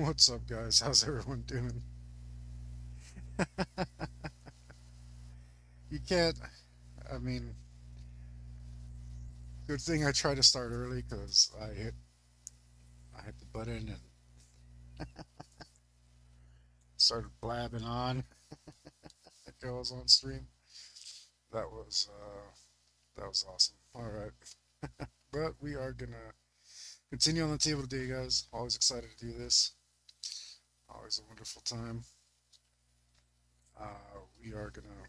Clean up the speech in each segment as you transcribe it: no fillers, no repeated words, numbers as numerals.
What's up, guys? How's everyone doing? You can't. I mean, good thing I tried to start early because I hit the button and started blabbing on like I was on stream. That was that was awesome. All right, but we are gonna continue on the table today, guys. Always excited to do this. Always a wonderful time. We are gonna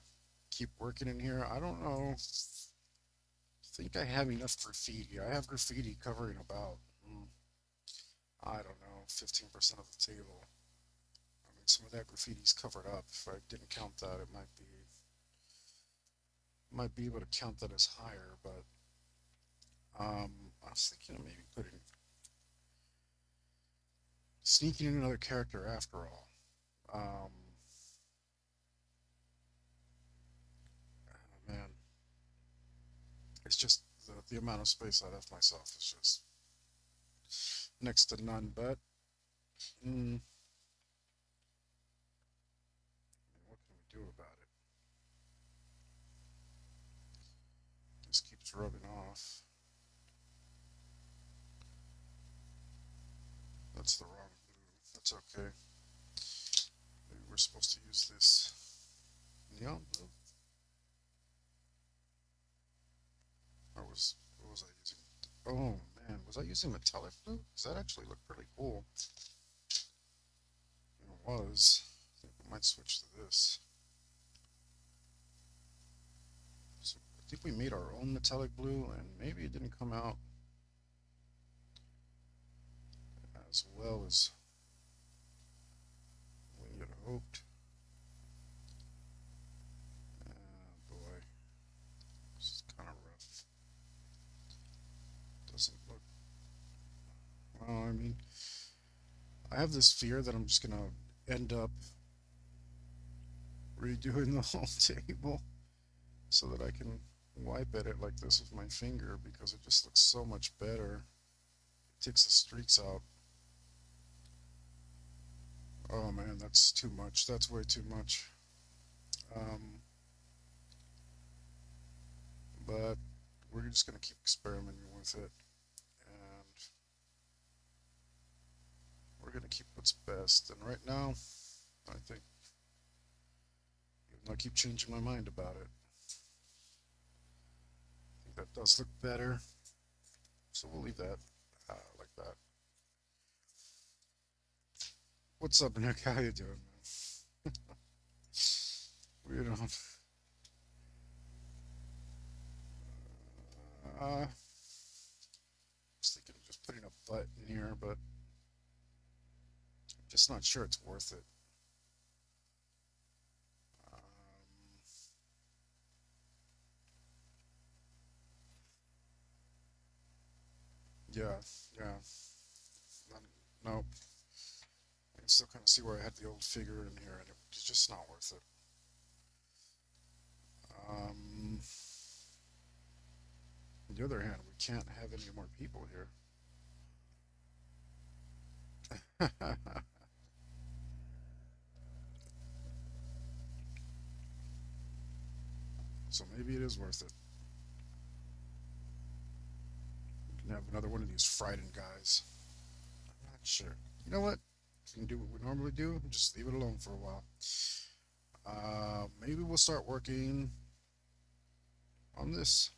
keep working in here. I don't know. I think I have enough graffiti. I have graffiti covering about. I don't know, 15% of the table. I mean, some of that graffiti's covered up. If I didn't count that, it might be able to count that as higher. But I was thinking of maybe putting sneaking in another character after all. Um, man, it's just the amount of space I left myself is just next to none. But mm, what can we do about it? This keeps rubbing off. That's the wrong blue. That's okay. Maybe we're supposed to use this neon blue. Or what was I using? Oh man, was I using metallic blue? Because that actually looked pretty cool. It was. I think I might switch to this. So I think we made our own metallic blue, and maybe it didn't come out as well as we had hoped. Boy, this is kind of rough. Doesn't look. Well, I mean, I have this fear that I'm just gonna end up redoing the whole table so that I can wipe at it like this with my finger because it just looks so much better. It takes the streaks out. Oh man, that's too much. That's way too much. Um, but we're just gonna keep experimenting with it, and we're gonna keep what's best. And right now, I think, even though I keep changing my mind about it, I think that does look better. So we'll leave that like that. What's up, Nick? How you doing, man? We don't. I was thinking of just putting a button here, but I'm just not sure it's worth it. Um, yeah, yeah. No, I can still kind of see where I had the old figure in here, and it's just not worth it. On the other hand, we can't have any more people here. So maybe it is worth it. We can have another one of these frightened guys. I'm not sure. You know what? We can do what we normally do. Just leave it alone for a while. Maybe we'll start working on this.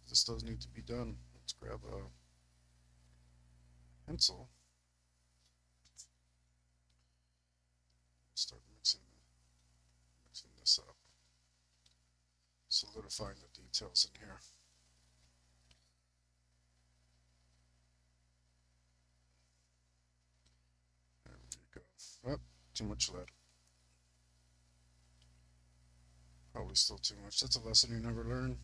This does need to be done. Let's grab a pencil. Start mixing this up, solidifying the details in here. There we go. Oh, too much lead. Probably still too much. That's a lesson you never learn.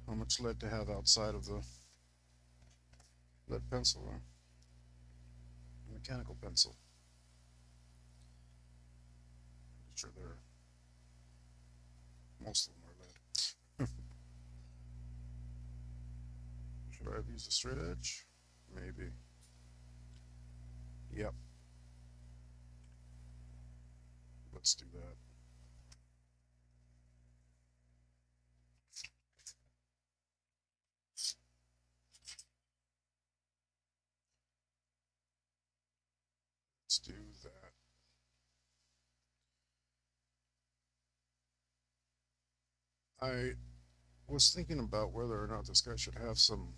How much lead to have outside of the lead pencil, or mechanical pencil. I'm sure they're most of them are lead. Should I have used a straight edge? Maybe. Yep, let's do that. Let's do that. I was thinking about whether or not this guy should have some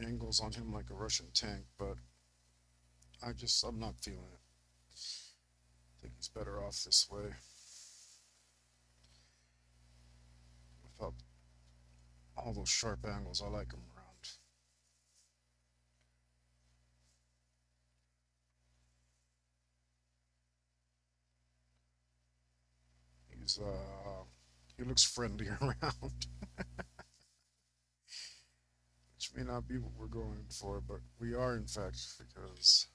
angles on him like a Russian tank, but I'm not feeling it. I think he's better off this way without all those sharp angles. I like him around. He's he looks friendly around, which may not be what we're going for, but we are in fact because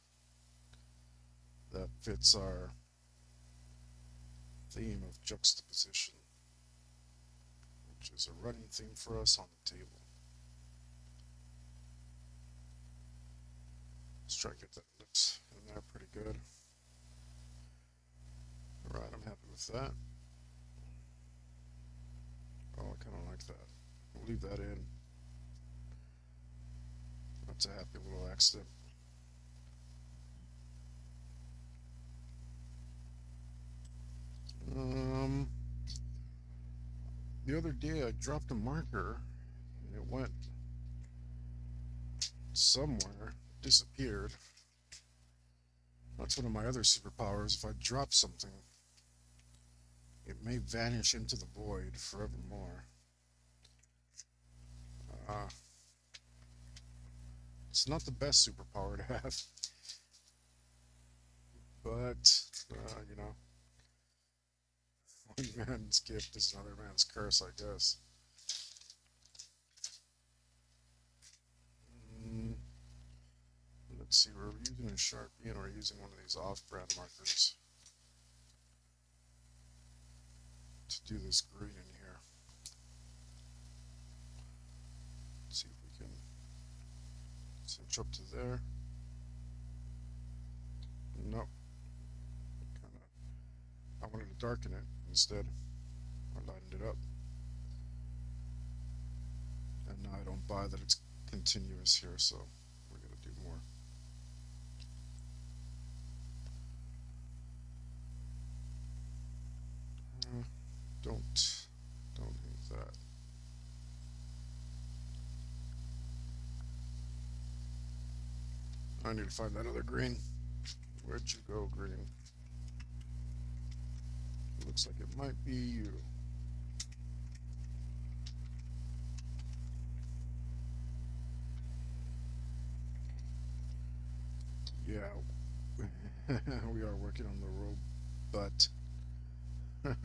that fits our theme of juxtaposition, which is a running theme for us on the table. Let's try to get that lips in there pretty good. All right, I'm happy with that. Oh, I kind of like that. We'll leave that in. That's a happy little accident. Um, the other day I dropped a marker and it went somewhere, disappeared. That's one of my other superpowers. If I drop something, it may vanish into the void forevermore. Uh, it's not the best superpower to have, but you know, one man's gift is another man's curse, I guess. Mm, let's see, we're using a Sharpie and we're using one of these off-brand markers to do this green in here. Let's see if we can cinch up to there. Nope. Kinda, I wanted to darken it instead. I lightened it up. And now I don't buy that it's continuous here, so we're going to do more. Uh, don't need that. I need to find that other green. Where'd you go, green? Looks like it might be you. Yeah, we are working on the road, but okay.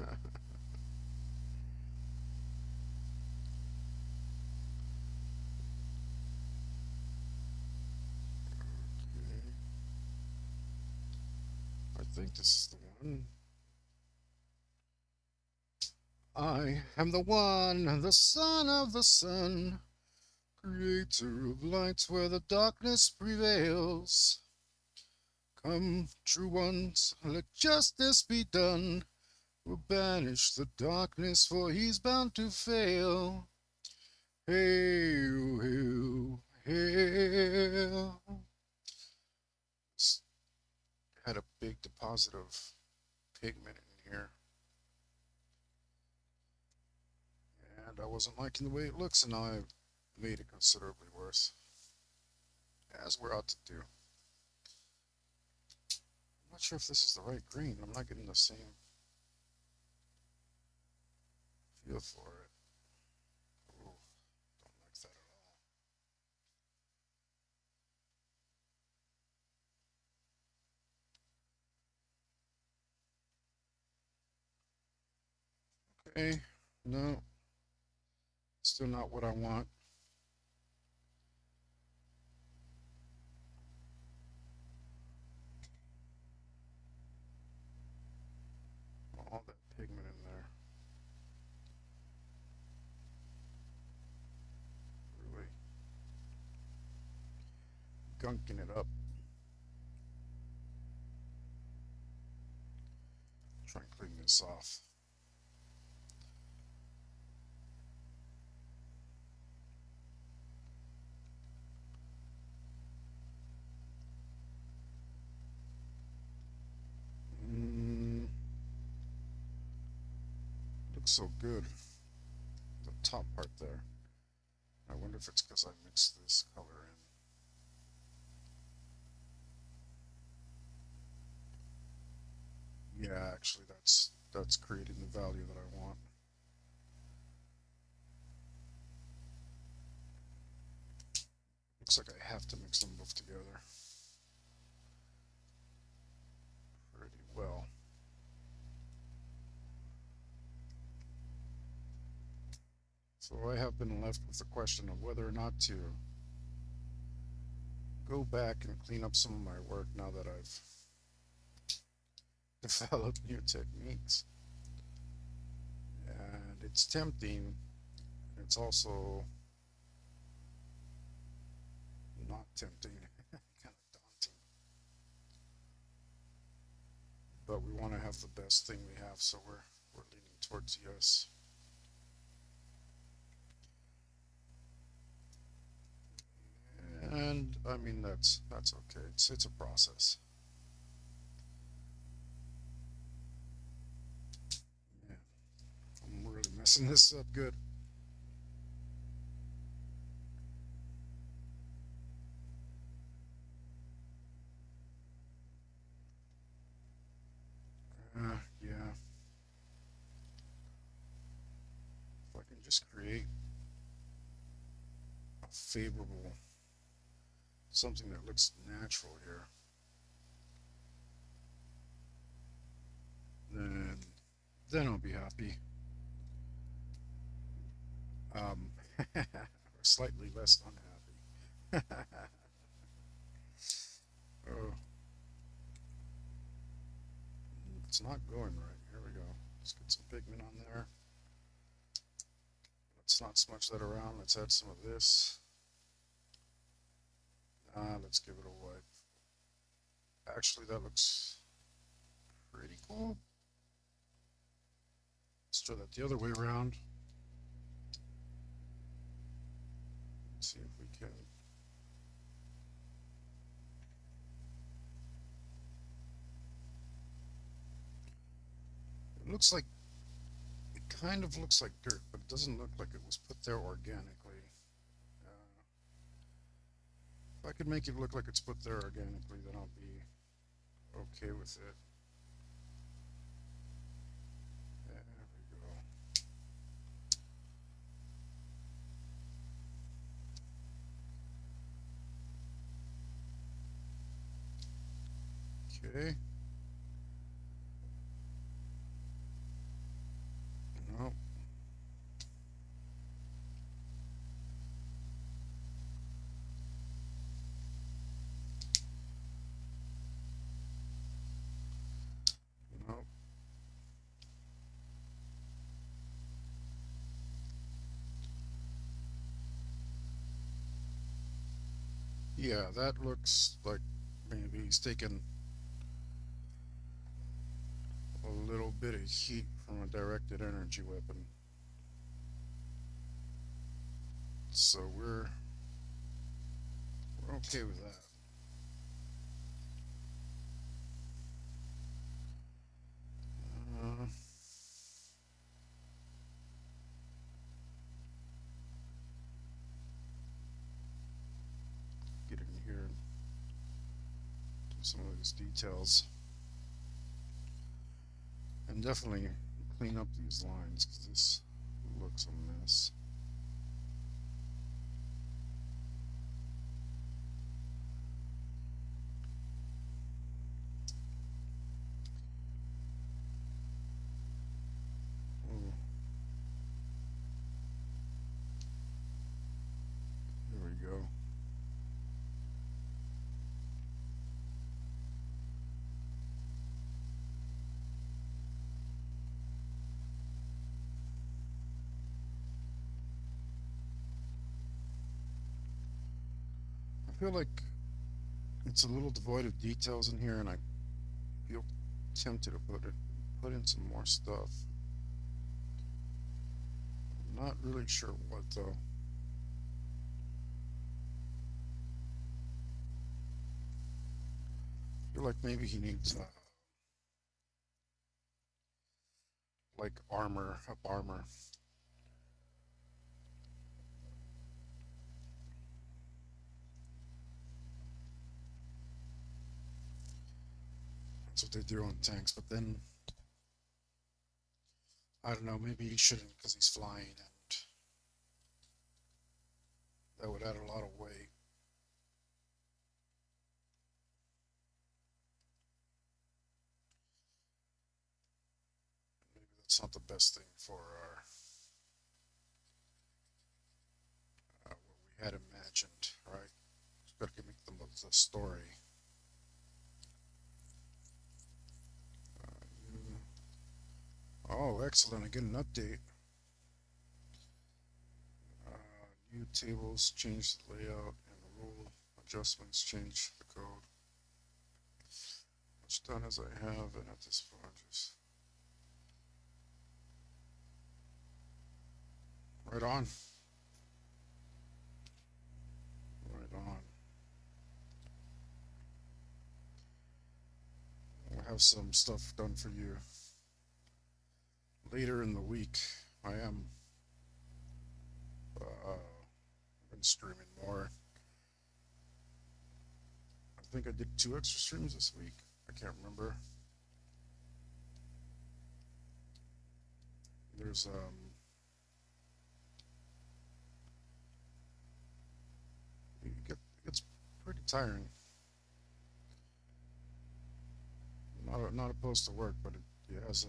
I think this is the one. I am the one, the son of the sun, creator of lights where the darkness prevails. Come, true ones, let justice be done. We'll banish the darkness, for he's bound to fail. Hail, hail, hail. Had a big deposit of pigment in here, and I wasn't liking the way it looks, and now I've made it considerably worse, as we're out to do. I'm not sure if this is the right green. I'm not getting the same feel for it. Ooh, don't like that at all. Okay, no, still not what I want. All that pigment in there. Really. Gunking it up. Try and clean this off. Mm, looks so good. The top part there. I wonder if it's because I mixed this color in. Yeah, actually, that's creating the value that I want. Looks like I have to mix them both together pretty well. So I have been left with the question of whether or not to go back and clean up some of my work now that I've developed new techniques. And it's tempting. It's also not tempting, kind of daunting. But we want to have the best thing we have, so we're leaning towards yes. And I mean that's okay. It's a process. Yeah, I'm really messing this up good. Yeah, if I can just create a favorable something that looks natural here, then then I'll be happy. Um, or slightly less unhappy. Oh, it's not going right. Here we go. Let's get some pigment on there. Let's not smudge that around. Let's add some of this. Let's give it a wipe. Actually, that looks pretty cool. Let's try that the other way around. Let's see if we can. It looks like, it kind of looks like dirt, but it doesn't look like it was put there organically. If I could make it look like it's put there organically, then I'll be okay with it. There we go. Okay. No. No. Yeah, that looks like maybe he's taken a little bit of heat from a directed energy weapon. So we're okay with that. Uh, get in here and do some of these details. And definitely clean up these lines because this looks a mess. Oh, there we go. I feel like it's a little devoid of details in here, and I feel tempted to put in some more stuff. I'm not really sure what though. I feel like maybe he needs like armor, up armor. That's what they do on tanks. But then I don't know. Maybe he shouldn't because he's flying, and that would add a lot of weight. Maybe that's not the best thing for our what we had imagined, right? We've got to make the story. Oh, excellent! I get an update. New tables change the layout and the rule adjustments change the code. Much done as I have, and at this point, just right on, right on. We'll have some stuff done for you later in the week. I am been streaming more. I think I did 2 extra streams this week. I can't remember. There's it gets pretty tiring. Not opposed to work, but it has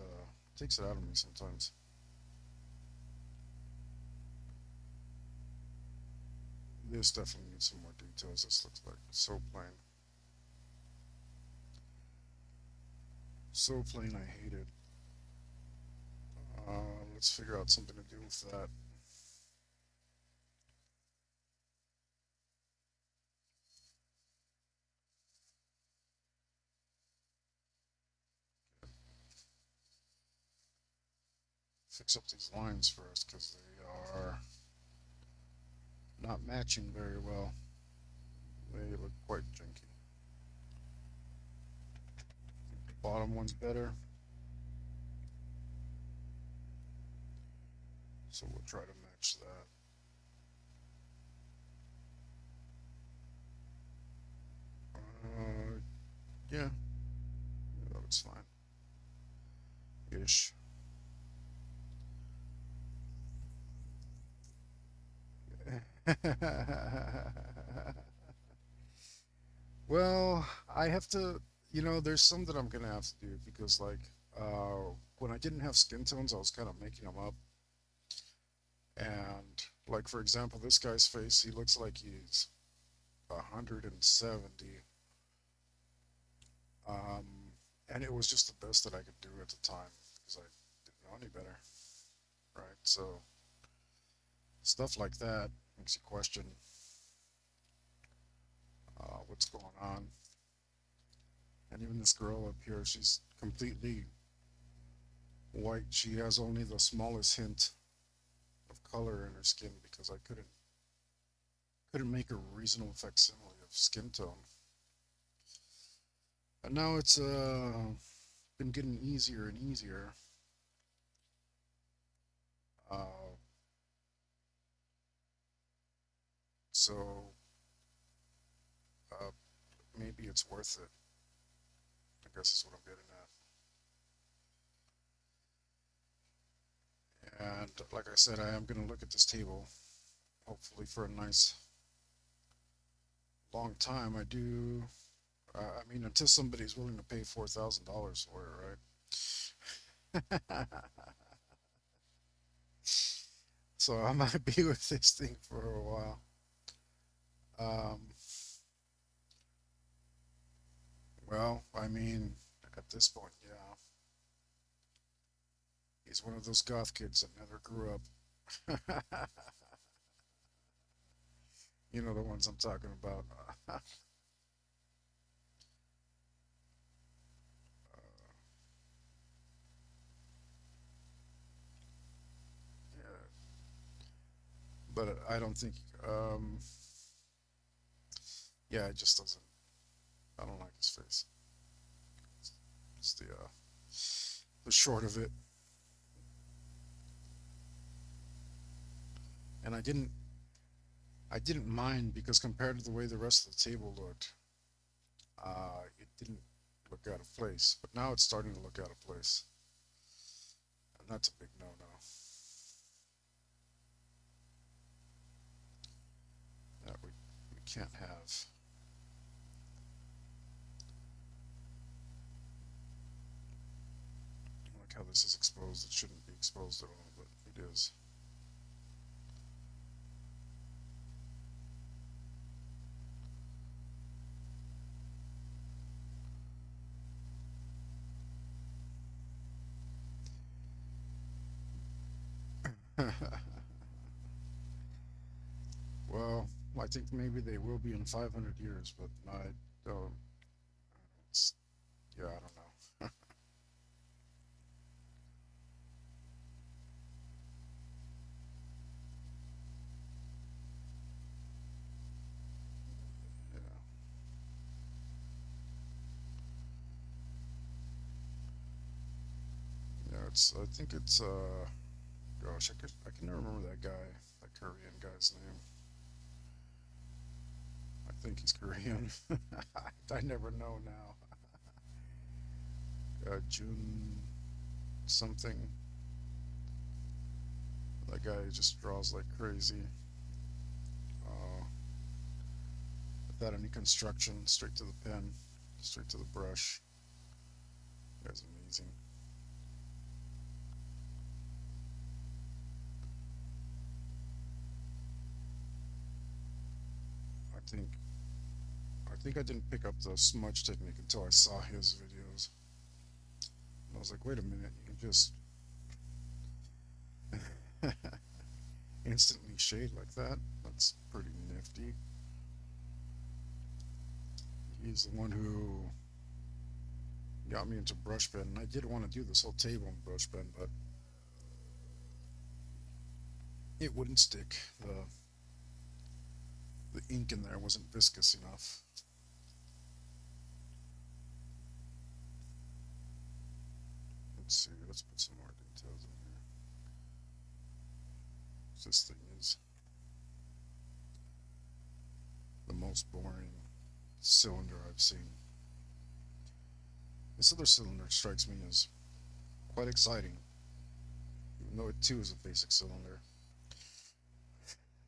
takes it out of me sometimes. This definitely needs some more details. This looks like so plain. So plain, I hate it. Let's figure out something to do with that. Fix up these lines first because they are not matching very well. They look quite janky. The bottom one's better. So we'll try to match that. Yeah, that looks fine. Ish. Well, I have to, there's some that I'm gonna have to do because, like, when I didn't have skin tones, I was kind of making them up. And, like, for example, this guy's face, he looks like he's 170. And it was just the best that I could do at the time because I didn't know any better, right? So, stuff like that makes you question what's going on. And even this girl up here, she's completely white. She has only the smallest hint of color in her skin because I couldn't make a reasonable facsimile of skin tone. And now it's been getting easier and easier. Uh, so uh, maybe it's worth it. I guess is what I'm getting at. And like I said, I am going to look at this table, hopefully for a nice long time. I do. I mean, until somebody's willing to pay $4,000 for it, right? So I might be with this thing for a while. Um, well, I mean, at this point, yeah, he's one of those goth kids that never grew up. You know the ones I'm talking about. but I don't think. Yeah, it just doesn't. I don't like his face. It's the short of it, and I didn't mind because compared to the way the rest of the table looked, it didn't look out of place. But now it's starting to look out of place, and that's a big no-no. That we can't have. Like how this is exposed. It shouldn't be exposed at all, but it is. Well, I think maybe they will be in 500 years, but I don't. It's, yeah, I don't know. Yeah, yeah. It's. I think it's. Gosh, I can never remember that guy, that Korean guy's name. I think he's Korean. I never know now. June something. That guy just draws like crazy. Uh, without any construction, straight to the pen, straight to the brush. That guy's amazing. I think I think I didn't pick up the smudge technique until I saw his videos. And I was like, wait a minute, you can just instantly shade like that? That's pretty nifty. He's the one who got me into brush pen, and I did want to do this whole table in brush pen, but it wouldn't stick. The ink in there wasn't viscous enough. Let's see, let's put some more details in here. This thing is the most boring cylinder I've seen. This other cylinder strikes me as quite exciting, even though it too is a basic cylinder.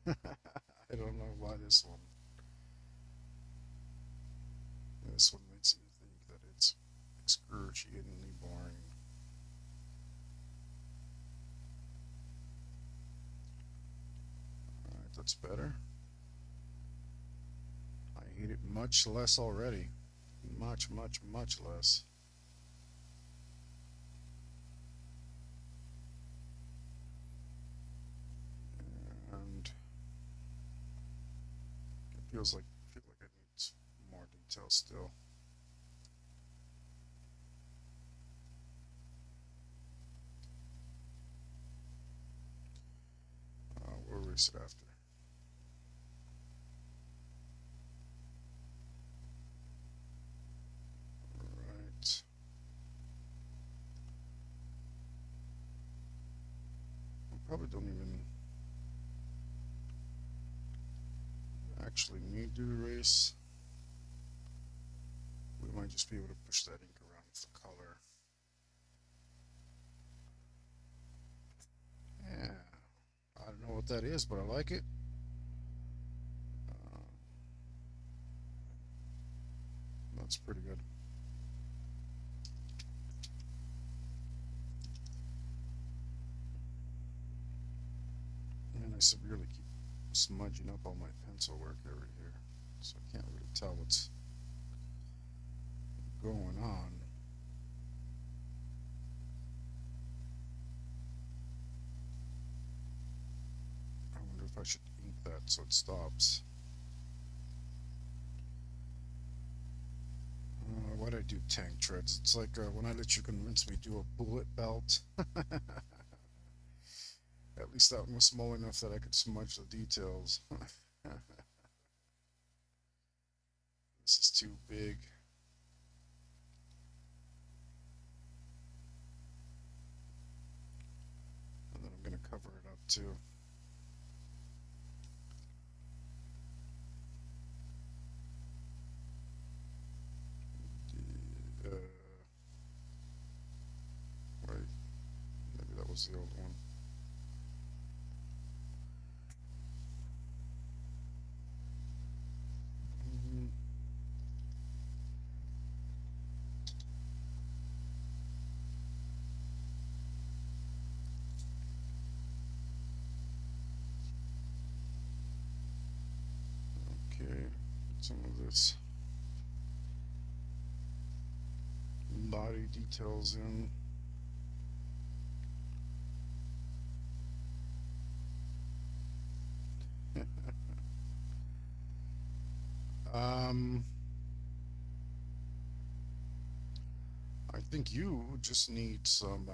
I don't know why this one makes me think that it's excruciatingly boring. Alright, that's better. I hate it much less already. Much, much, much less. And it feel like it needs more detail still. We'll erase it after. Alright. I probably don't even actually need to erase. We might just be able to push that ink around with the color. Yeah. I don't know what that is, but I like it. Uh, that's pretty good. And I severely keep smudging up all my pencil work over here, so I can't really tell what's going on. I wonder if I should ink that so it stops. Why'd I do tank treads? It's like when I let you convince me to do a bullet belt. At least that one was small enough that I could smudge the details. This is too big. And then I'm going to cover it up too. Uh, wait, maybe that was the old one. Mhm. Okay, some of this body details in. um, I think you just need some.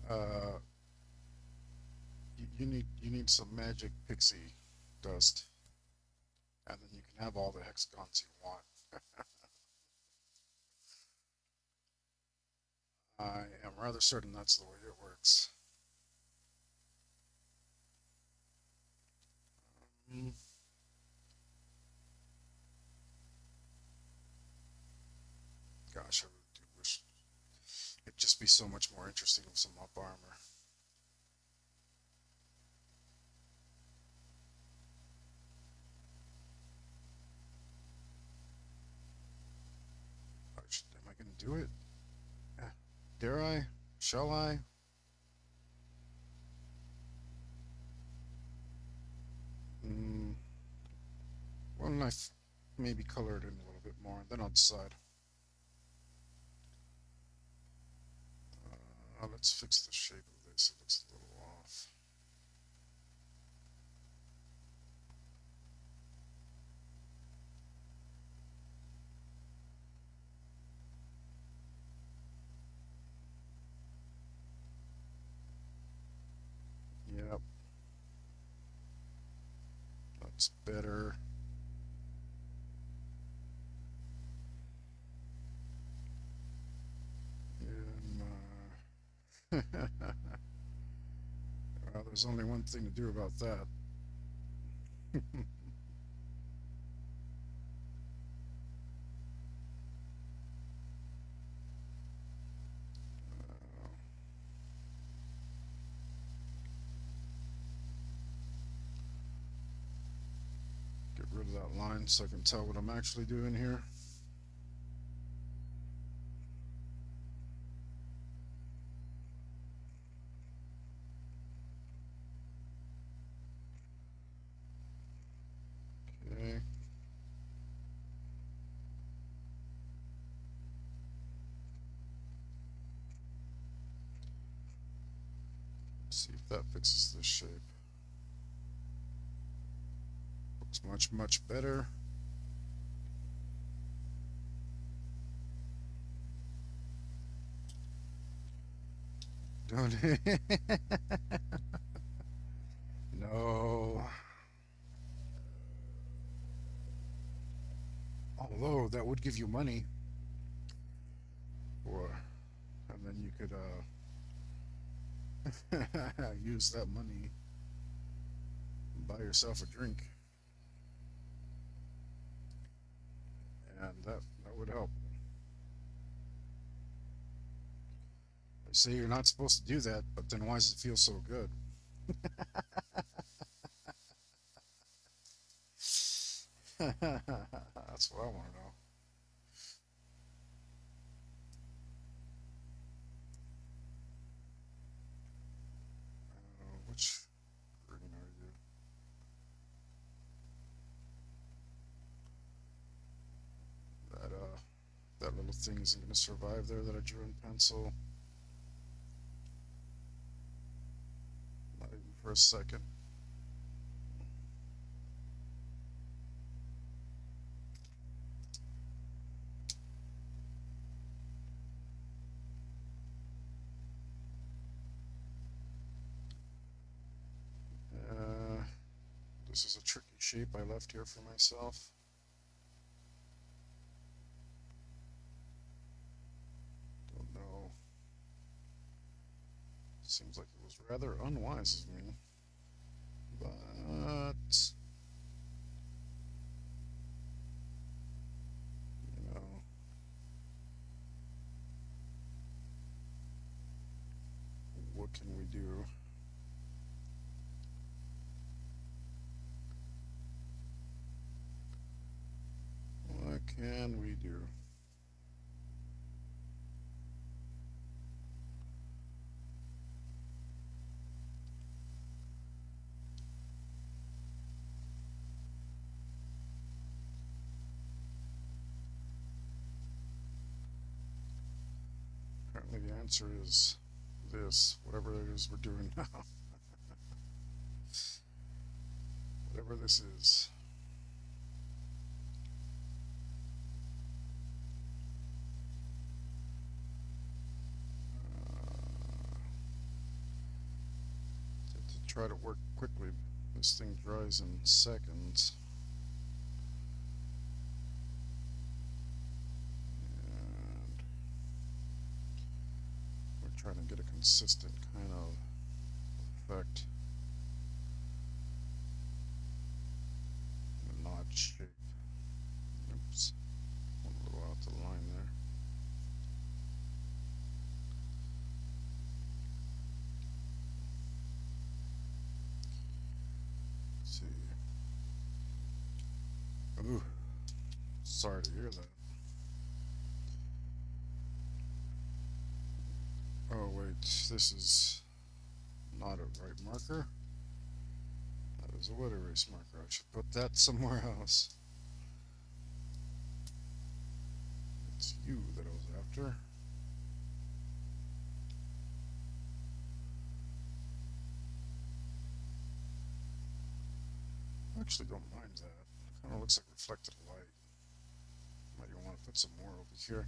Uh, you need some magic pixie dust, and then you can have all the hexagons you want. I am rather certain that's the way it works. Mm, gosh, I really do wish it'd just be so much more interesting with some up armor. Am I going to do it? Dare I? Shall I? Mm, why don't I maybe color it in a little bit more, then I'll decide. Let's fix the shape of this. It looks a little off. Yep, that's better. And, well, there's only one thing to do about that. Get rid of that line so I can tell what I'm actually doing here. Okay. Let's see if that fixes this shape. Looks much, much better. Don't. No. Although that would give you money for, and then you could use that money and buy yourself a drink, and that would help. They say you're not supposed to do that, but then why does it feel so good? That's what I want to know. Which green are you? That little thing isn't going to survive there that I drew in pencil. Not even for a second. This is a tricky shape I left here for myself. Don't know. Seems like it was rather unwise of me. But, you know, what can we do? What can we do? Apparently the answer is this, whatever it is we're doing now. Whatever this is. To try to work quickly. This thing dries in seconds. And we're trying to get a consistent kind of effect. A knot shape. Oops. Went a little out the line there. Let's see. Ooh. Sorry to hear that. Oh wait, this is not a right marker. That is a wet erase marker. I should put that somewhere else. It's you that I was after. I actually don't mind that. It kind of looks like reflected light. Might even want to put some more over here.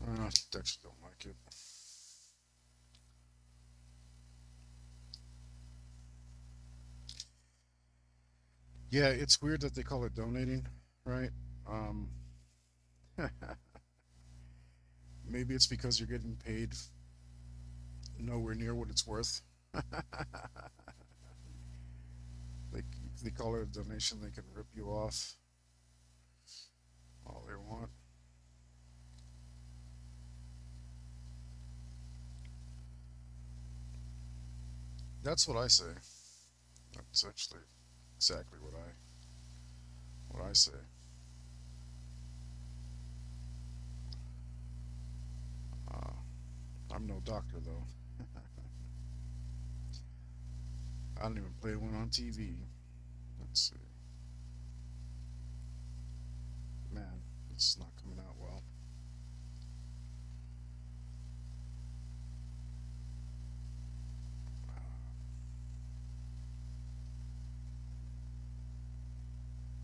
I actually don't like it. Yeah, it's weird that they call it donating, right? Um, maybe it's because you're getting paid nowhere near what it's worth. They they call it a donation. They can rip you off all they want. That's what I say. That's actually exactly what I say. Uh, I'm no doctor though. I don't even play one on TV. Let's see. Man, it's not coming out well.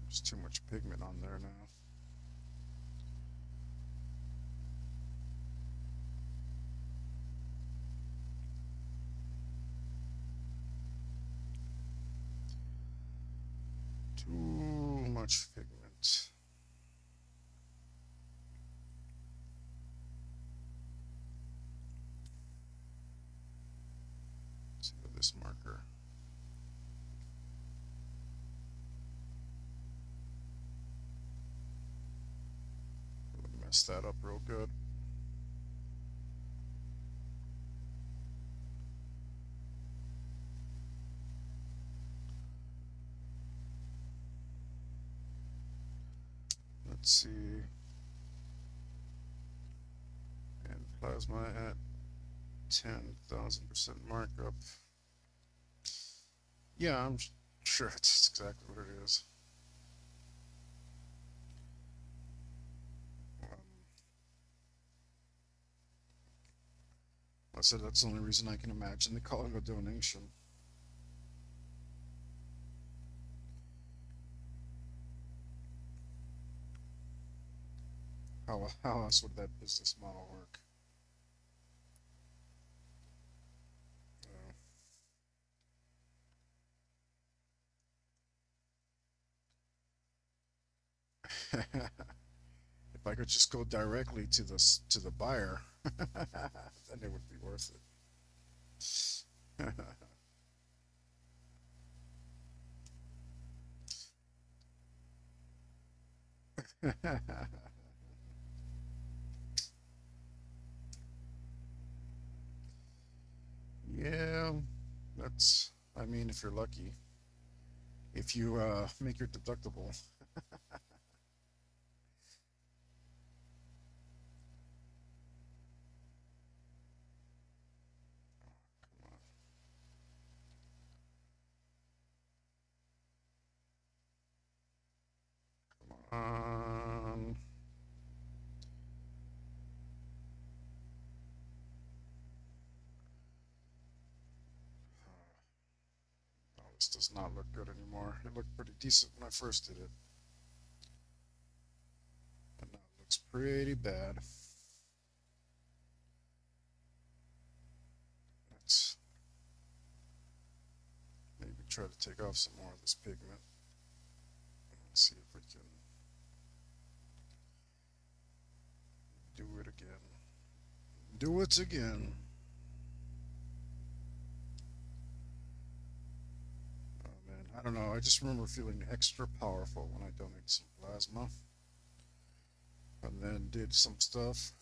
There's too much pigment on there now. Too much pigment. Let's see with this marker. Mess that up real good. Let's see. And plasma at 10,000% markup. Yeah, I'm sure it's exactly what it is. Um, I said that's the only reason I can imagine they call it a donation. How else would that business model work? If I could just go directly to the buyer, then it would be worth it. Yeah, that's, I mean, if you're lucky, if you make your deductible. Um, oh, this does not look good anymore. It looked pretty decent when I first did it, but now it looks pretty bad. Let's maybe try to take off some more of this pigment. Let's see if we can do it again. Do it again. Oh man, I don't know. I just remember feeling extra powerful when I donated some plasma and then did some stuff.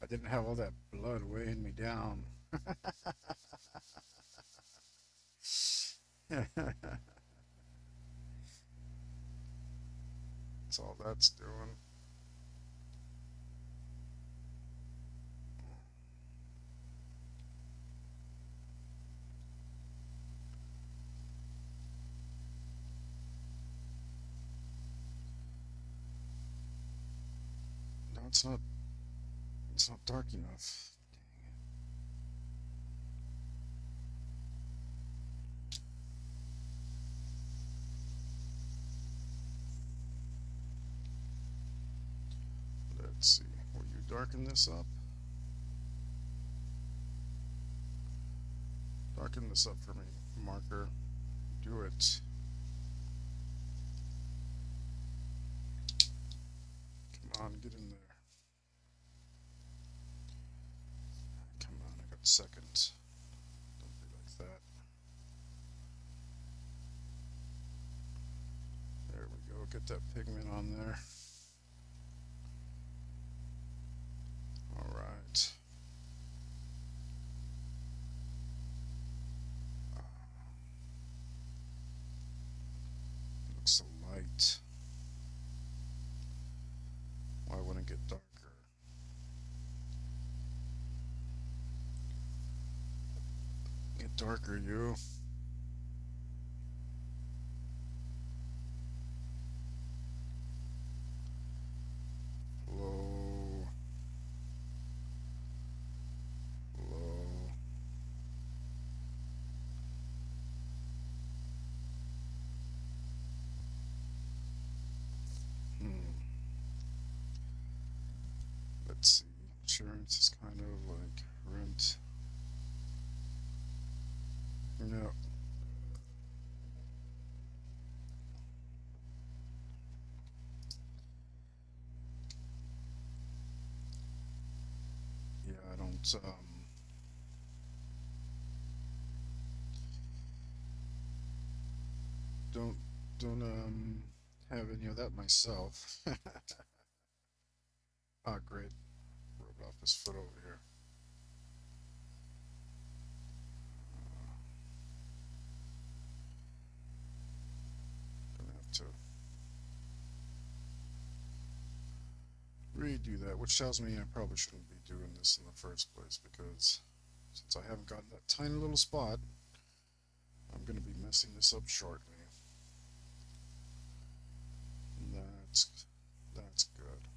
I didn't have all that blood weighing me down. That's all that's doing. No, it's not. It's not dark enough. Let's see. Will you darken this up? Darken this up for me, marker. Do it. Come on, get in there. Come on, I got seconds. Don't be like that. There we go. Get that pigment on there. All right. Looks so light. Why wouldn't it get darker? Get darker, you. Low. Low. Hmm. Let's see. Insurance is kind of like rent. No. Yeah, I don't don't have any of that myself. Ah, great. Rubbed off his foot over here. Gonna have to redo that, which tells me I probably shouldn't be doing this in the first place because since I haven't gotten that tiny little spot, I'm gonna be messing this up shortly. That's good.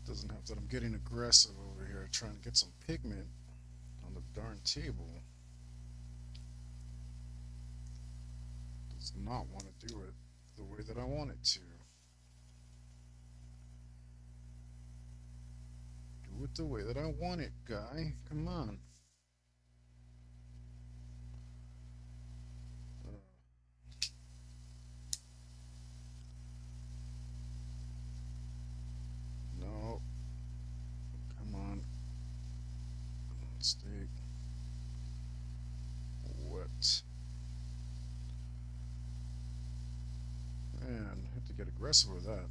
Doesn't help that I'm getting aggressive over here trying to get some pigment on the darn table. Does not want to do it the way that I want it to. Do it the way that I want it, guy. Come on. Stay wet. Man, have to get aggressive with that.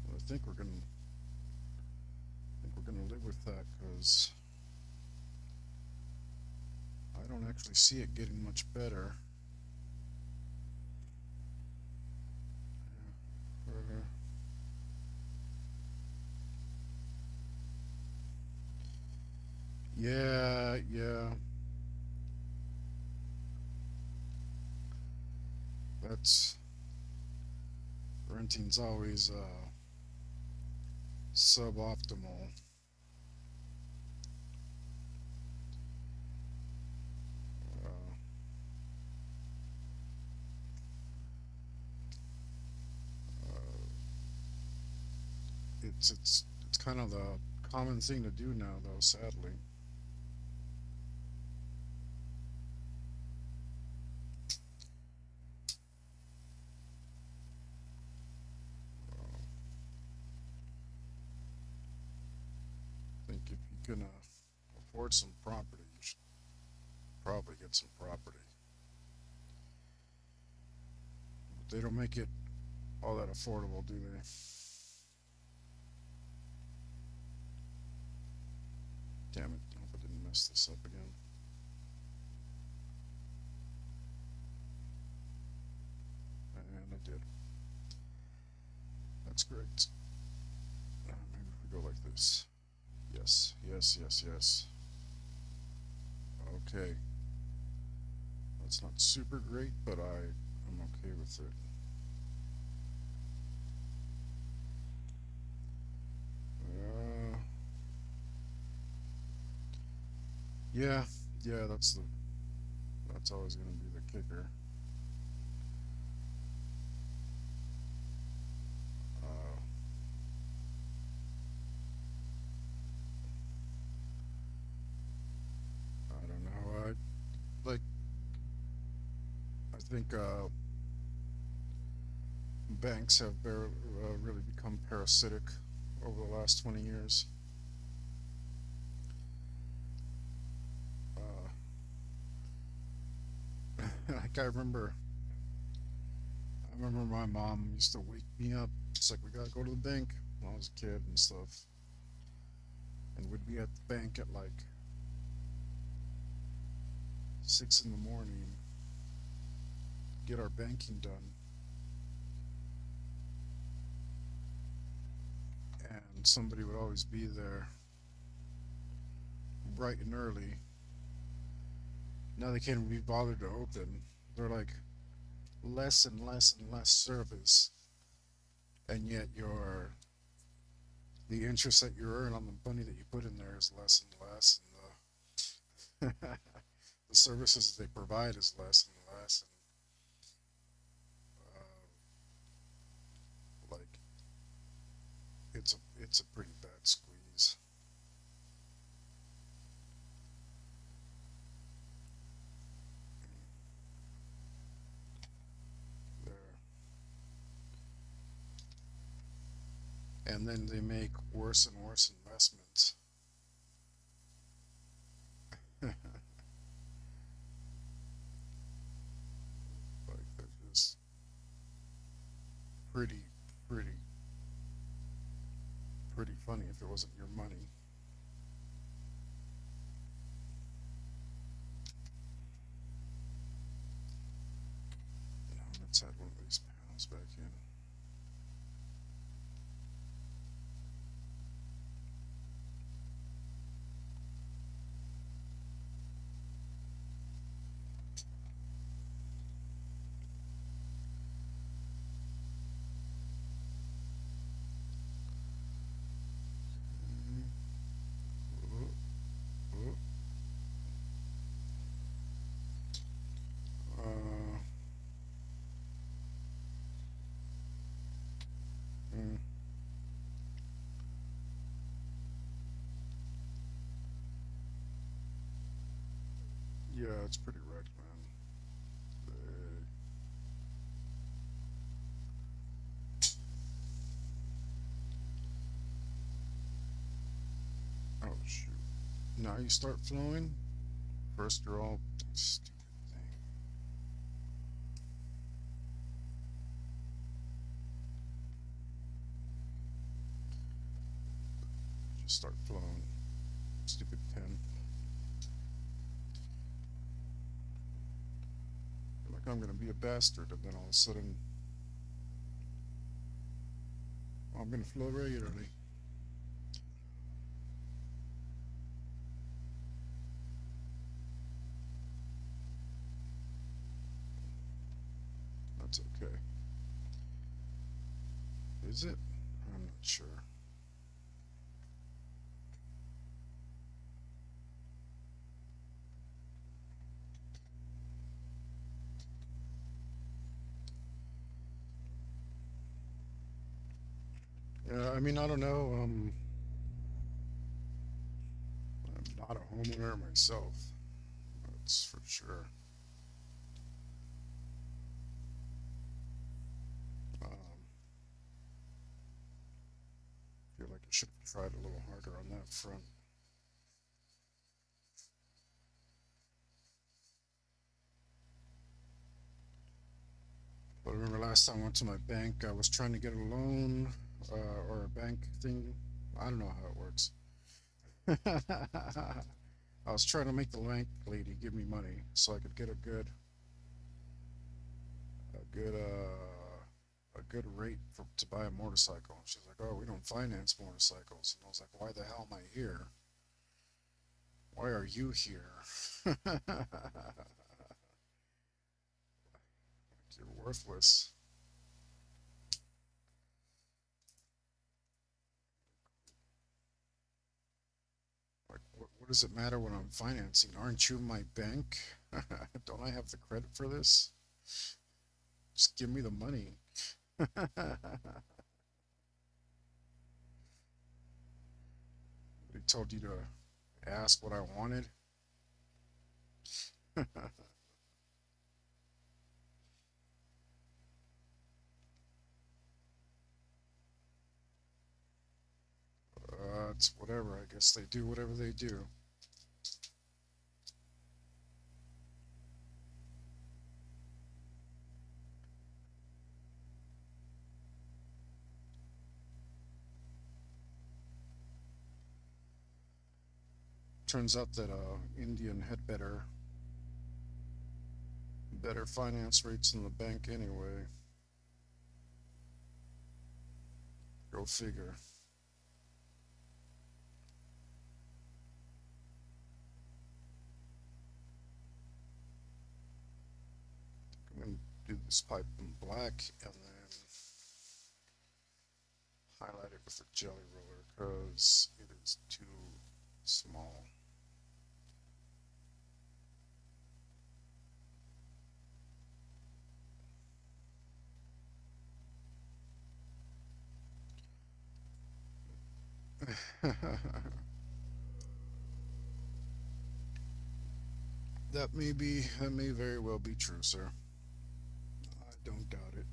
I think we're gonna live with that because I don't actually see it getting much better. Uh, yeah, yeah. That's renting's always suboptimal. Uh, uh, it's kind of the common thing to do now, though. Sadly, uh, I think if you can afford some property, you should probably get some property. But they don't make it all that affordable, do they? Damn it! I hope I didn't mess this up again. And I did. That's great. Maybe if we go like this. Yes, yes, yes, yes. Okay. That's not super great, but I'm okay with it. Uh, yeah, yeah. That's always going to be the kicker. Uh, I don't know. Like. I think banks have really become parasitic over the last 20 years. Uh, like I remember my mom used to wake me up. It's like we gotta go to the bank when I was a kid and stuff, and we'd be at the bank at like 6 in the morning, get our banking done, and somebody would always be there bright and early. Now they can't even be bothered to open. They're like less and less and less service, and yet the interest that you earn on the money that you put in there is less and less, and the services they provide is less and less, and like it's a pretty bad squeeze there. And then they make worse and worse investments. Like they're just pretty, pretty, pretty funny if it wasn't your money. Now let's add one of these panels back in. Oh, oh, uh, mm, yeah, it's pretty wrecked, man. Uh, Shoot. Now you start flowing. First, you're all stupid thing. Just start flowing. Stupid pen. Like I'm gonna be a bastard, and then all of a sudden, I'm gonna flow regularly. That's okay. Is it? I'm not sure. Yeah, I mean, I don't know. I'm not a homeowner myself. That's for sure. Feel like I should have tried a little harder on that front. But I remember last time I went to my bank, I was trying to get a loan or a bank thing. I don't know how it works. I was trying to make the bank lady give me money so I could get a good rate to buy a motorcycle. She's like, "Oh, we don't finance motorcycles," and I was like, "Why the hell am I here? Why are you here? You're worthless." Like, what does it matter when I'm financing? Aren't you my bank? Don't I have the credit for this? Just give me the money. They told you to ask what I wanted. It's whatever. I guess they do whatever they do. Turns out that Indian had better finance rates than the bank anyway. Go figure. I'm gonna do this pipe in black and then highlight it with a jelly roller because it is too small. That may very well be true, sir. I don't doubt it.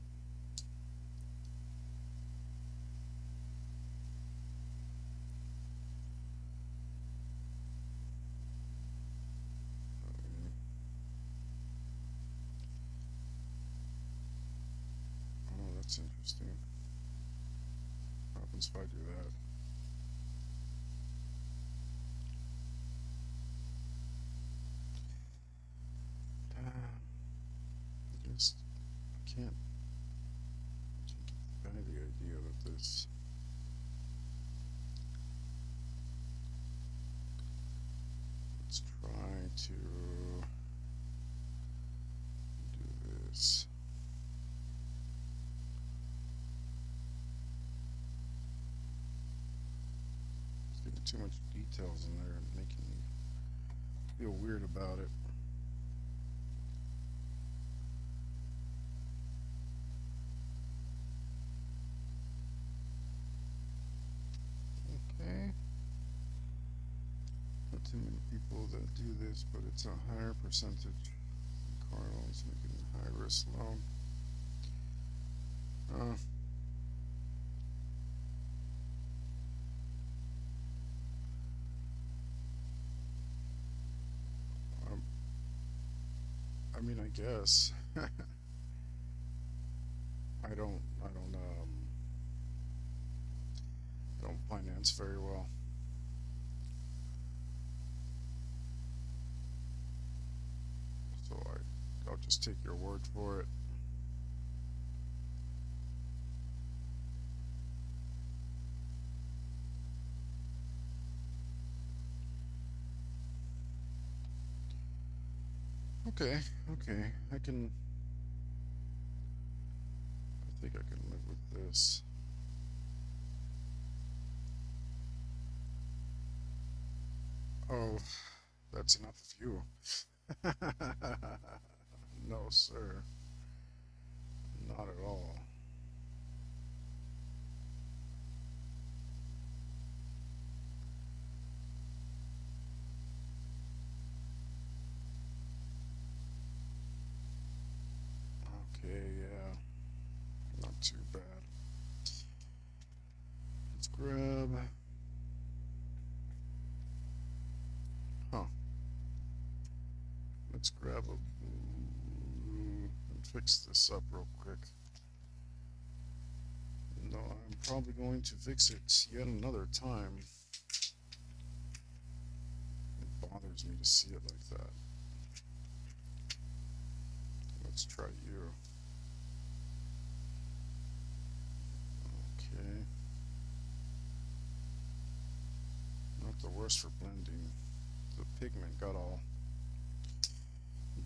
Oh, that's interesting. What happens if I do that? Just can't buy the idea that this. Let's try to do this. There's getting too much details in there and making me feel weird about it. Okay. Not too many people that do this, but it's a higher percentage. Car loans making a high risk loan. Uh, I mean, I guess. I don't finance very well. So I'll just take your word for it. Okay, okay. I think I can live with this. Oh, that's enough of you. No, sir. Not at all. Okay, yeah. Not too bad. Let's grab. Huh. Let's grab a blue and fix this up real quick. No, I'm probably going to fix it yet another time. It bothers me to see it like that. Let's try you. Okay. Not the worst for blending. The pigment got all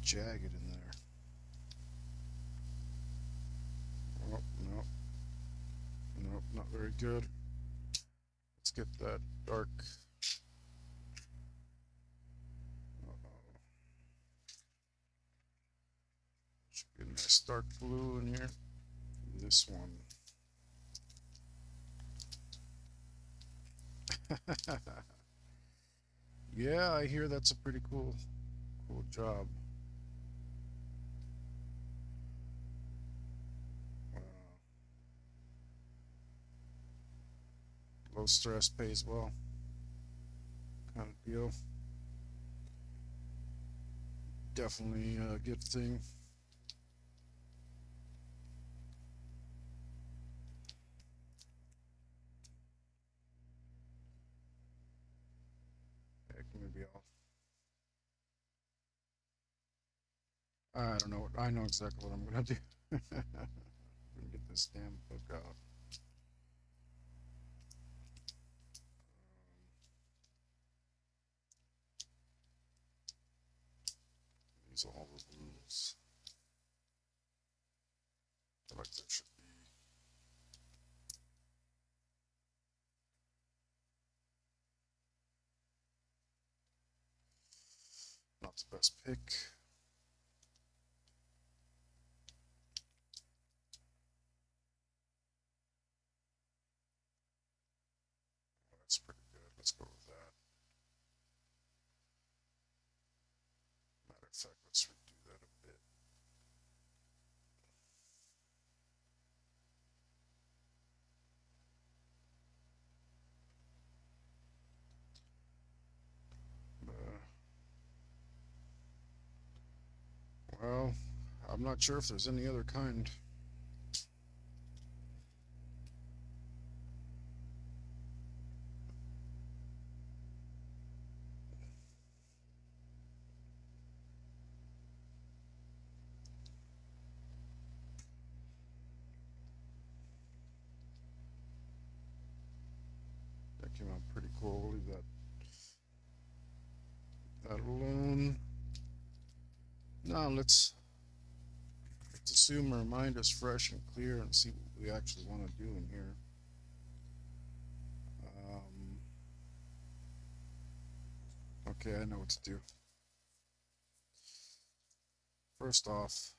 jagged in there. Oh, no. Nope, not very good. Let's get that dark. Uh-oh. Should be a nice dark blue in here. This one. Yeah, I hear that's a pretty cool job. Uh, Low stress pays well, kind of deal. Definitely a good thing. Heck, maybe I don't know. I know exactly what I'm gonna do. I'm gonna get this damn book out. These are all the rules. I feel like there should be. Not the best pick. That's pretty good. Let's go with that. Matter of fact, let's redo that a bit. Uh, well, I'm not sure if there's any other kind. That came out pretty cool. We'll leave that alone. Now let's assume our mind is fresh and clear and see what we actually want to do in here. Okay, I know what to do. First off,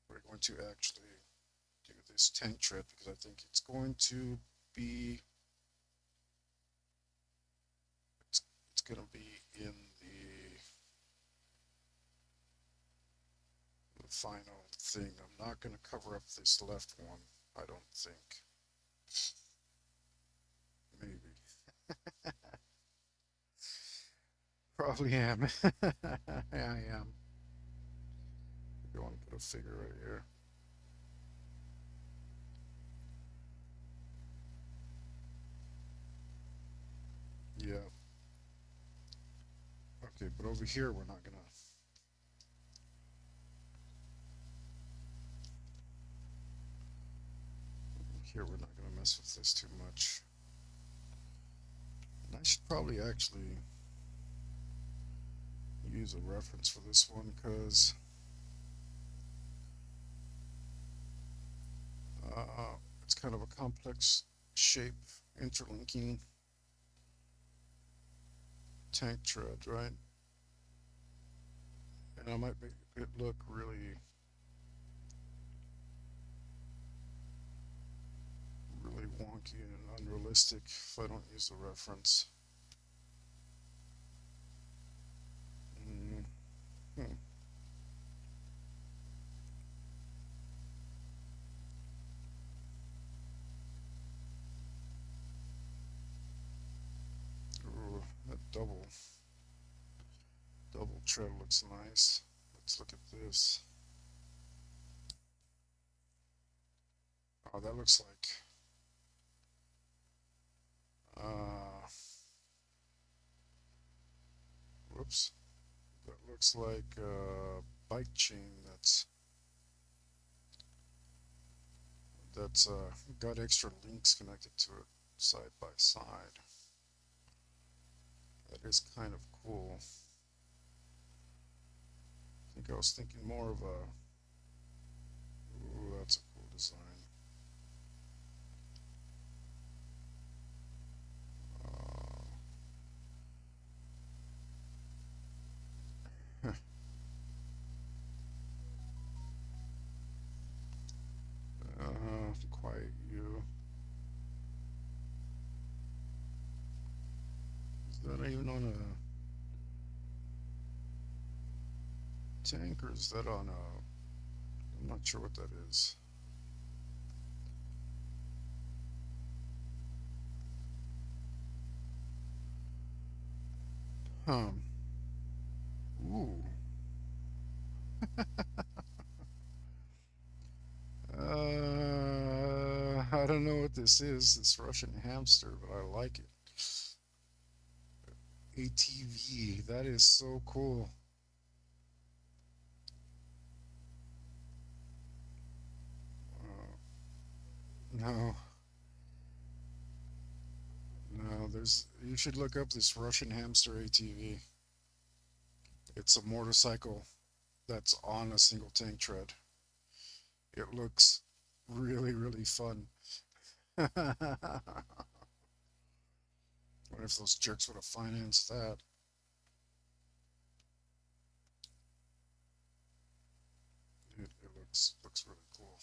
we're going to actually do this tent trip because I think it's going to be it's going to be in the final thing. I'm not going to cover up this left one. I don't think. Maybe. Probably am. I a figure right here. Yeah. Okay, but over here we're not gonna. Here we're not gonna mess with this too much. And I should probably actually use a reference for this one because it's kind of a complex shape interlinking tank tread, right? And I might make it look really wonky and unrealistic if I don't use the reference. Mm, hmm. Ooh, that double tread looks nice. Let's look at this. Oh, that looks like whoops. That looks like a bike chain that's got extra links connected to it side by side. That is kind of cool. I think I was thinking more of a. Ooh, that's a cool design. Uh, quiet you. Is that even on a tank or is that on a? I'm not sure what that is. Um. Ooh. I don't know what this is. This Russian hamster, but I like it. ATV. That is so cool. No, no. There's. You should look up this Russian hamster ATV. It's a motorcycle that's on a single tank tread. It looks really fun. Wonder if those jerks would have financed that. It looks really cool.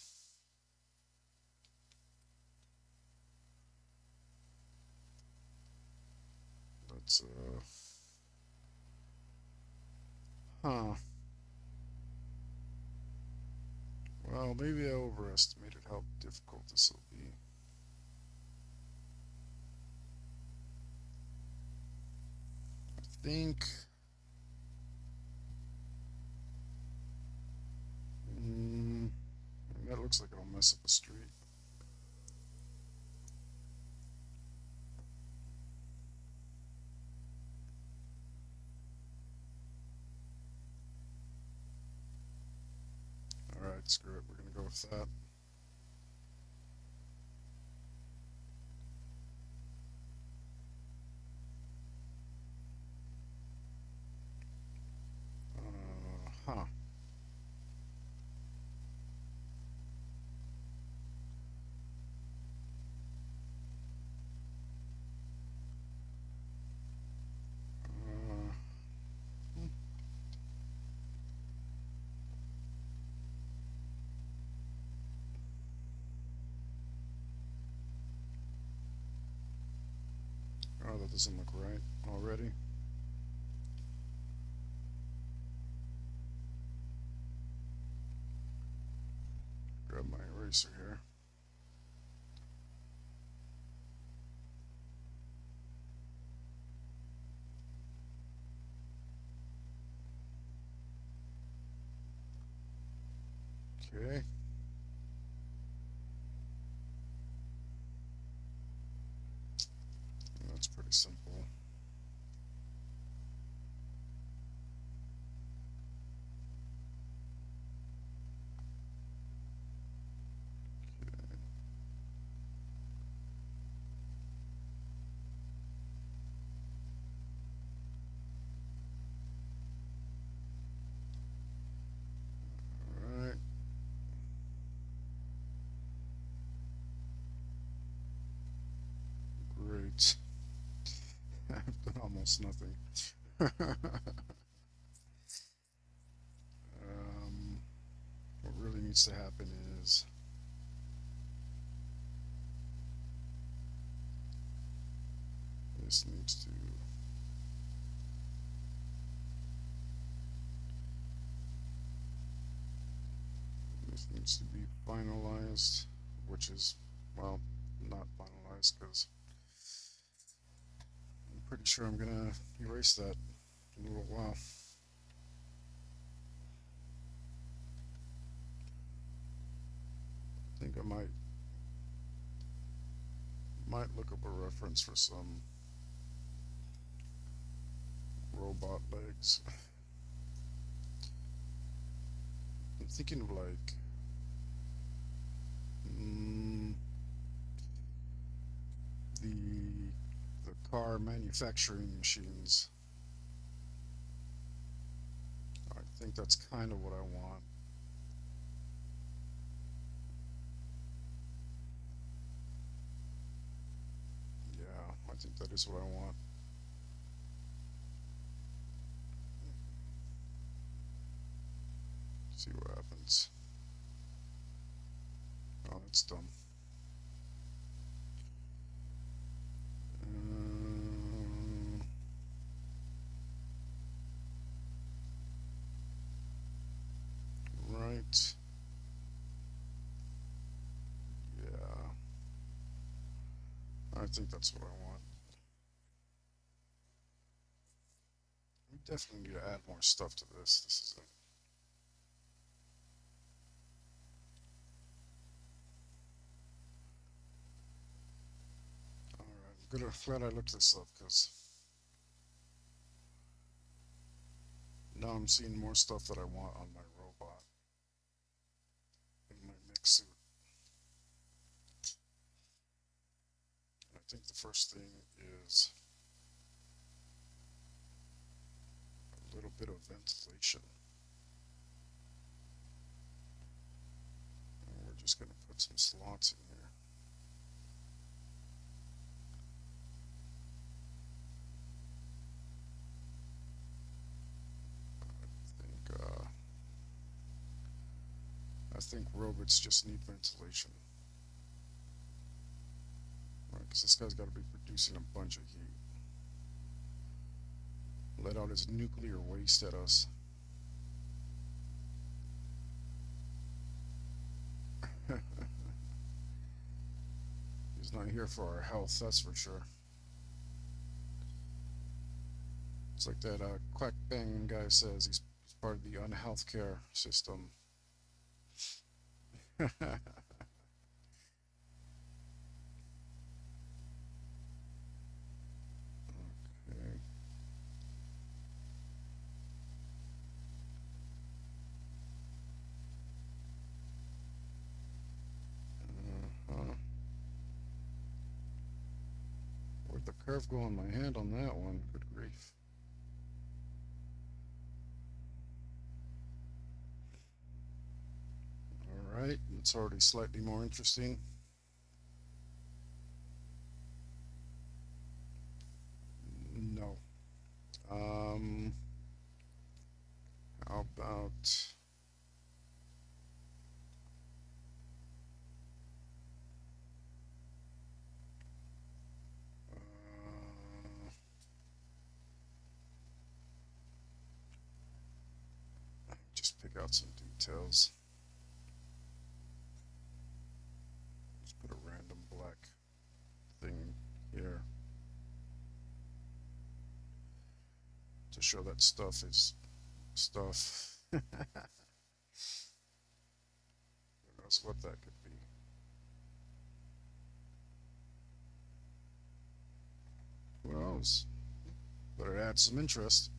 That's huh. Well, maybe I overestimated how difficult this will be. I think mm, that looks like it'll mess up the street. All right, screw it. We're gonna go with that. Huh. Uh, hmm. Oh, that doesn't look right already. Grab my eraser here. Okay. That's pretty simple. All right. Great. I've done almost nothing. What really needs to happen is this needs to be finalized, which is, well, not finalized because I'm pretty sure I'm gonna erase that in a little while. I think I might look up a reference for some robot legs. I'm thinking of like mm, the car manufacturing machines. I think that's kind of what I want. Yeah, I think that is what I want. See what happens. Oh, that's dumb. Um, right. Yeah, I think that's what I want. We definitely need to add more stuff to this. This is all right. Glad I looked this up because now I'm seeing more stuff that I want on my robot in my mech-suit. I think the first thing is a little bit of ventilation. And we're just going to put some slots in here. think uh, I think robots just need ventilation, right? Because this guy's got to be producing a bunch of heat. Let out his nuclear waste at us. He's not here for our health, that's for sure. It's like that quack bang guy says he's part of the unhealth care system. Okay. Uh-huh. Where'd the curve go on my hand on that one? Good grief. All right, it's already slightly more interesting. No. Um, how about just pick out some details? Just put a random black thing here to show that stuff is stuff. knows what that could be. Who knows? But it adds some interest.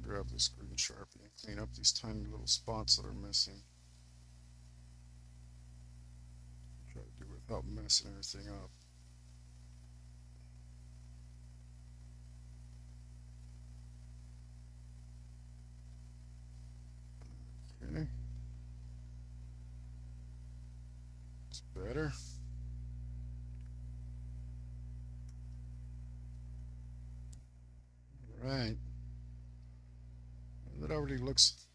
Grab this green sharpie and clean up these tiny little spots that are missing. Try to do it without messing everything up. Okay. It's better. Right. That already looks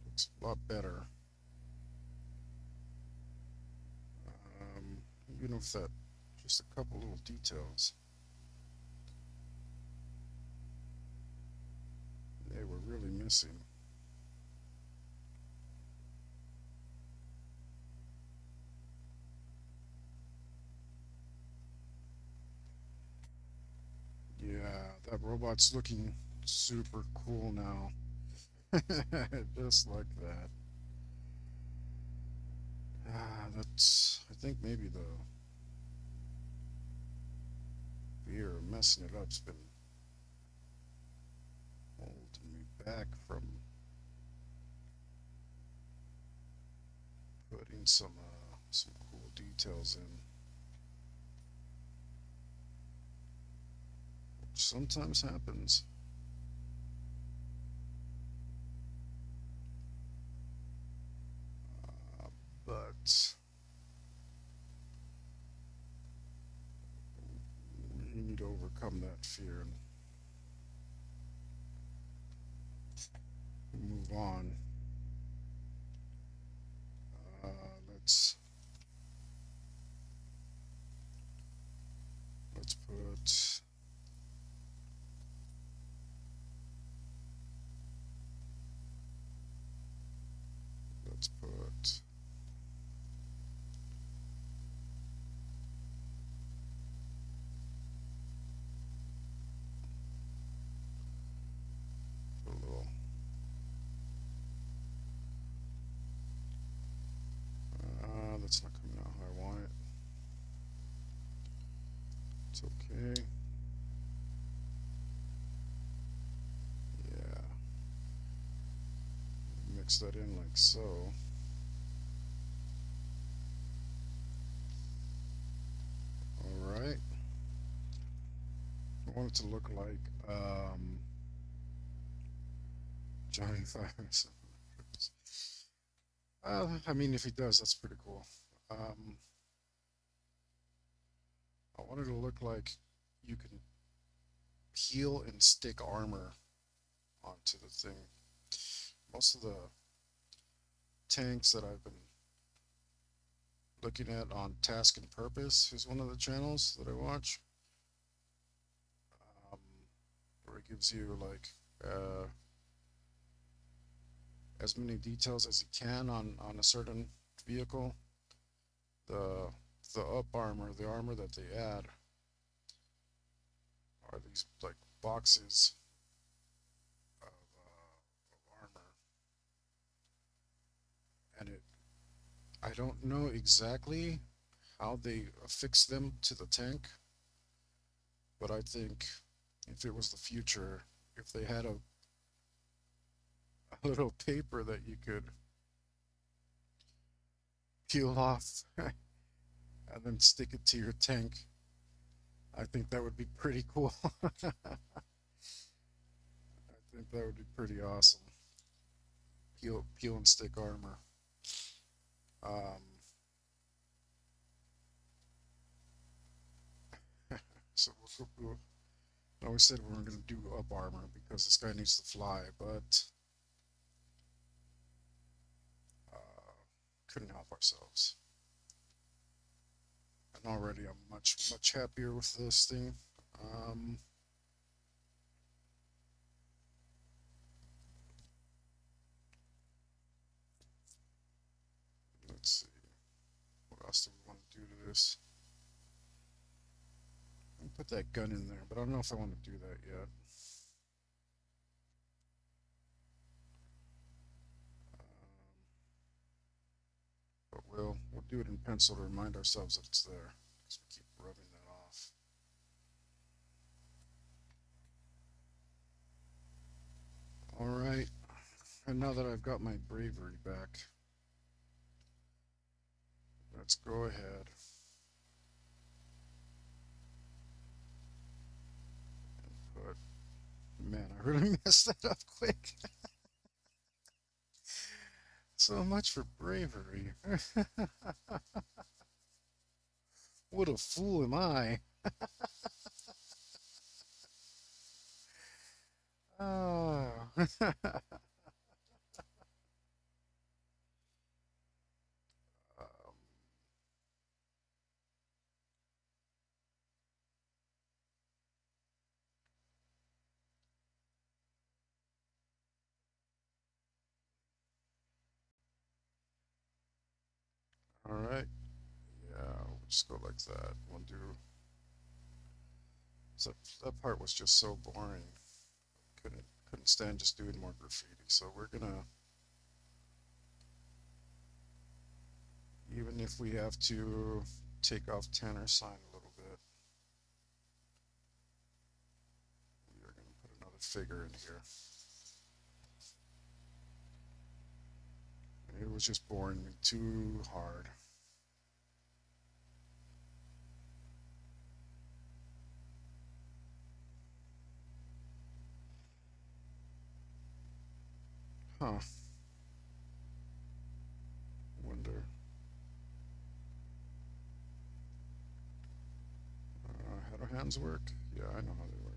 a lot better. Even with that, just a couple little details. They were really missing. Yeah, that robot's looking super cool now. Just like that. That's, I think maybe the fear of messing it up's been holding me back from putting some cool details in, which sometimes happens. But you need to overcome that fear and move on. Uh, let's let's put let's put a little. That's not coming out how I want it. It's okay. Yeah. Mix that in like so. All right. I want it to look like Johnny Five. I mean, if he does, that's pretty cool. Um, I want it to look like you can peel and stick armor onto the thing. Most of the tanks that I've been looking at on Task and Purpose is one of the channels that I watch, um, where it gives you like as many details as you can on a certain vehicle. The the up armor, the armor that they add, are these like boxes of armor, and it I don't know exactly how they affix them to the tank, but I think if it was the future, if they had a little paper that you could peel off and then stick it to your tank, I think that would be pretty cool. I think that would be pretty awesome. Peel and stick armor. Um, so I always said we were going to do up armor because this guy needs to fly, but uh, couldn't help ourselves. And already I'm much happier with this thing. Um, let's see. What else do we want to do to this? I'll put that gun in there, but I don't know if I want to do that yet. do it in pencil to remind ourselves that it's there, because we keep rubbing that off. All right, and now that I've got my bravery back, let's go ahead and put. Man, I really messed that up quick. So much for bravery. What a fool am I? Oh. All right. Yeah, we'll just go like that. We'll do. So that part was just so boring. Couldn't stand just doing more graffiti. So we're gonna, even if we have to take off Tanner's sign a little bit, we are gonna put another figure in here. It was just boring me too hard. Huh. Wonder. How do hands work? Yeah, I know how they work.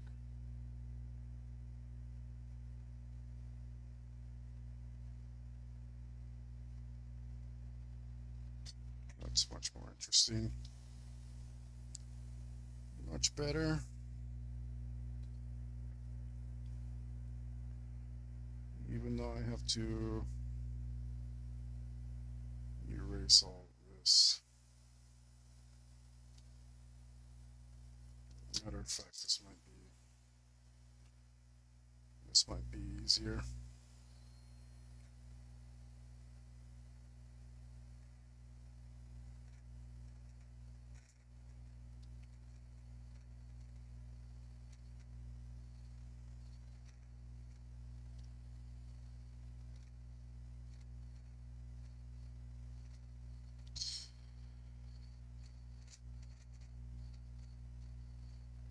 That's much more interesting. Much better. Even though I have to erase all of this. Matter of fact, this might be easier.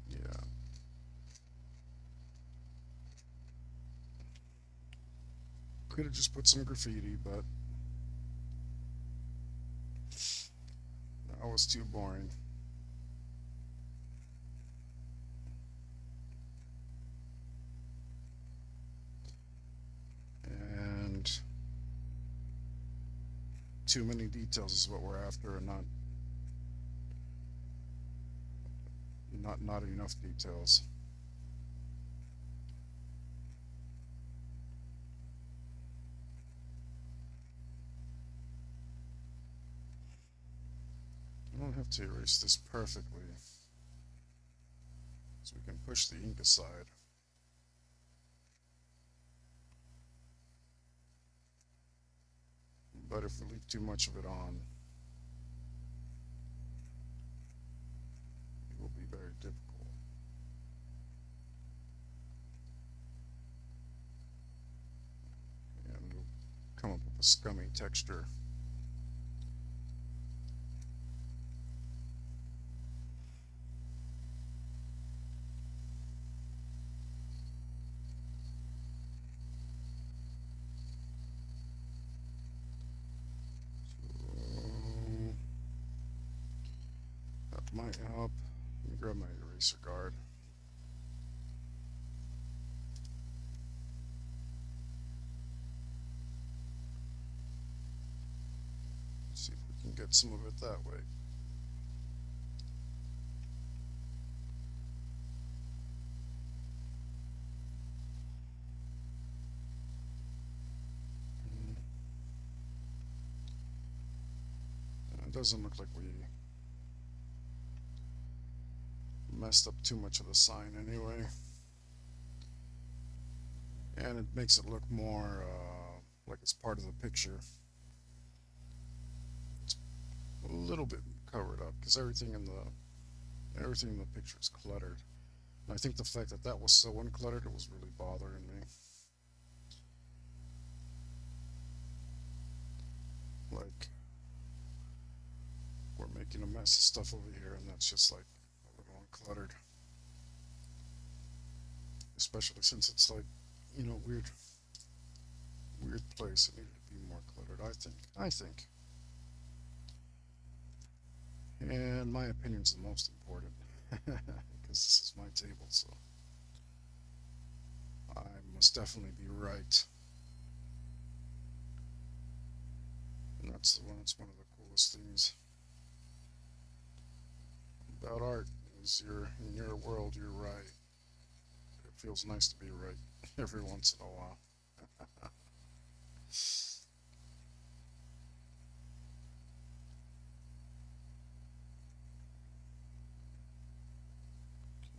Yeah. Could have just put some graffiti, but that was too boring. And too many details is what we're after, and not enough details. I don't have to erase this perfectly, so we can push the ink aside. But if we leave too much of it on, it will be very difficult. And it'll come up with a scummy texture. So that might help. Let me grab my eraser guard. See if we can get some of it that way. It doesn't look like we messed up too much of the sign anyway. And it makes it look more like it's part of the picture. a little bit covered up because everything in the picture is cluttered. And I think the fact that that was so uncluttered, it was really bothering me. Like we're making a mess of stuff over here, and that's just like a little uncluttered. Especially since it's like, weird place. It needed to be more cluttered. I think, and my opinion's the most important because this is my table, so I must definitely be right. And that's one of the coolest things about art is you're in your world, you're right. It feels nice to be right every once in a while.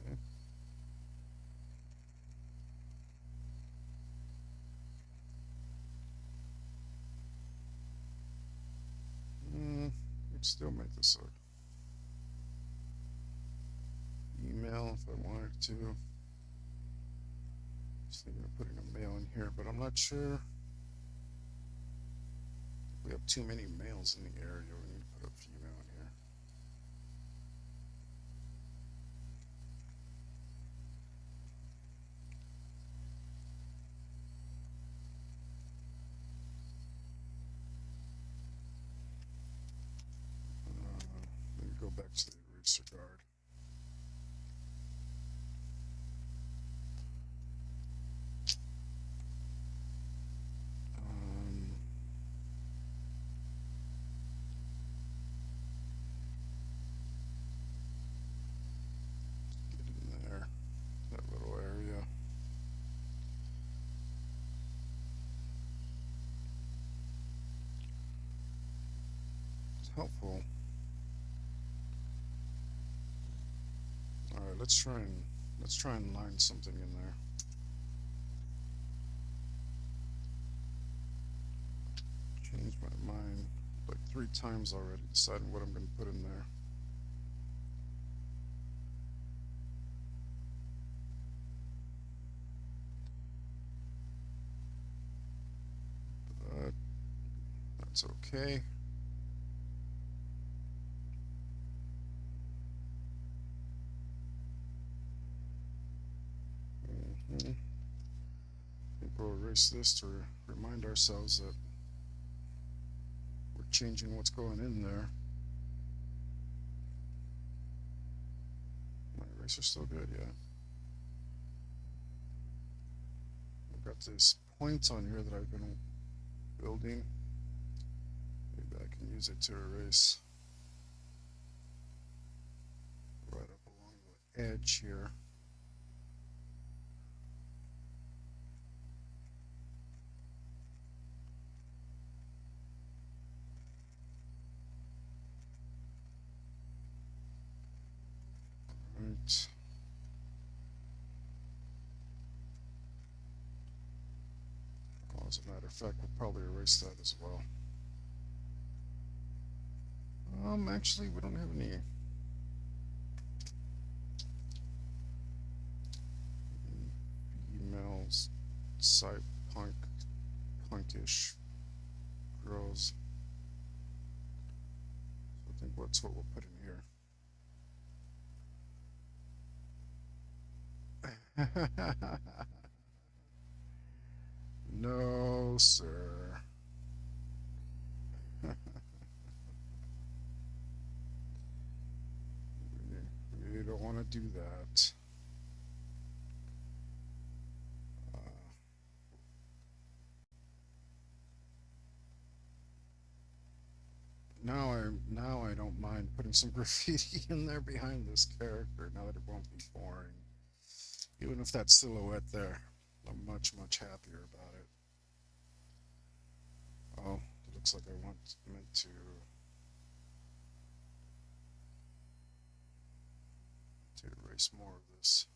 Okay. I'd still make this a email if I wanted to. Just thinking of putting a mail in here, but I'm not sure. We have too many males in the area. We need to put a female in here. Let me go back to the eraser guard. Um, get in there, that little area. It's helpful. All right, let's try and line something in there. Changed my mind like 3 times already, deciding what I'm going to put in there. But that's okay. Mm-hmm. I think we'll erase this to remind ourselves that we're changing what's going in there. My eraser's still good, yeah. I've got this point on here that I've been building. Maybe I can use it to erase right up along the edge here. Right. Well, as a matter of fact, we'll probably erase that as well. Actually, we don't have any females, cyberpunk, punkish girls. So I think that's what we'll put in here. No, sir. We don't want to do that. Uh, now I don't mind putting some graffiti in there behind this character. Now that it won't be boring, even if that silhouette there, I'm much happier about it. Oh, it looks like I meant to erase more of this.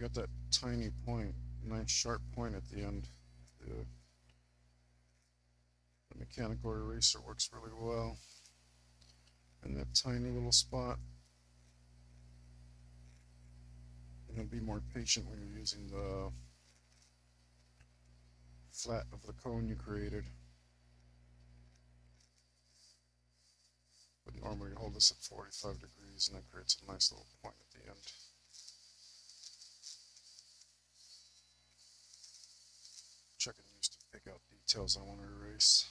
got that tiny point, nice sharp point at the end. The, the mechanical eraser works really well. And that tiny little spot. You know, be more patient when you're using the flat of the cone you created. But normally you hold this at 45 degrees and that creates a nice little point at the end. Which I can use to pick out details I want to erase.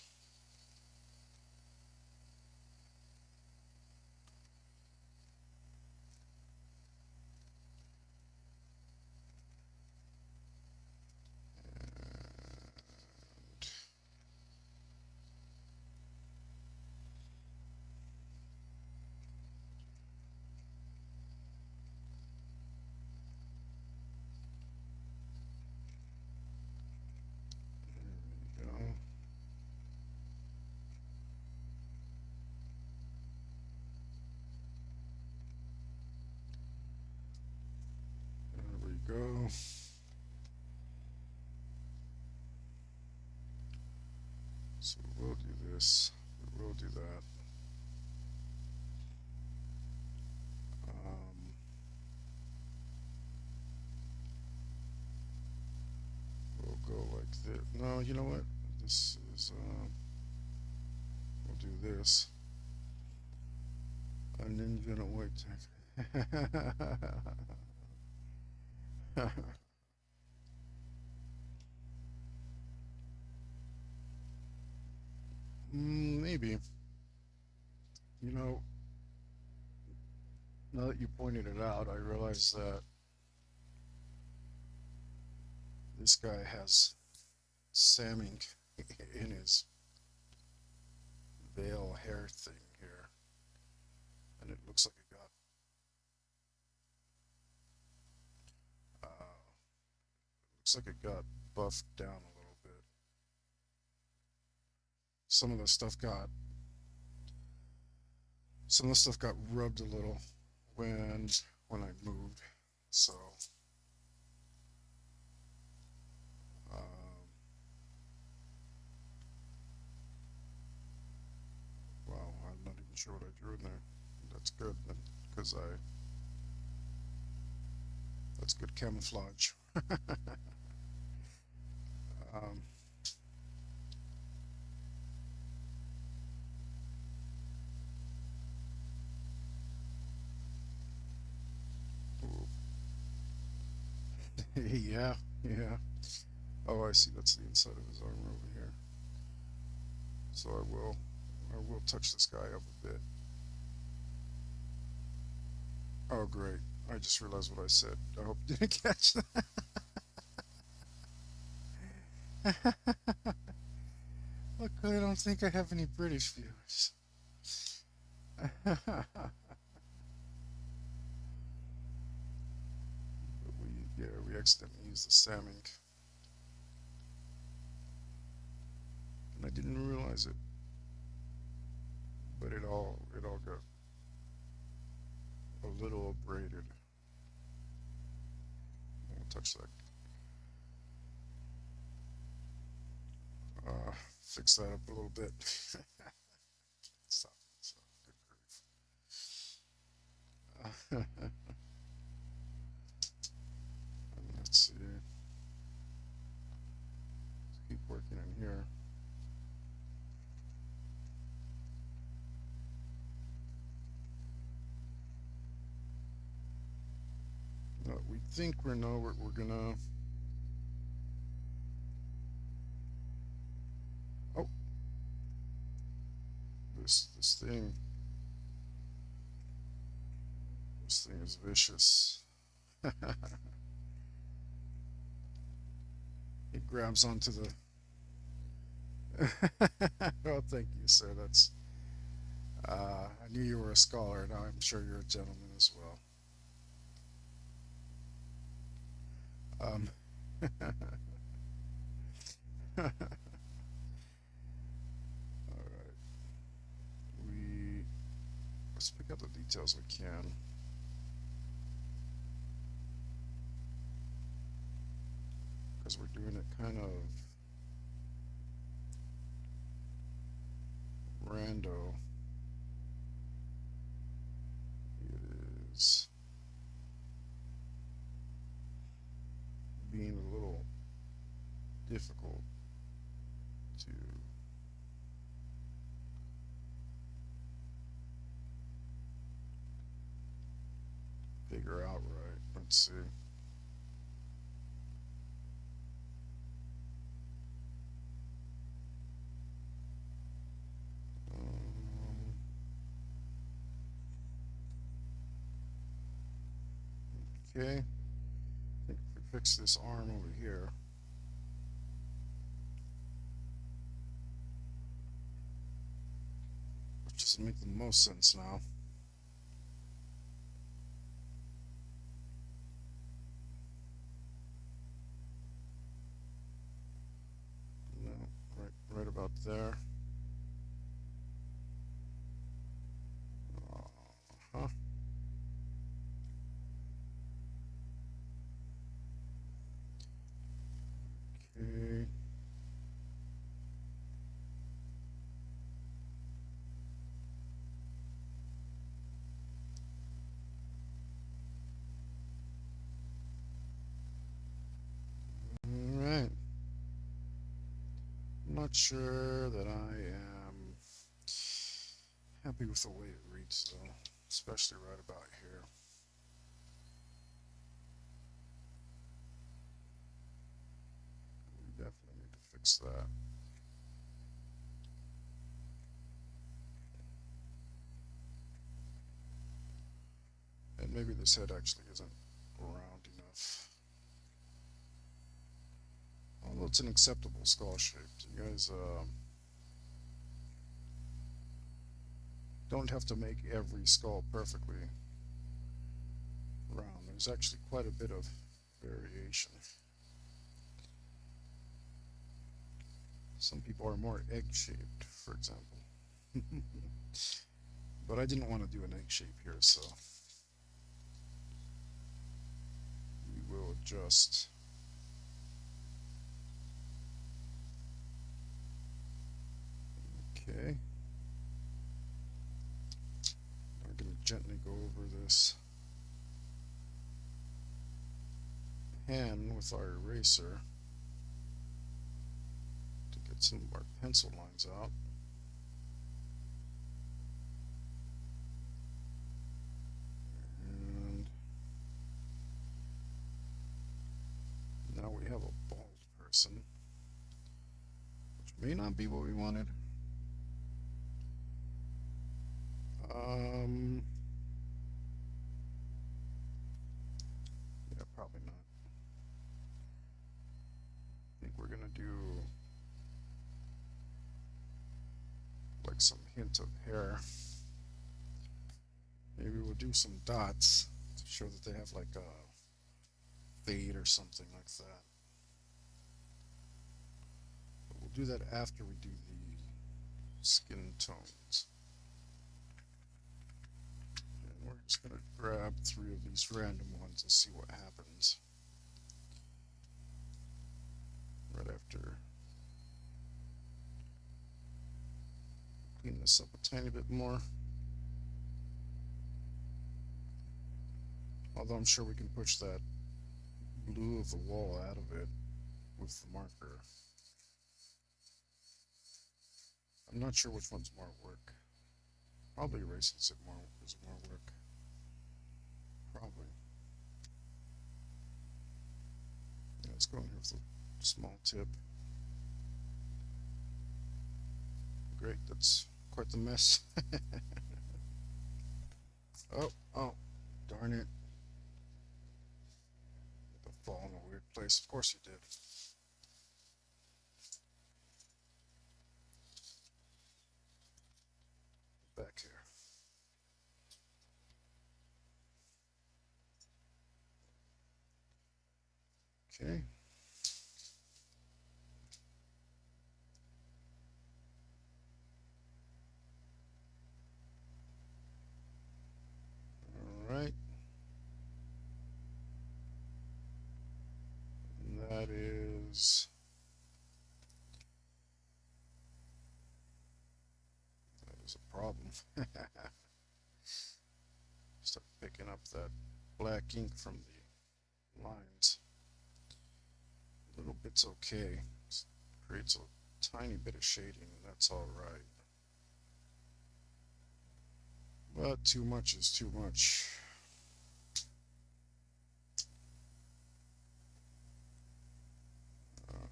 Go. So we'll do this. We'll do that. We'll go like this. No, you know what? This is. We'll do this. A ninja in a white tech. Maybe. You know, now that you pointed it out, I realize that this guy has salmon in his veil hair thing here. And it looks like it got, looks like it got buffed down a little bit. Some of the stuff got, some of the stuff got rubbed a little when I moved. So, um, wow, I'm not even sure what I drew in there. That's good because that's good camouflage. um, yeah, yeah. Oh, I see. That's the inside of his arm over here. So I will touch this guy up a bit. Oh, great. I just realized what I said. I hope you didn't catch that. Luckily, I don't think I have any British viewers. But we accidentally used the salmon, and I didn't realize it. But it all got a little abraded. I'll touch that. Fix that up a little bit. Stop. Stop. Good grief. Let's see. Let's keep working in here. We think we know what we're gonna. Oh, this thing. This thing is vicious. It grabs onto the. Well, thank you, sir. That's. I knew you were a scholar. Now I'm sure you're a gentleman as well. Um, all right. We let's pick out the details we can. because we're doing it kind of rando. It is being a little difficult to figure out right. Let's see. Um, okay. I think if we fix this arm over here, which doesn't make the most sense now. No, right about there. Huh. Okay. All right. I'm not sure that I am happy with the way it reads, though, especially right about here. We definitely need to fix that. And maybe this head actually isn't round enough. Although it's an acceptable skull shape. You guys don't have to make every skull perfectly round. There's actually quite a bit of variation. Some people are more egg-shaped, for example. But I didn't want to do an egg shape here, so we will adjust. Okay. We're going to gently go over this pen with our eraser to get some of our pencil lines out. And now we have a bald person, which may not be what we wanted. Yeah, probably not. I think we're gonna do like some hint of hair. Maybe we'll do some dots to show that they have like a fade or something like that. But we'll do that after we do the skin tones. And we're just gonna grab 3 of these random ones and see what happens. Right after clean this up a tiny bit more. Although I'm sure we can push that blue of the wall out of it with the marker. I'm not sure which one's more work. Probably erasing it more is more work. Probably. Yeah, let's go in here with a small tip. Great, that's quite the mess. Oh, darn it. The fall in a weird place. Of course you did. Back here. Okay. All right. And that is tattoos. That is a problem. Start picking up that black ink from the lines. A little bit's okay. It creates a tiny bit of shading, and that's all right. But too much is too much. Uh,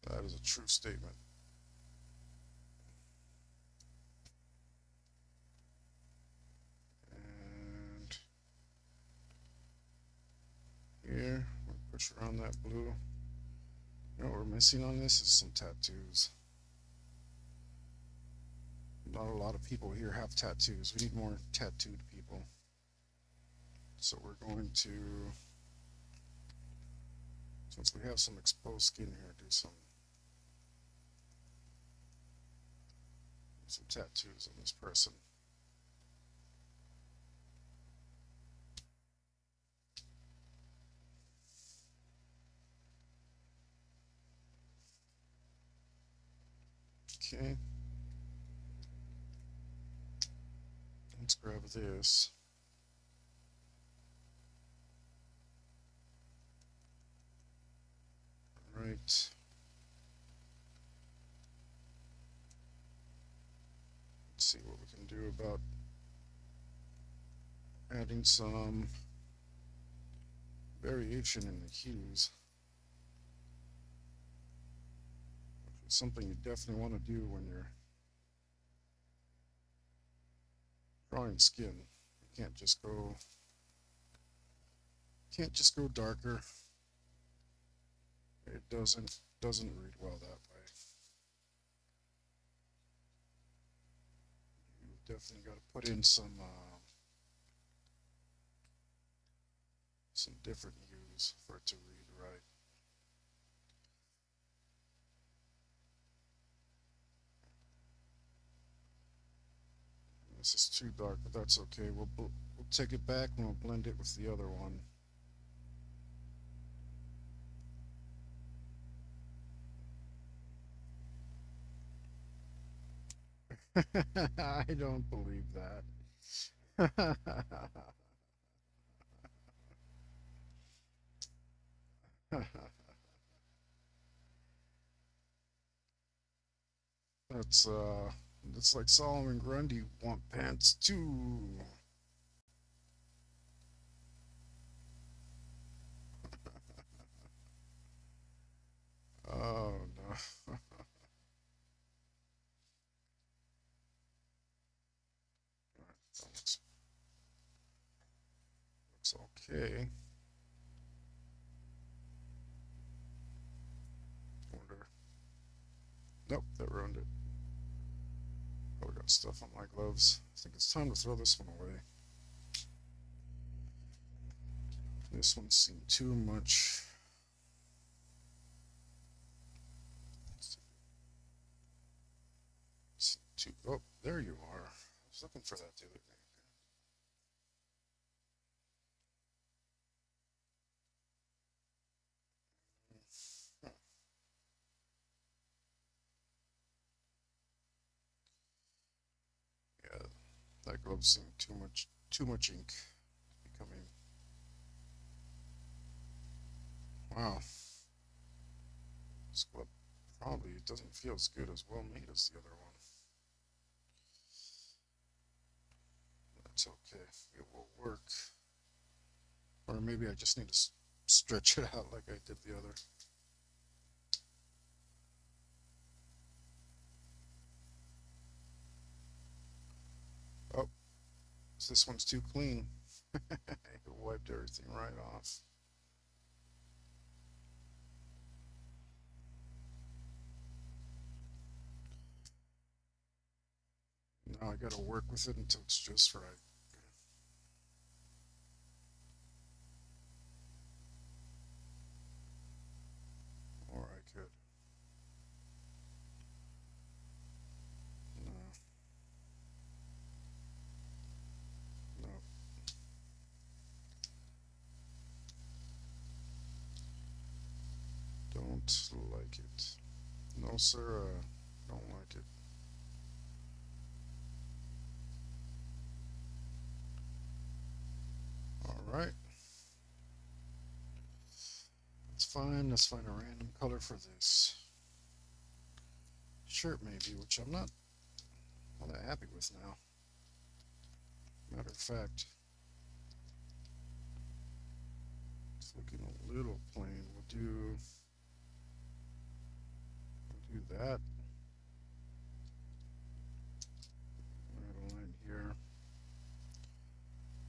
that is a true statement. And here, we'll push around that blue. You know what we're missing on this is some tattoos. Not a lot of people here have tattoos. We need more tattooed people. So we're going to, since we have some exposed skin here, do some tattoos on this person. Okay. Let's grab this. Right. Let's see what we can do about adding some variation in the hues. It's something you definitely want to do when you're drawing skin. You can't just go darker. It doesn't read well that way. You definitely got to put in some different hues for it to read right. This is too dark, but that's okay. We'll take it back and we'll blend it with the other one. I don't believe that. That's that's like Solomon Grundy want pants too. Oh no. That looks okay. Wonder. Nope, that ruined it. Oh, I got stuff on my gloves. I think it's time to throw this one away. This one seemed too much. Oh, there you are. I was looking for that the other day. Huh. Yeah, that glove seemed too much ink becoming. Wow, this glove probably doesn't feel as good as well made as the other one. That's okay. It will work. Or maybe I just need to stretch it out like I did the other. Oh, this one's too clean. It wiped everything right off. Now I gotta work with it until it's just right. Or I could. No, no. like it. No, sir, don't like it. All right, that's fine. Let's find a random color for this shirt, maybe, which I'm not all that happy with now. Matter of fact, it's looking a little plain. We'll do that. Add a line here.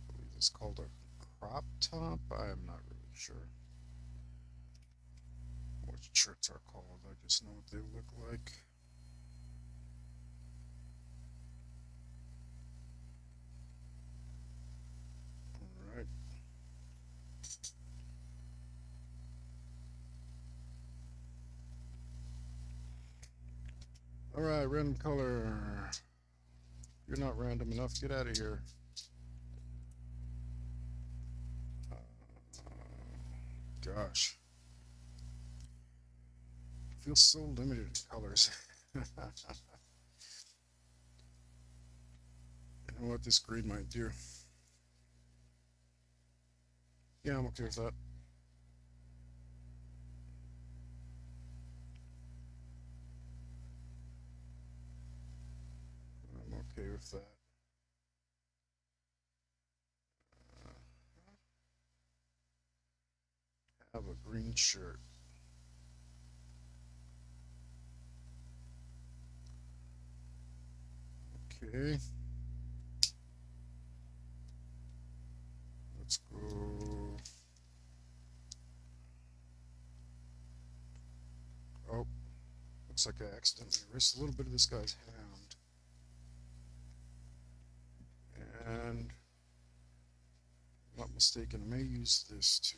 I believe it's called a crop top. I am not really sure what shirts are called. I just know what they look like. All right. All right, random color. You're not random enough. Get out of here. Gosh. I feel so limited in colors. You know what this green might do? Yeah, I'm okay with that. I'm okay with that. Uh, have a green shirt. Okay. Let's go. Oh, looks like I accidentally erased a little bit of this guy's hand. And, if I'm not mistaken, I may use this too.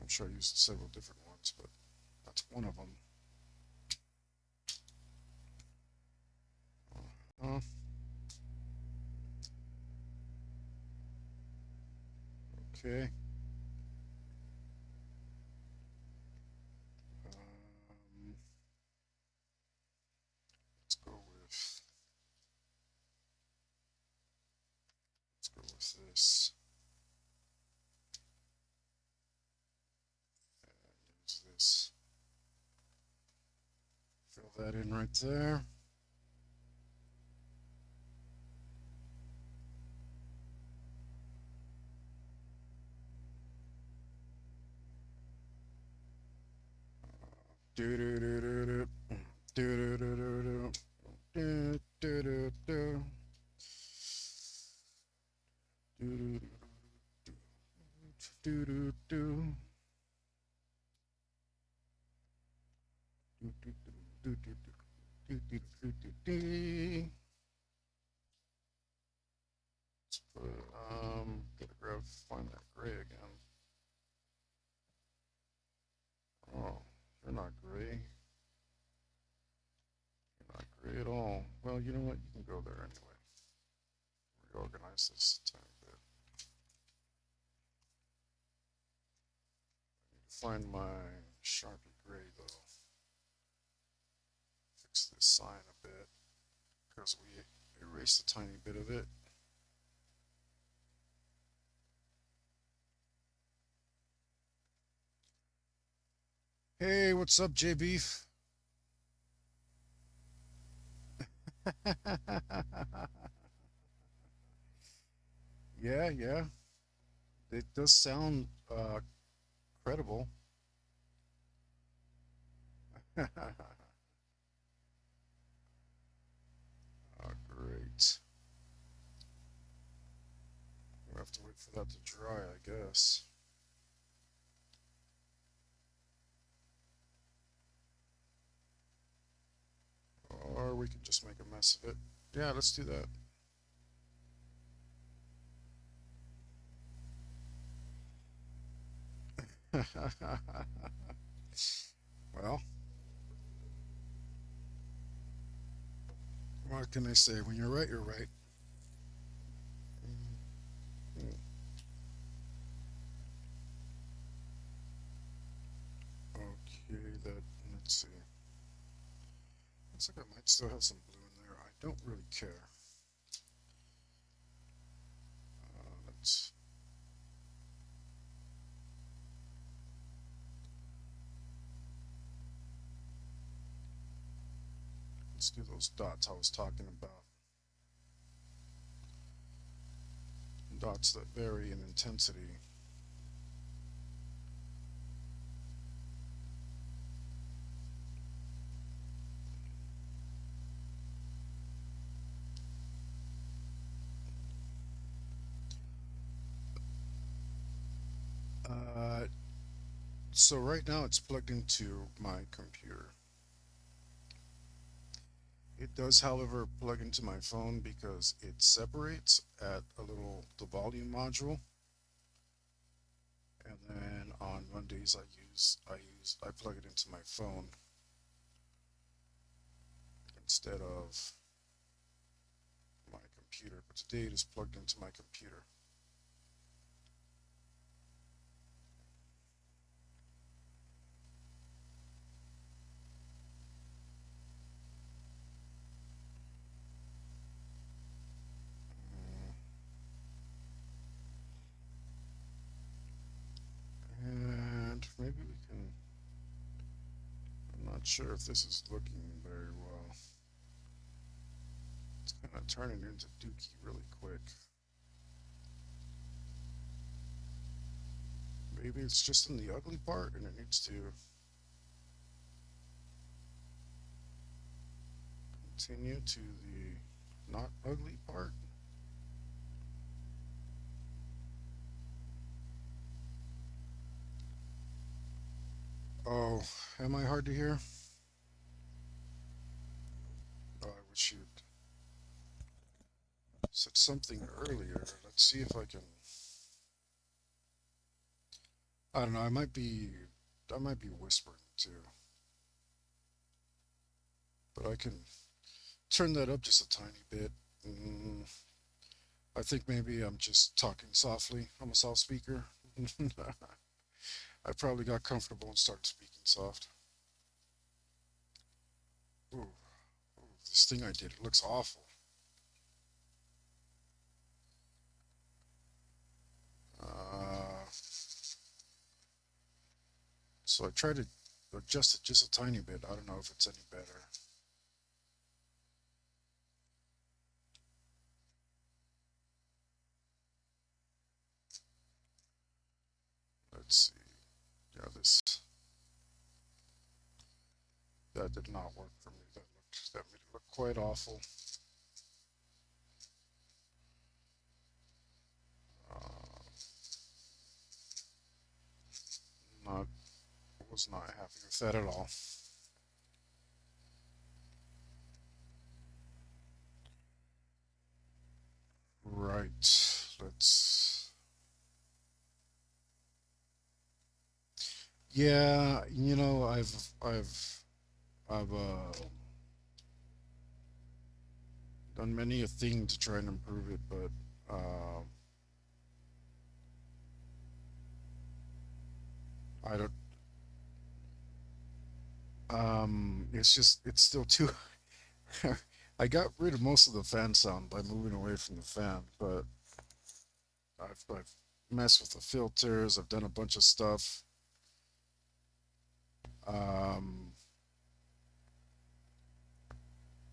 I'm sure I used several different ones, but that's one of them. Uh, okay. Um, let's go with this. And use this. Fill that in right there. Do do do do do. Do do do do do. Do do do. Do do do do. Do do do do do do do do do do. Let's put gotta find that gray again. Oh, you're not gray. You're not gray at all. Well, you know what? You can go there anyway. Reorganize this a tiny bit. I need to find my Sharpie gray though. Fix this sign a bit because we erased a tiny bit of it. Hey, what's up, J Beef? Yeah, yeah. It does sound credible. Oh, great. We'll have to wait for that to dry, I guess. Or we can just make a mess of it. Yeah, let's do that. Well, what can I say? When you're right, you're right. Looks like I might still have some blue in there. I don't really care. Let's do those dots I was talking about. Dots that vary in intensity. Uh, so right now it's plugged into my computer. It does, however, plug into my phone because it separates at a little the volume module, and then on Mondays I plug it into my phone instead of my computer. But today it is plugged into my computer. And maybe we can. I'm not sure if this is looking very well. It's kind of turning into Dookie really quick. Maybe it's just in the ugly part and it needs to continue to the not ugly part. Oh, am I hard to hear? Oh, I wish you'd said something earlier. Let's see if I can. I don't know. I might be whispering too, but I can turn that up just a tiny bit. Mm, I think maybe I'm just talking softly. I'm a soft speaker. I probably got comfortable and started speaking soft. Ooh, ooh, this thing I did, it looks awful. Uh, so I tried to adjust it just a tiny bit. I don't know if it's any better. Let's see. Yeah, this that did not work for me. That made it look quite awful. Uh, not was not happy with that at all. Right. Let's. Yeah, I've done many a thing to try and improve it, but I don't. It's just it's still too. I got rid of most of the fan sound by moving away from the fan, but I've messed with the filters. I've done a bunch of stuff. Um,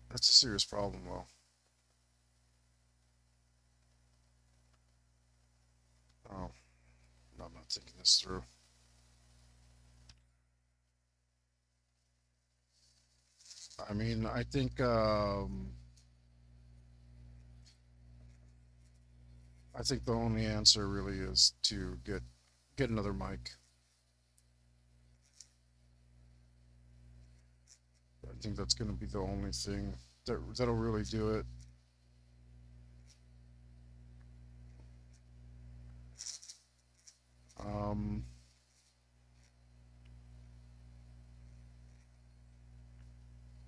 that's a serious problem, though. Oh, no, I'm not thinking this through. I mean, I think the only answer really is to get another mic. I think that's going to be the only thing that'll really do it. Um,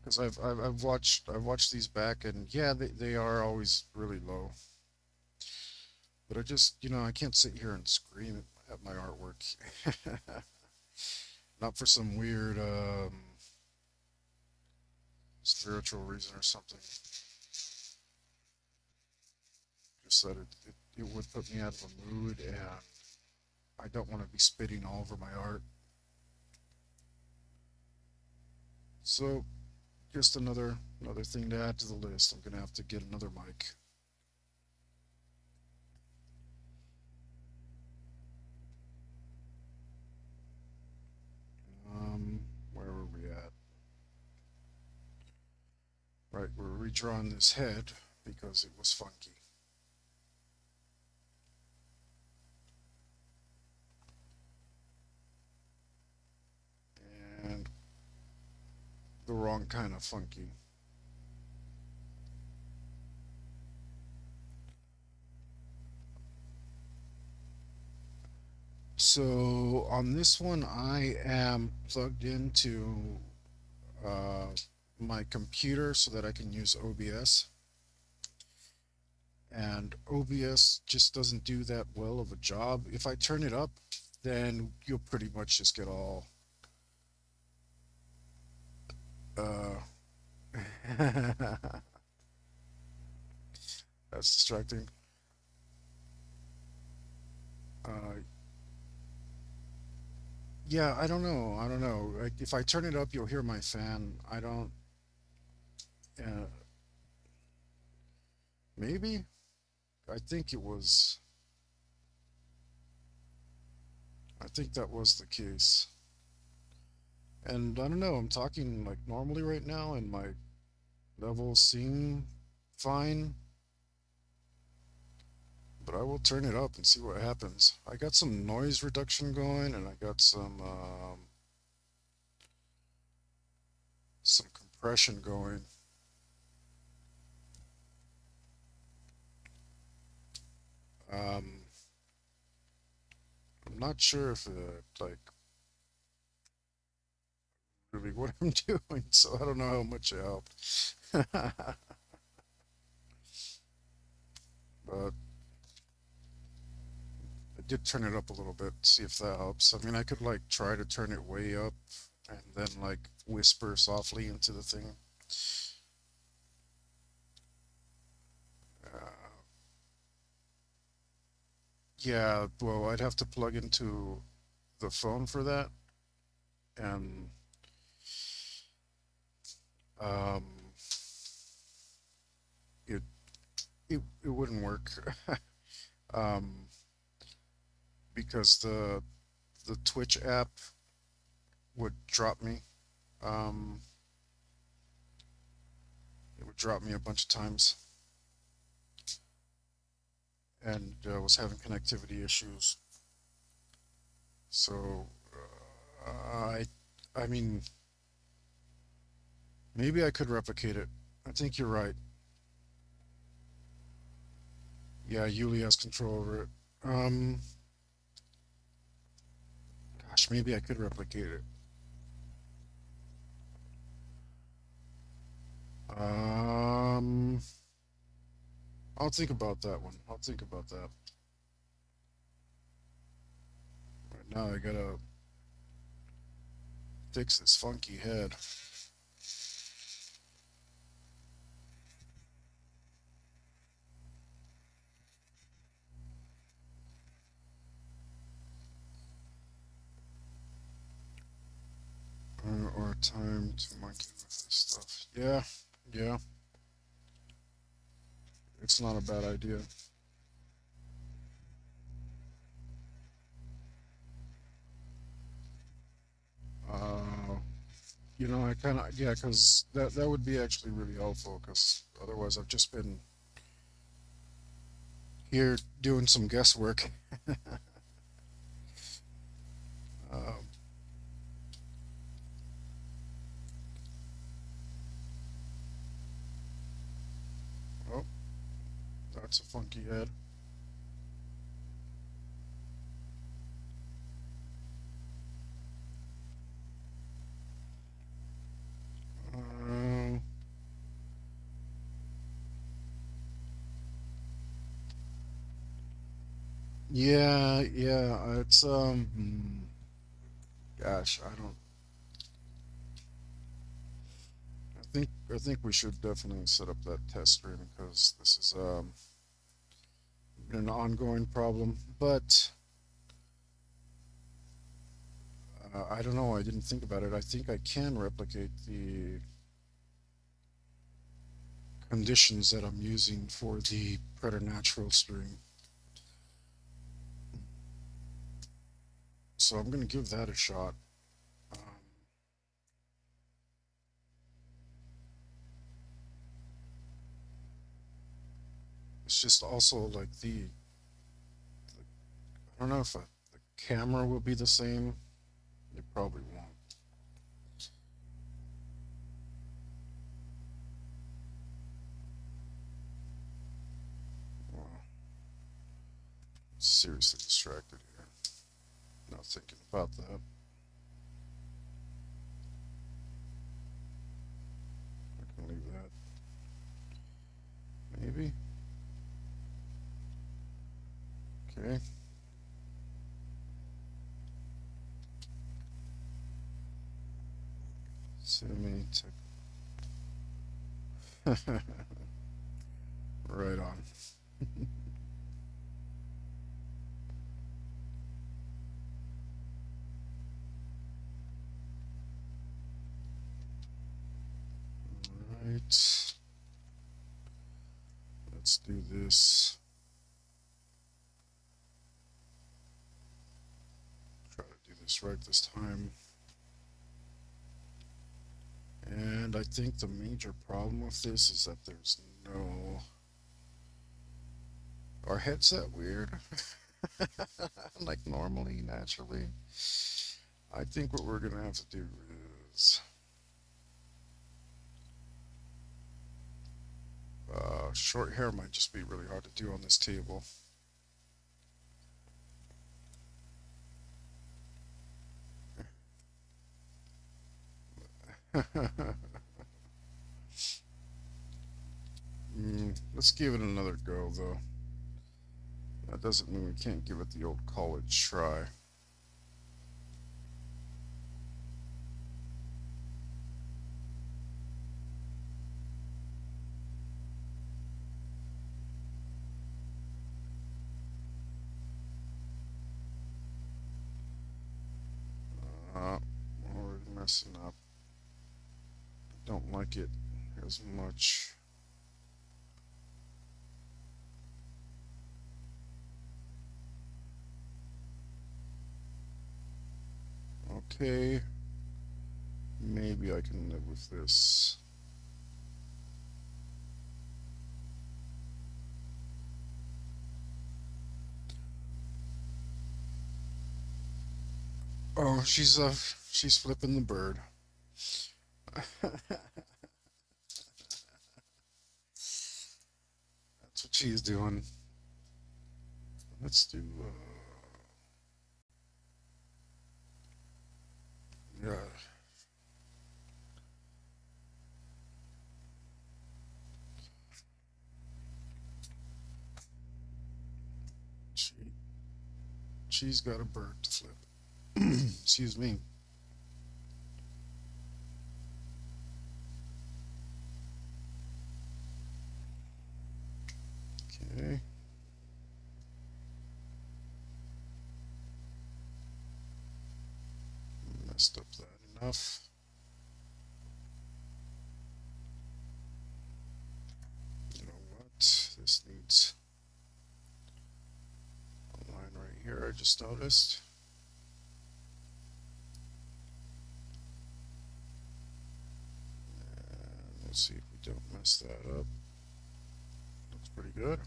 because I've watched these back, and yeah, they are always really low. But I just, I can't sit here and scream at my artwork. Not for some weird spiritual reason or something. Just that it would put me out of a mood, and I don't want to be spitting all over my art. So just another thing to add to the list. I'm gonna have to get another mic. Where were we at? Right, we're redrawing this head because it was funky. And the wrong kind of funky. So on this one, I am plugged into uh, my computer so that I can use OBS. And OBS just doesn't do that well of a job. If I turn it up, then you'll pretty much just get all. Uh, that's distracting. Uh, yeah, I don't know. I don't know. Like, if I turn it up, you'll hear my fan. I don't. Uh, maybe. I think it was. I think that was the case. And I don't know. I'm talking like normally right now, and my levels seem fine. But I will turn it up and see what happens. I got some noise reduction going, and I got some compression going. Um, I'm not sure if like really what I'm doing, so I don't know how much it helped. But I did turn it up a little bit, see if that helps. I mean, I could like try to turn it way up and then like whisper softly into the thing. Uh, yeah, well, I'd have to plug into the phone for that, and um, it it wouldn't work. um, because the Twitch app would drop me. Um, it would drop me a bunch of times, and was having connectivity issues. So I mean, maybe I could replicate it. I think you're right. Yeah, Yuli has control over it. Um, gosh, maybe I could replicate it. Um, I'll think about that one. I'll think about that. Right now, I gotta fix this funky head. Or time to monkey with this stuff. Yeah, yeah, it's not a bad idea. Uh, I kind of yeah, because that would be actually really helpful. Because otherwise, I've just been here doing some guesswork. Um, oh, that's a funky head. Um, yeah, yeah. It's gosh, I think we should definitely set up that test stream because this is an ongoing problem. But I don't know. I didn't think about it. I think I can replicate the conditions that I'm using for the preternatural stream. So I'm gonna give that a shot. Um, it's just also like I don't know if the camera will be the same. It probably won't. Well, seriously distracted here. Not thinking about that. I can leave that. Maybe. Okay. Semi tech. Right on. Right. Let's do this. Try to do this right this time. And I think the major problem with this is that there's no. Our headset weird. Like normally, naturally. I think what we're gonna have to do is short hair might just be really hard to do on this table. Let's give it another go, though. That doesn't mean we can't give it the old college try. Already messing up. Don't like it as much. Okay. Maybe I can live with this. Oh, she's flipping the bird. That's what she's doing. Let's do yeah. She she's got a bird to flip. Excuse me. Okay. Messed up that enough. You know what? This needs a line right here. I just noticed. And let's see if we don't mess that up. Looks pretty good.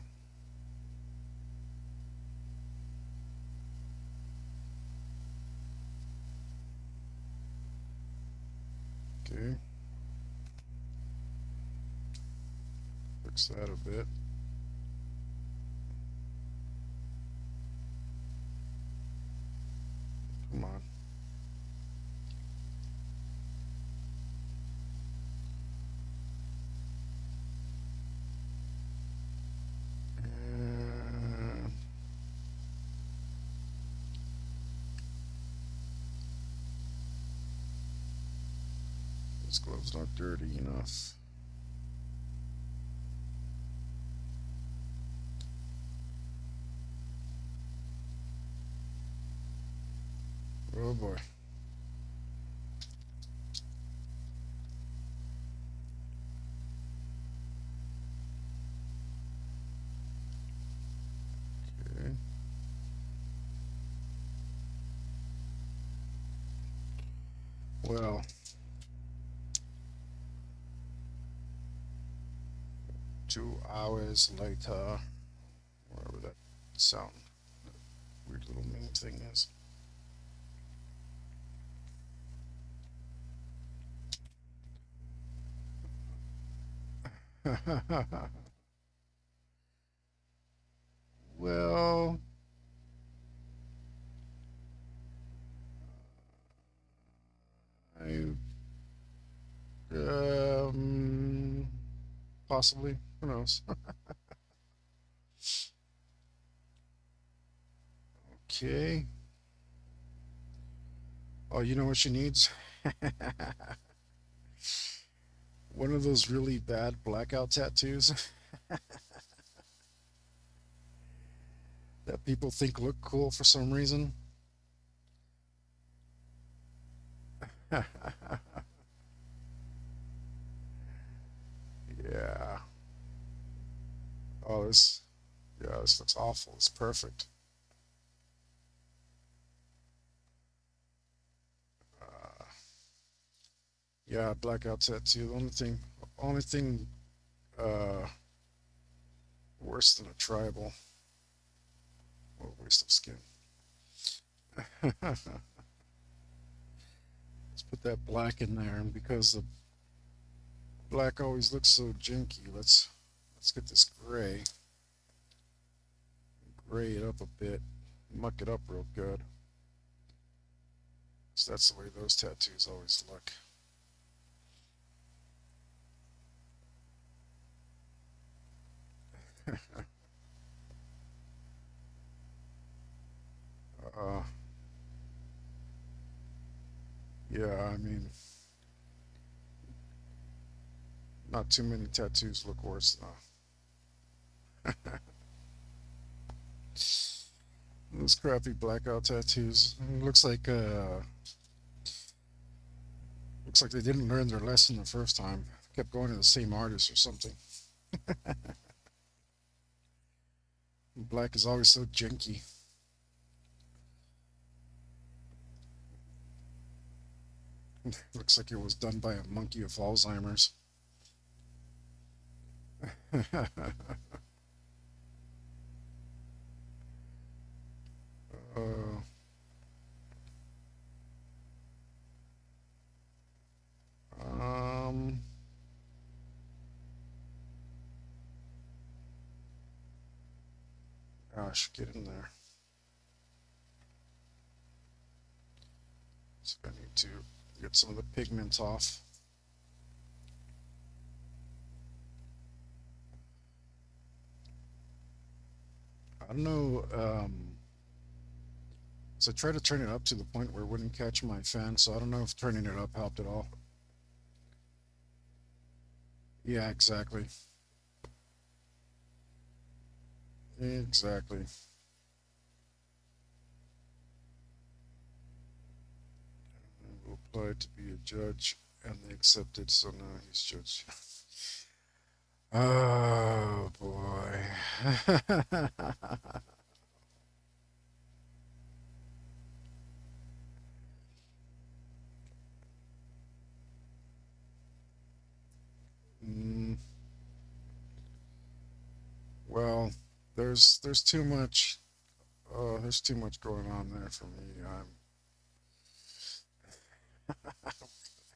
Okay. Fix that a bit. Come on. And His glove's not dirty enough. Oh boy. Okay. Well, 2 hours later, wherever that sound, that weird little meme thing is. Well, I um possibly, who knows? Okay. Oh, you know what she needs? One of those really bad blackout tattoos that people think look cool for some reason. Yeah. Oh, this. Yeah, this looks awful. It's perfect. Uh, yeah, blackout tattoo. The only thing, uh, worse than a tribal. What a waste of skin. Let's put that black in there, and because the black always looks so jinky, let's get this gray it up a bit, muck it up real good. So that's the way those tattoos always look. uh, yeah, I mean, not too many tattoos look worse than those crappy blackout tattoos. Looks like they didn't learn their lesson the first time. Kept going to the same artist or something. Black is always so jinky. Looks like it was done by a monkey with Alzheimer's. uh, um, gosh, get in there. So I need to get some of the pigment off. I don't know. So I tried to turn it up to the point where it wouldn't catch my fan. So I don't know if turning it up helped at all. Yeah, exactly. Exactly. And we'll apply to be a judge, and they accepted. So now he's judge. Oh boy. Mm, well, there's too much. There's too much going on there for me.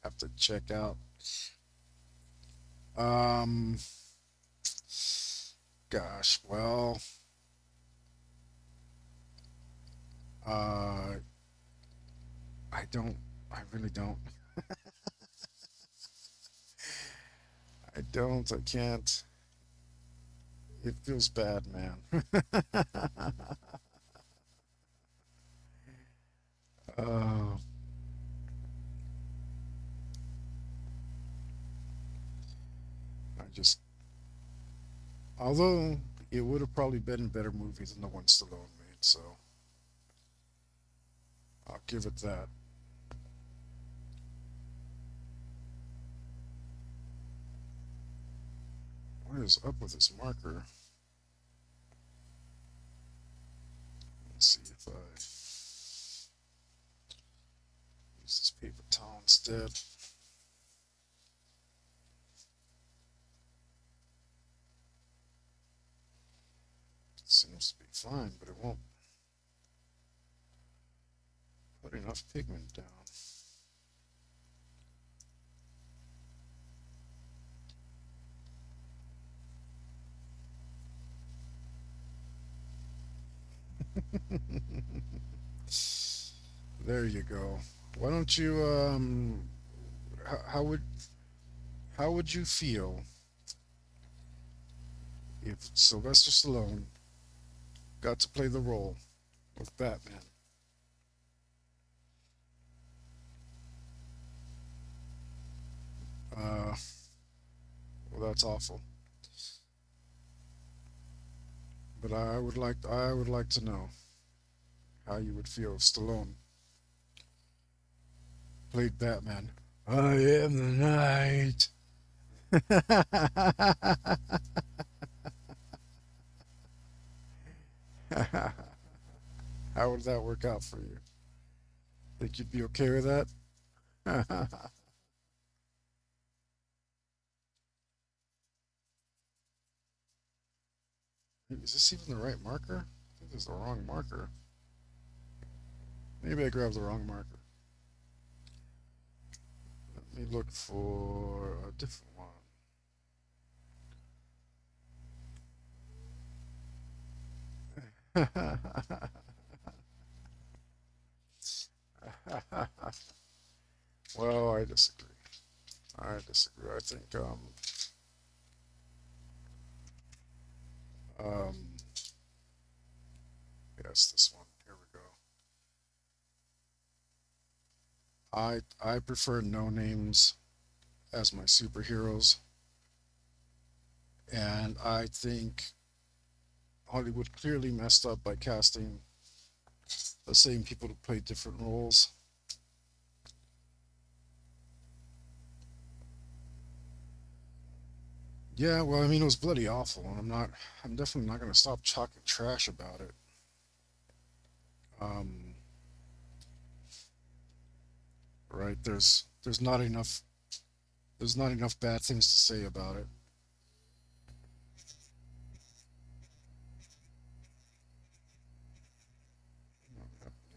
Have to check out. Um, gosh. Well, uh, I don't. I really don't. I don't. I can't. It feels bad, man. uh, I just, although it would have probably been a better movie than the one Stallone made, so I'll give it that. What is up with this marker? Let's see if I use this paper towel instead. Seems to be fine, but it won't put enough pigment down. There you go. Why don't you how would you feel if Sylvester Stallone got to play the role of Batman? Uh well, that's awful. But I would like to know how you would feel if Stallone played Batman. I am the night. How would that work out for you? Think you'd be okay with that? Is this even the right marker? I think this is the wrong marker. Maybe I grabbed the wrong marker. Let me look for a different one. Well, I disagree. I disagree. I think um yes, this one. Here we go. I prefer no names as my superheroes, and I think Hollywood clearly messed up by casting the same people to play different roles. Yeah, well, I mean, it was bloody awful, and I'm definitely not going to stop talking trash about it. Um, right? There's not enough bad things to say about it.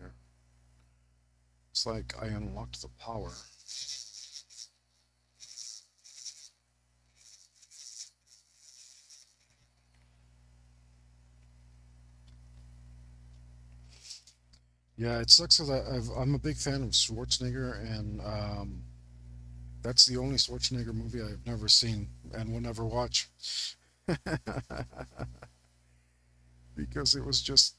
Yeah. It's like I unlocked the power. Yeah, it sucks that I'm a big fan of Schwarzenegger, and that's the only Schwarzenegger movie I've never seen and will never watch because it was just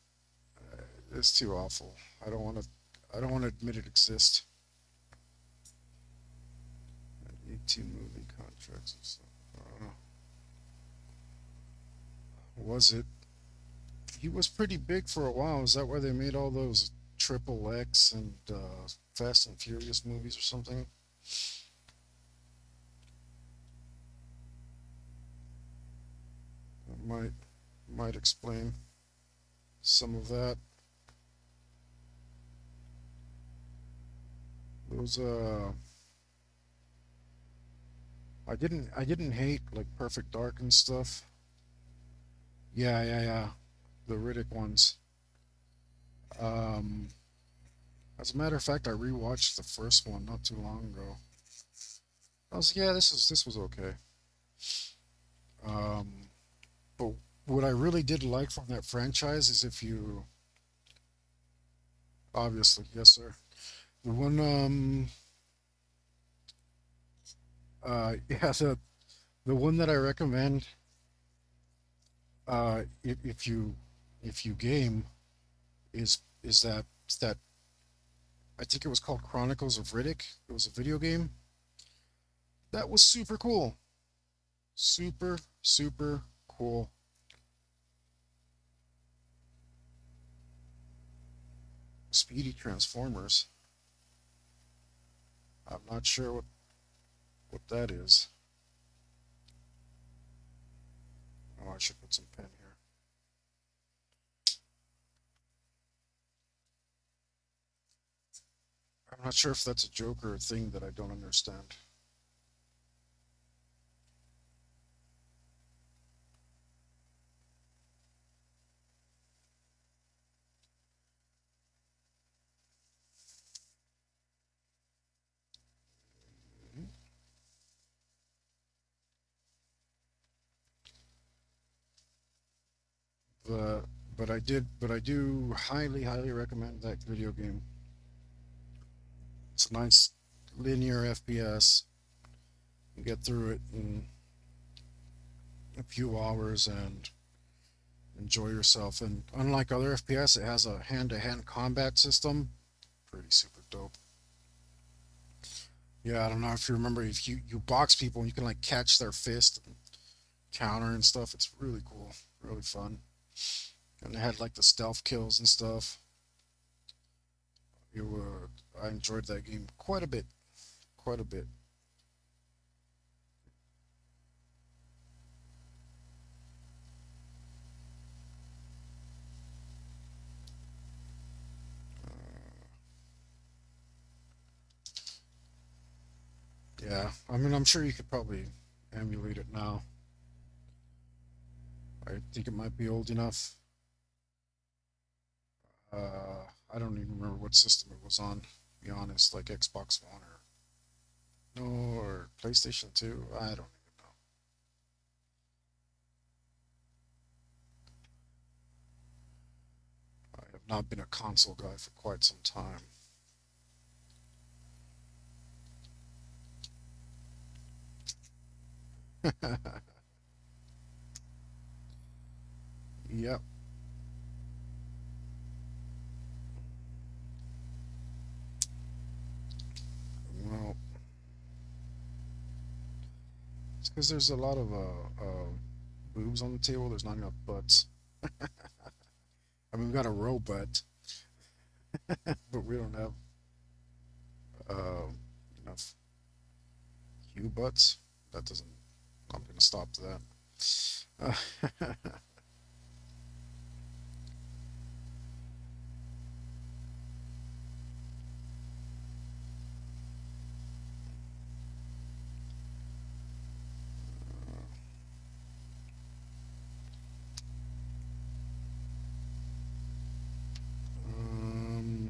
it's too awful. I don't want to. I don't want to admit it exists. 18 movie contracts. And stuff. Was it? He was pretty big for a while. Is that why they made all those Triple X and Fast and Furious movies or something? That might explain some of that. Those I didn't hate like Perfect Dark and stuff. Yeah, yeah, yeah. The Riddick ones. Um, as a matter of fact, I rewatched the first one not too long ago. I was yeah, this was okay. Um, but what I really did like from that franchise is if you obviously yes sir the one yeah the one that I recommend if you game is that I think it was called Chronicles of Riddick. It was a video game that was super cool, Super, super cool. Speedy Transformers. I'm not sure what that is. Oh, I should put some pen here. I'm not sure if that's a joke or a thing that I don't understand. But but I do highly recommend that video game. It's a nice linear FPS. You get through it in a few hours and enjoy yourself. And unlike other FPS, it has a hand-to-hand combat system. Pretty super dope. Yeah, I don't know if you remember, if you box people and you can like catch their fist and counter and stuff. It's really cool, really fun. And they had like the stealth kills and stuff. I enjoyed that game quite a bit, quite a bit. Yeah, I mean, I'm sure you could probably emulate it now. I think it might be old enough. I don't even remember what system it was on. To be honest, like Xbox One or no, or PlayStation 2. I don't even know. I have not been a console guy for quite some time. Yep. Well, it's because there's a lot of boobs on the table. There's not enough butts. I mean, we got a row butt, but we don't have uh, enough Hue butts. That doesn't. I'm gonna stop that. um,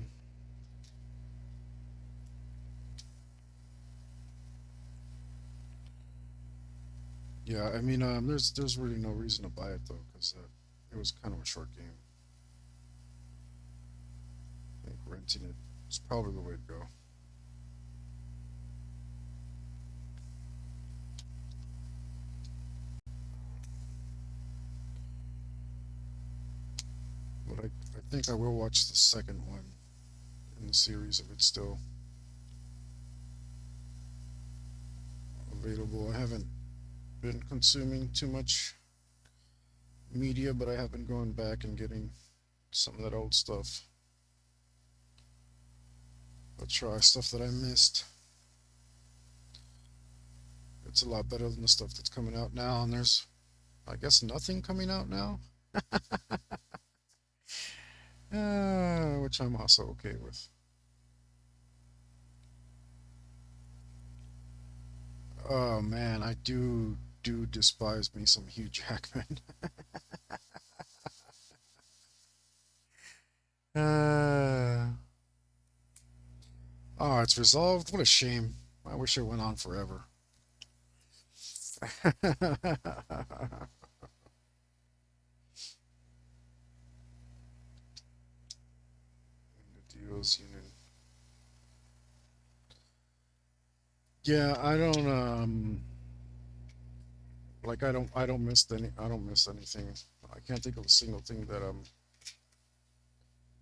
yeah, I mean, there's really no reason to buy it though, because it was kind of a short game. I think renting it is probably the way to go. But I think I will watch the second one in the series if it's still available. I haven't been consuming too much media, but I have been going back and getting some of that old stuff. I'll try stuff that I missed. It's a lot better than the stuff that's coming out now, and there's, I guess, nothing coming out now, which I'm also okay with. Oh man, I do despise me some Hugh Jackman. uh, oh, it's resolved. What a shame. I wish it went on forever. The deals unit. Yeah, I don't like I don't miss anything. I can't think of a single thing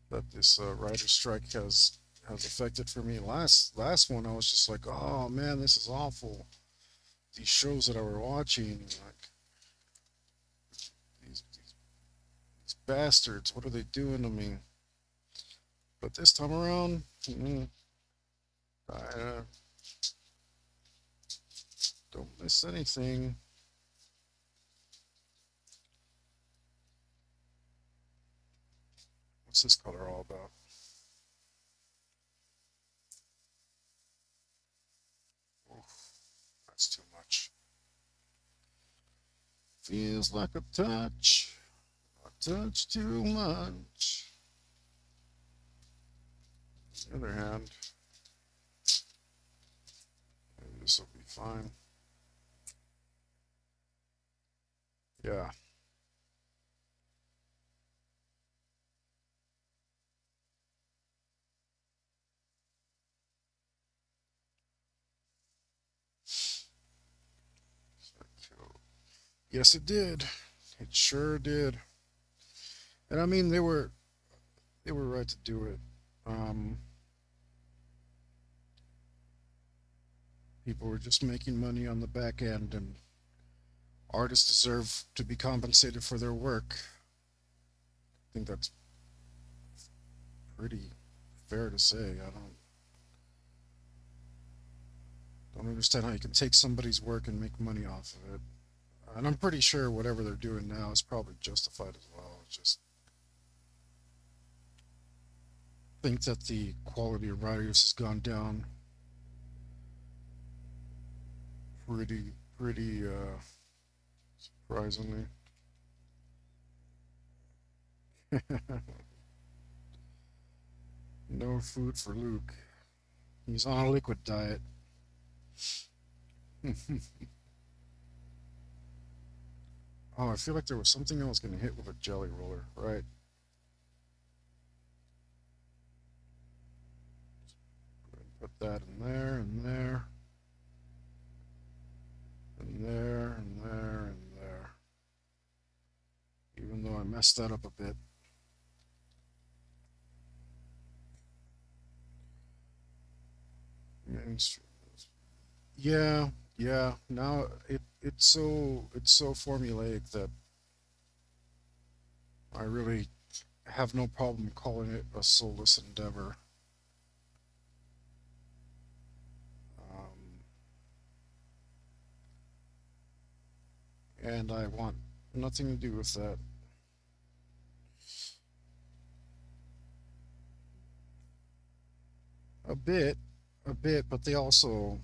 that this writer strike has affected for me. Last one I was just like, oh man, this is awful. these shows that I were watching, like these bastards, what are they doing to me? But this time around, I don't miss anything. What's this color all about? Oof, that's too much. Feels like a touch too much. On the other hand, maybe this will be fine. Yeah. Yes, it did. It sure did. And I mean, they were right to do it. Um, People were just making money on the back end, and artists deserve to be compensated for their work. I think that's pretty fair to say. I don't understand how you can take somebody's work and make money off of it. And I'm pretty sure whatever they're doing now is probably justified as well. It's just think that the quality of writers has gone down pretty surprisingly. No food for Luke. He's on a liquid diet. Oh, I feel like there was something I was going to hit with a jelly roller, right? Put that in there, and there, and there, and there, and there. Even though I messed that up a bit. Yeah, yeah. Now it's so formulaic that I really have no problem calling it a soulless endeavor. Um, and I want nothing to do with that. A bit, a bit, but they also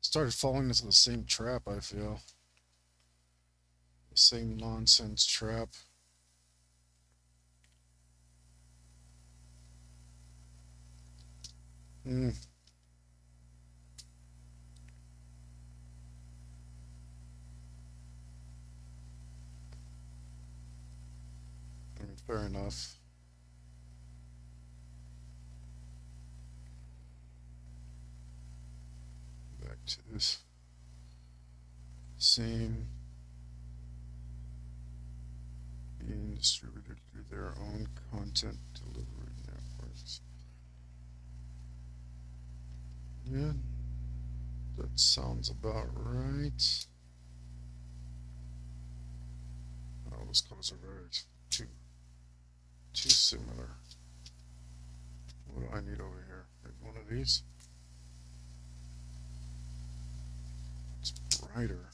started falling into the same trap, I feel. The same nonsense trap. Mm, I mean, fair enough. Back to this same being distributed through their own content delivery networks. Yeah, that sounds about right. Oh, those colors are very too similar. What do I need over here? Maybe one of these. It's brighter.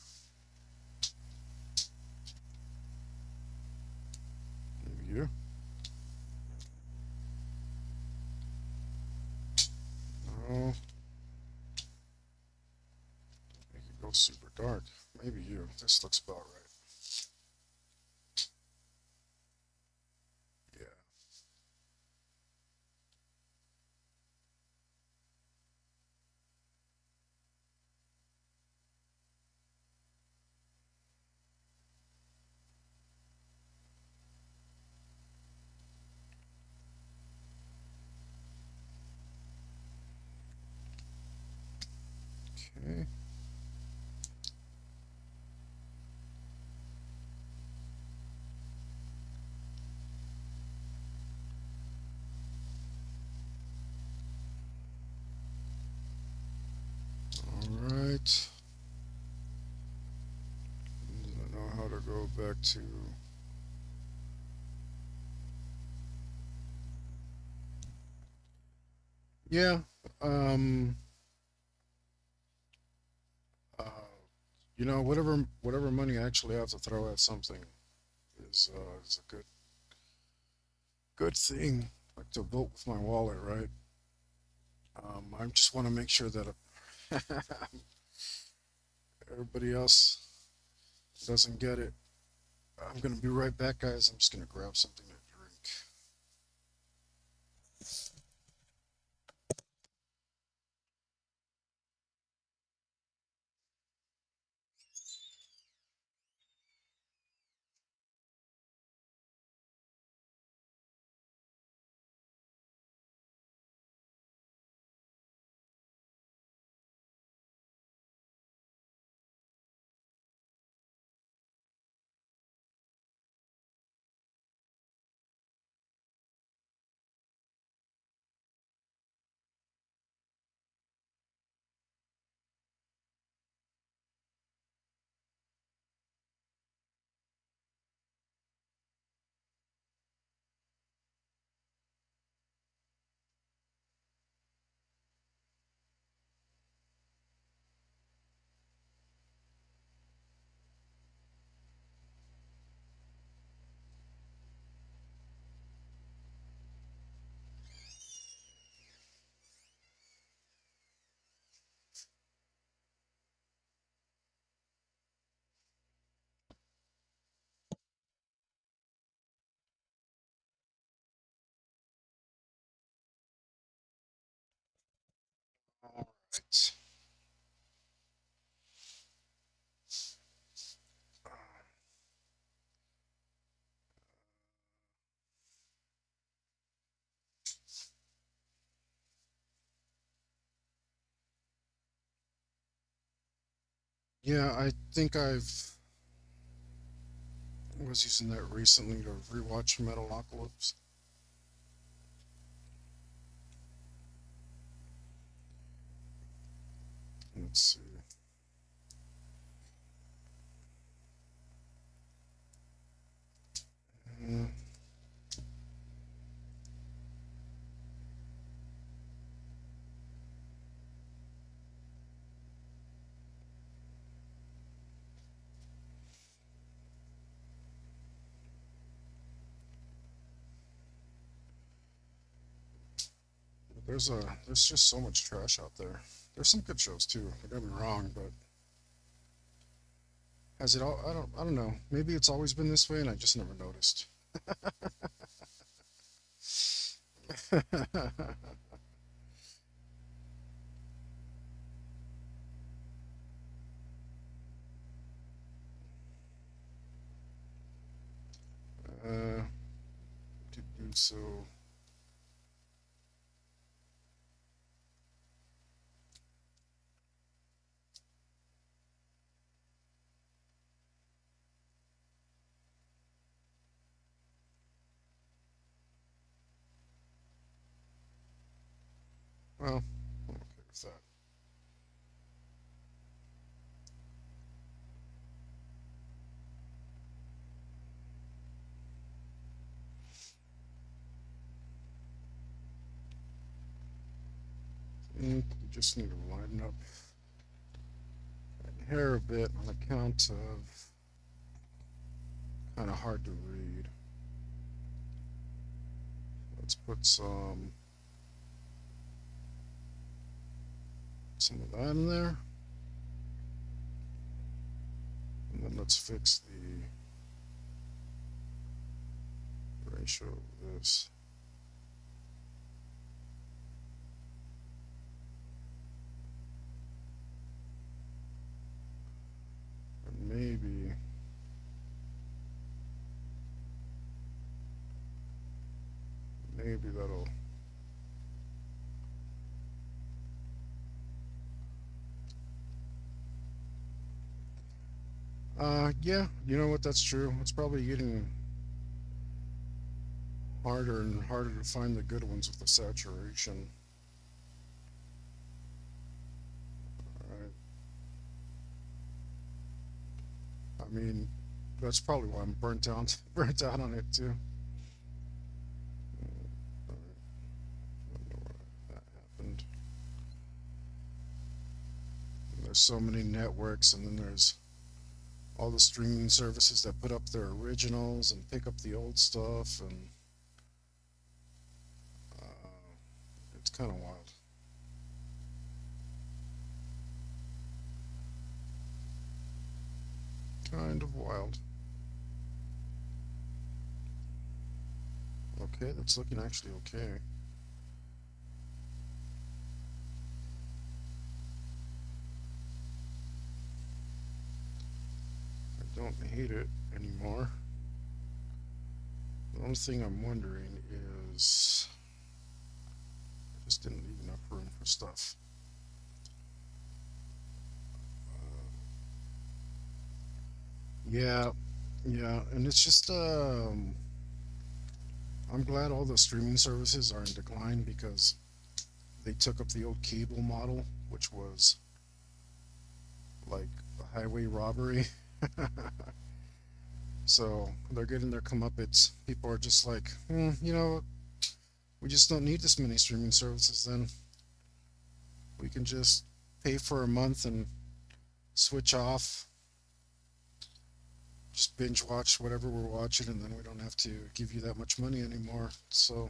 Maybe you. No, make it go super dark. Maybe you. This looks about right. Yeah. Okay. All right. back to yeah. Um, uh, whatever money I actually have to throw at something is a good thing. Like to vote with my wallet, right? I just want to make sure that everybody else doesn't get it. I'm gonna be right back, guys. I'm just gonna grab something to drink. All right. Yeah, I think I've was using that recently to rewatch Metalocalypse. Let's see. Uh, there's just so much trash out there. There's some good shows too. Don't get me wrong, but has it all? I don't know. Maybe it's always been this way, and I just never noticed. uh, to do so. Well, I'm okay with that. We just need to lighten up that hair a bit on account of kind of hard to read. Let's put some of that in there, and then let's fix the ratio of this. And maybe that'll. Yeah, you know what? That's true. It's probably getting harder and harder to find the good ones with the saturation. Right. I mean, That's probably why I'm burnt out, burnt out on it too. I don't know why that happened. There's so many networks, and then there's all the streaming services that put up their originals and pick up the old stuff, and uh, it's kind of wild. Kind of wild. Okay, that's looking actually okay. I don't hate it anymore. The only thing I'm wondering is I just didn't leave enough room for stuff. Uh, yeah, yeah, and it's just I'm glad all the streaming services are in decline because they took up the old cable model, which was like a highway robbery. So they're getting their comeuppance. People are just like, we just don't need this many streaming services. Then we can just pay for a month and switch off, just binge watch whatever we're watching, and then we don't have to give you that much money anymore. So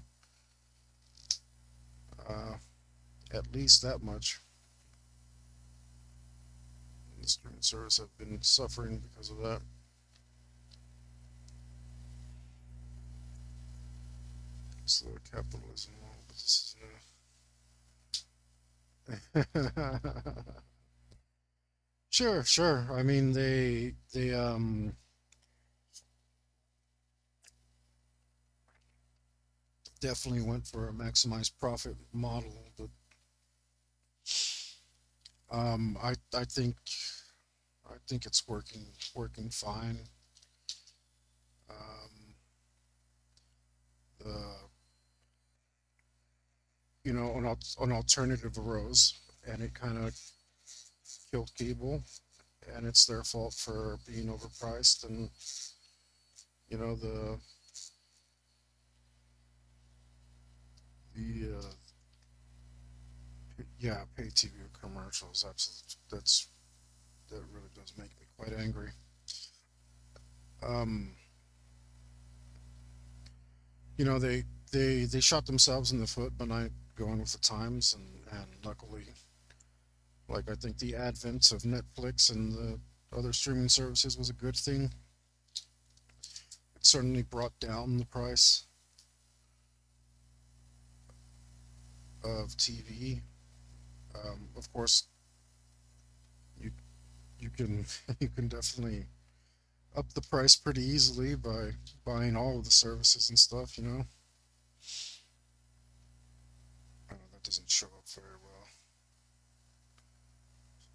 uh, at least that much. The streaming service have been suffering because of that. It's the capitalism, but this is sure, sure. I mean, they definitely went for a maximized profit model, but I think it's working fine. Um, the an alternative arose, and it kind of killed cable, and it's their fault for being overpriced, and the yeah, pay TV commercials. That really does make me quite angry. Um, they shot themselves in the foot by not going with the times, and luckily, like, I think the advent of Netflix and the other streaming services was a good thing. It certainly brought down the price of TV. Of course, you you can you can definitely up the price pretty easily by buying all of the services and stuff. That doesn't show up very well.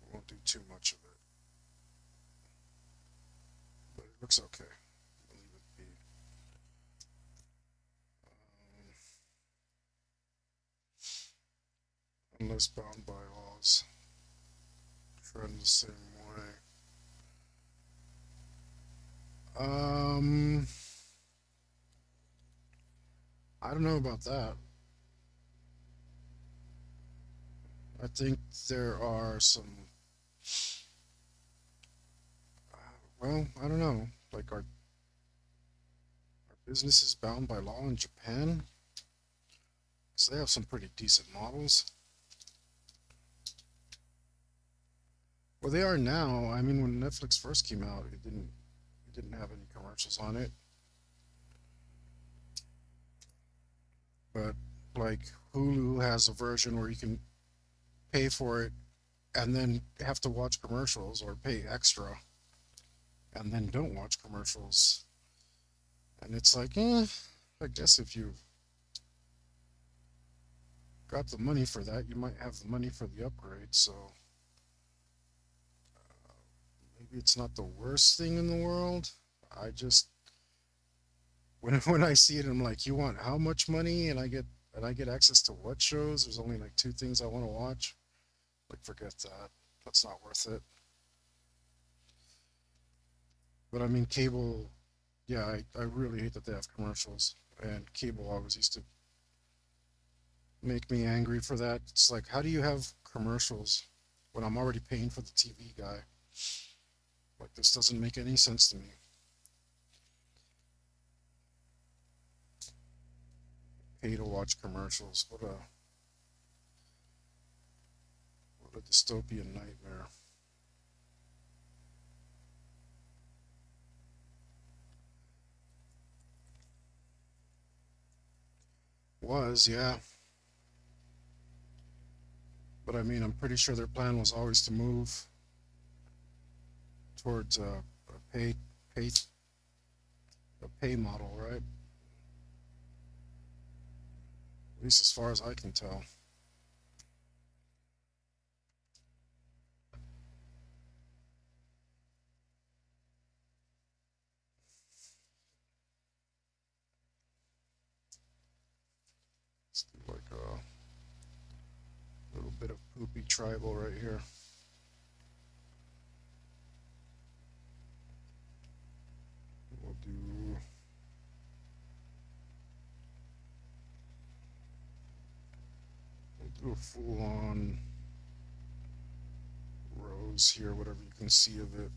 We won't do too much of it, but it looks okay. We'll leave it be. Unless bound by laws, trend the same way. Um, I don't know about that. I think there are some. Well, I don't know. Like, are businesses bound by law in Japan? Because they have some pretty decent models. Well, they are now. I mean, when Netflix first came out, it didn't have any commercials on it. But like Hulu has a version where you can pay for it and then have to watch commercials, or pay extra and then don't watch commercials. And it's like, I guess if you got the money for that, you might have the money for the upgrade. So maybe it's not the worst thing in the world. I just when I see it, I'm like, you want how much money? And I get access to what shows? There's only like two things I want to watch. Like, forget that. That's not worth it. But I mean, cable, yeah, I really hate that they have commercials. And cable always used to make me angry for that. It's like, how do you have commercials when I'm already paying for the TV guy? Like, this doesn't make any sense to me. Pay to watch commercials. What a dystopian nightmare. Was, yeah. But I mean, I'm pretty sure their plan was always to move towards a pay a pay model, right? At least as far as I can tell. Let's do like a little bit of poopy tribal right here. We'll do a full on rose here, whatever you can see of it.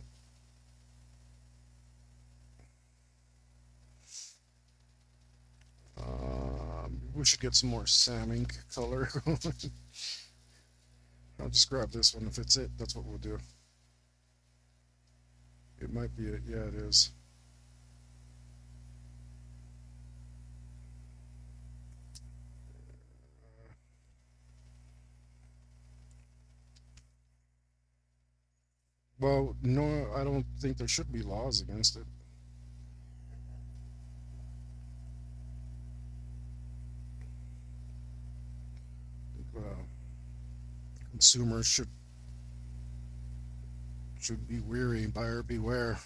We should get some more salmon color going. I'll just grab this one. If it's it, that's what we'll do. It might be it. Yeah, it is. Well, no, I don't think there should be laws against it. Consumers should be weary, buyer beware.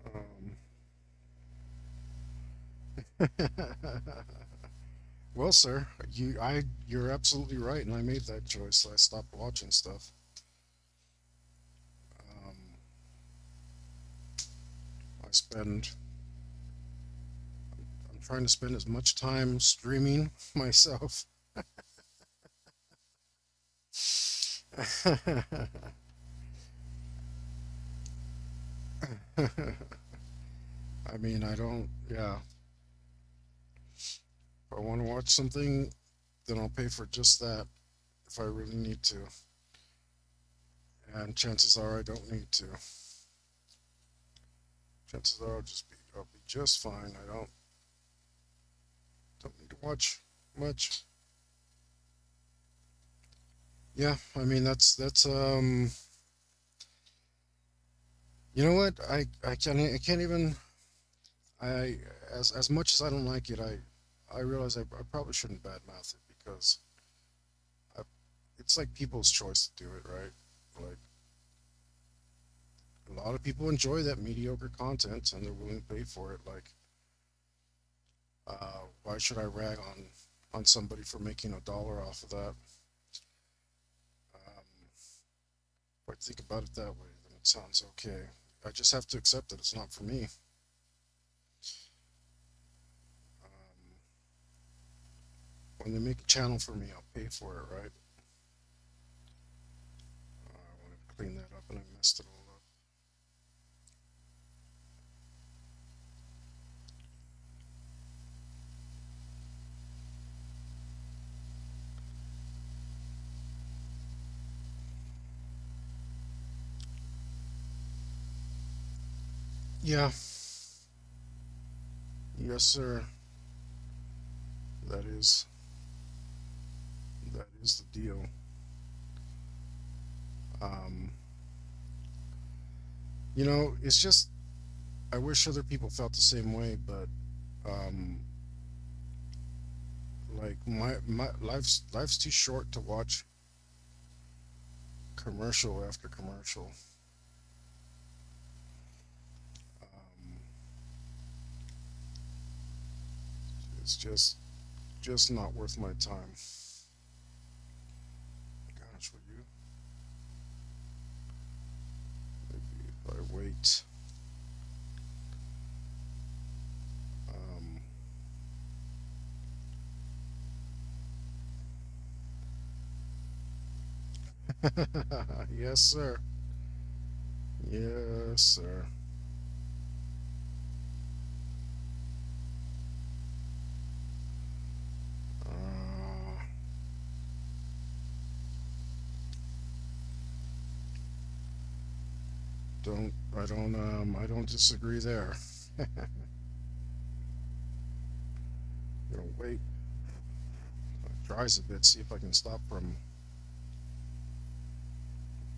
Um, well, sir, you're absolutely right, and I made that choice. So I stopped watching stuff. Um, I spend. I'm trying to spend as much time streaming myself. I mean, I don't. Yeah, if I want to watch something, then I'll pay for just that if I really need to. And chances are I don't need to. Chances are I'll be just fine. I don't need to watch much. Yeah, I mean that's you know what? I can't even I as much as I don't like it, I realize I probably shouldn't badmouth it because I, it's like people's choice to do it, right? Like a lot of people enjoy that mediocre content and they're willing to pay for it. Like, why should I rag on somebody for making $1 off of that? If I think about it that way, then it sounds okay. I just have to accept that it's not for me. Um, when they make a channel for me, I'll pay for it, right? I wanted to clean that up and I messed it all up. Yeah, yes, sir. That is that is the deal. Um, it's just I wish other people felt the same way, but um, like my life's too short to watch commercial after commercial. Um, it's just just not worth my time. Gosh, will you? Maybe if I wait. Um, yes, sir. Yes, sir. Uh, I don't disagree there. Gonna wait. It dries a bit. See if I can stop from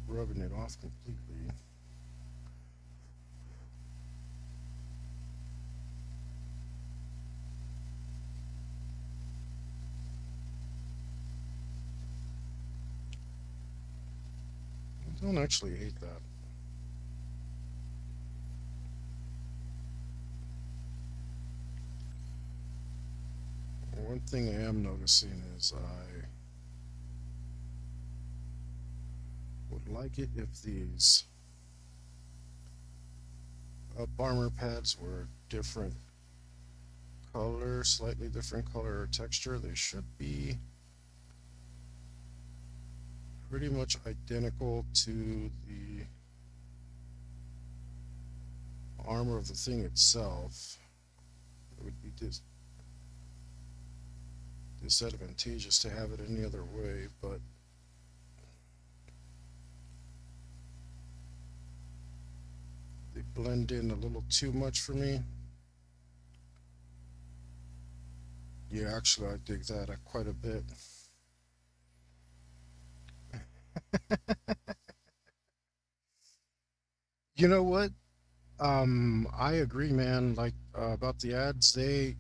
rubbing it off completely. I don't actually hate that. One thing I am noticing is I would like it if these bomber pads were different color, slightly different color or texture. They should be pretty much identical to the armor of the thing itself. It would be disadvantageous to have it any other way, but they blend in a little too much for me. Yeah, actually, I dig that quite a bit. You know what? I agree, man. Like about the ads, they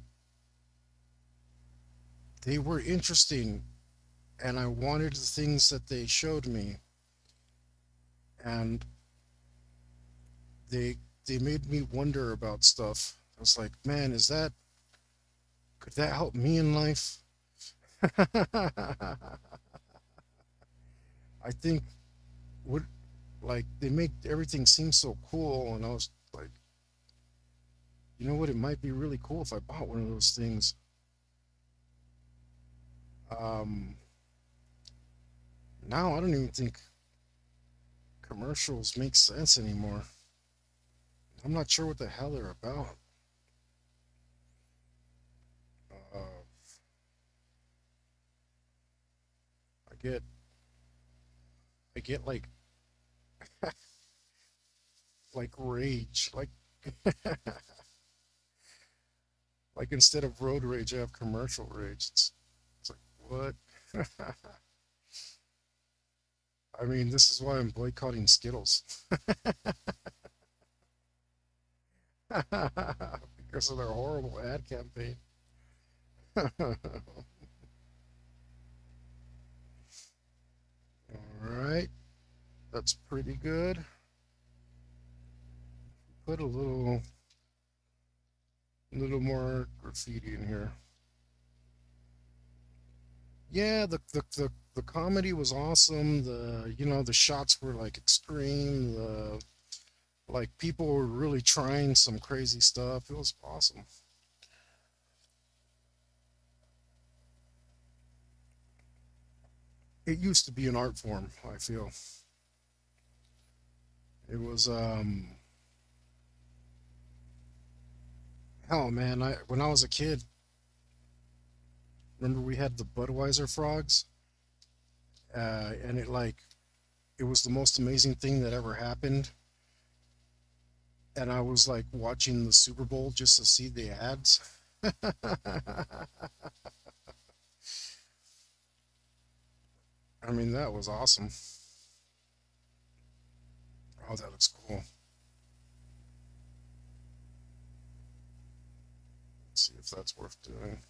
were interesting, and I wanted the things that they showed me, and they they made me wonder about stuff. I was like, man, is that could that help me in life? I think would like they make everything seem so cool, and I was like, you know what? It might be really cool if I bought one of those things. Um, Now I don't even think commercials make sense anymore. I'm not sure what the hell they're about. Uh, I get I get like rage, like instead of road rage, I have commercial rage. It's like what? I mean, this is why I'm boycotting Skittles because of their horrible ad campaign. All right, that's pretty good. Put a little more graffiti in here. Yeah, the comedy was awesome. The shots were like extreme. The like people were really trying some crazy stuff. It was awesome. It used to be an art form, I feel. It was hell man, I when I was a kid, remember we had the Budweiser frogs? And it was the most amazing thing that ever happened. And I was like watching the Super Bowl just to see the ads. I mean, that was awesome. Oh, that looks cool. Let's see if that's worth doing.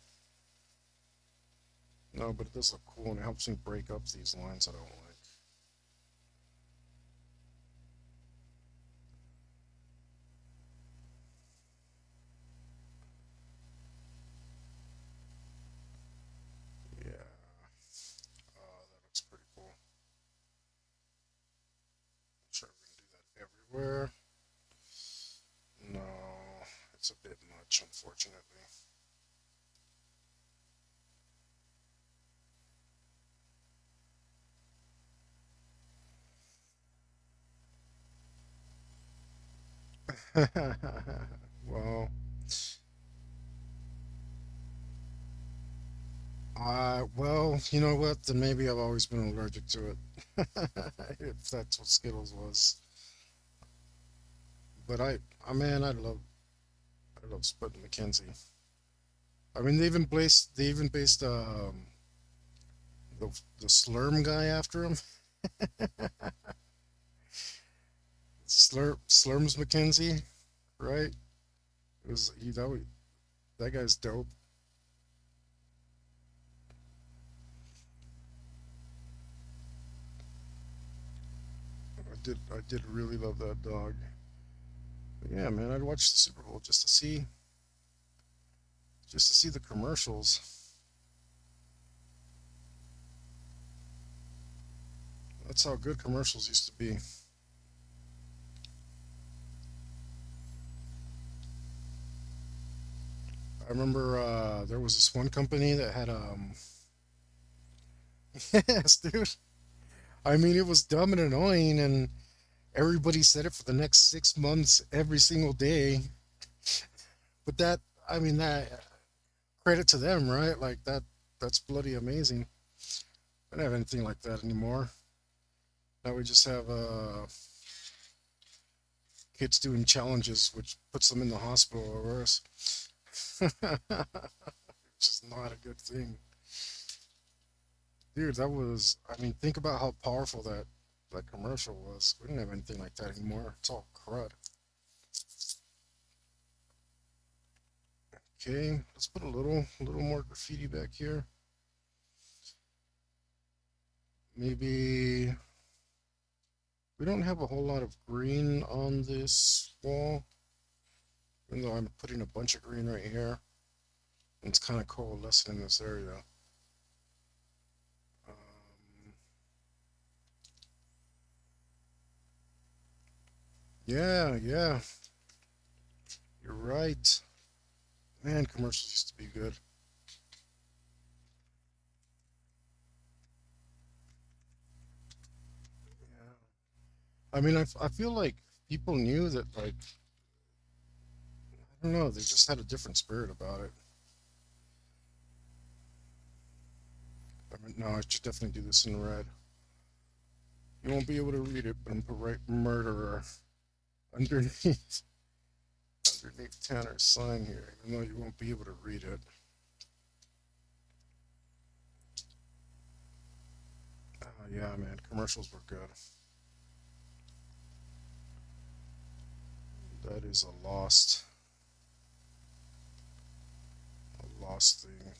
No, but it does look cool and it helps me break up these lines I don't like. everywhere. No, it's a bit much, unfortunately. Well, you know what? Then maybe I've always been allergic to it. If that's what Skittles was. But man, I love Spud McKenzie. I mean, they even based the Slurm guy after him. Slurms McKenzie, right? It was that guy's dope. I did really love that dog. But yeah, man, I'd watch the Super Bowl just to see the commercials. That's how good commercials used to be. I remember there was this one company that had yes, dude. I mean, it was dumb and annoying, and everybody said it for the next 6 months, every single day. But I mean, that credit to them, right? Like that's bloody amazing. I don't have anything like that anymore. Now we just have kids doing challenges, which puts them in the hospital or worse, which is not a good thing. Dude, that was, I mean, think about how powerful that commercial was. We don't have anything like that anymore. It's all crud. Okay, let's put a little more graffiti back here. Maybe we don't have a whole lot of green on this wall, even though I'm putting a bunch of green right here. And it's kind of coalescing in this area. Um, yeah, yeah, you're right. Man, commercials used to be good. Yeah. I mean, I feel like people knew that, like, I don't know, they just had a different spirit about it. I mean, no, I should definitely do this in red. You won't be able to read it, but I'm gonna write murderer underneath underneath Tanner's sign here, even though you won't be able to read it. Yeah, man, commercials were good. That is a lost thing.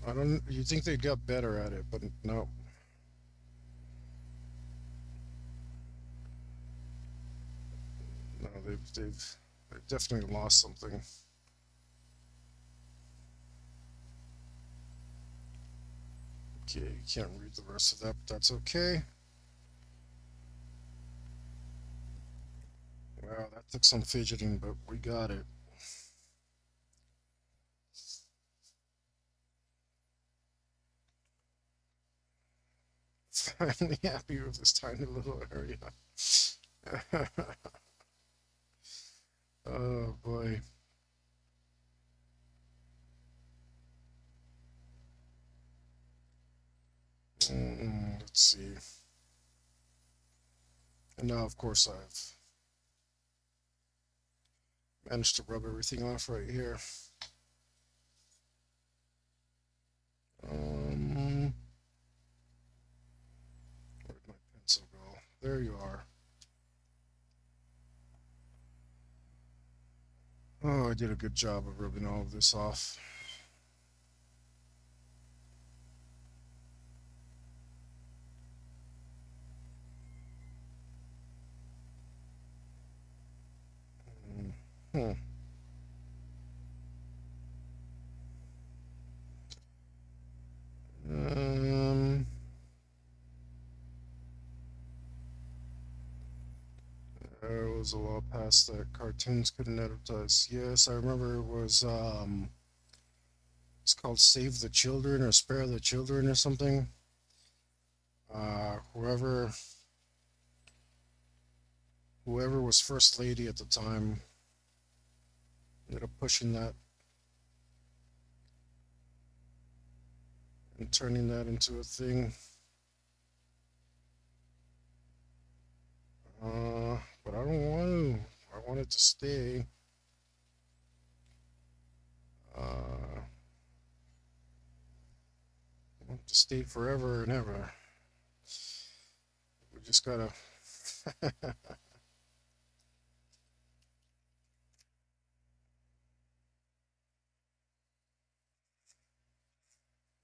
I don't. You think they got better at it, but no, no, they've definitely lost something. Okay, you can't read the rest of that, but that's okay. Wow, that took some fidgeting, but we got it. Finally happy with this tiny little area. Oh boy. Let's see. And now, of course, I've managed to rub everything off right here. Um, where'd my pencil go? There you are. Oh, I did a good job of rubbing all of this off. Hmm. Um, it was a while past that cartoons couldn't advertise. Yes, I remember it was it's called Save the Children or Spare the Children or something. Whoever was first lady at the time ended up pushing that and turning that into a thing. But I don't want to. I want it to stay. I want it to stay forever and ever. We just gotta.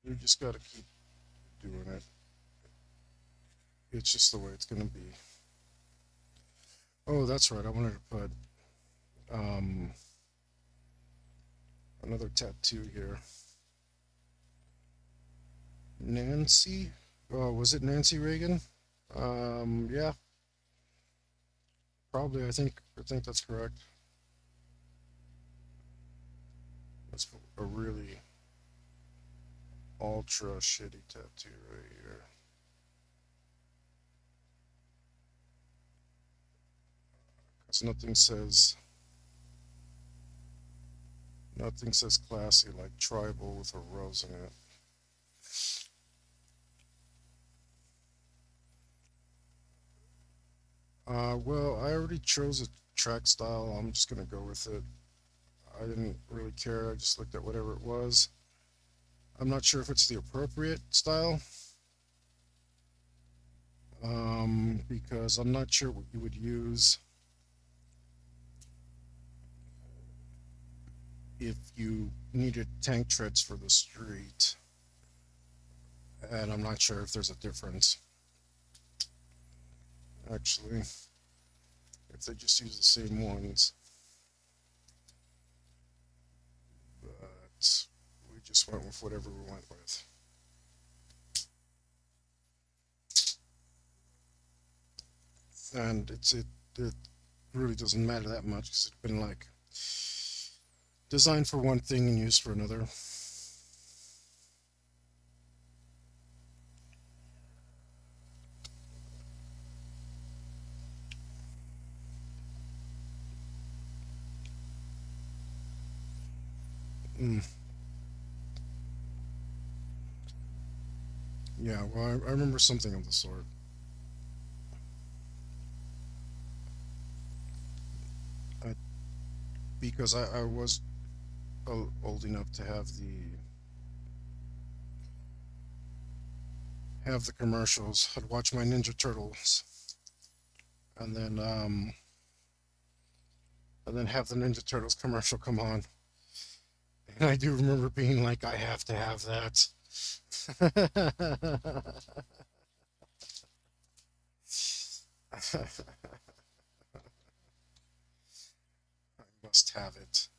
We just gotta keep doing it. It's just the way it's gonna be. Oh, that's right. I wanted to put um, another tattoo here. Nancy. Oh, was it Nancy Reagan? Yeah, probably. I think that's correct. That's a really ultra shitty tattoo right here. Because nothing says classy like tribal with a rose in it. Well, I already chose a track style. I'm just gonna go with it. I didn't really care. I just looked at whatever it was. I'm not sure if it's the appropriate style, because I'm not sure what you would use if you needed tank treads for the street, and I'm not sure if there's a difference actually if they just use the same ones. But we just went with whatever we went with. And it really doesn't matter that much because it's been like designed for one thing and used for another. Mm, yeah, well, I remember something of the sort. I, because I was old enough to have the commercials. I'd watch my Ninja Turtles, and then have the Ninja Turtles commercial come on. And I do remember being like, I have to have that. I must have it.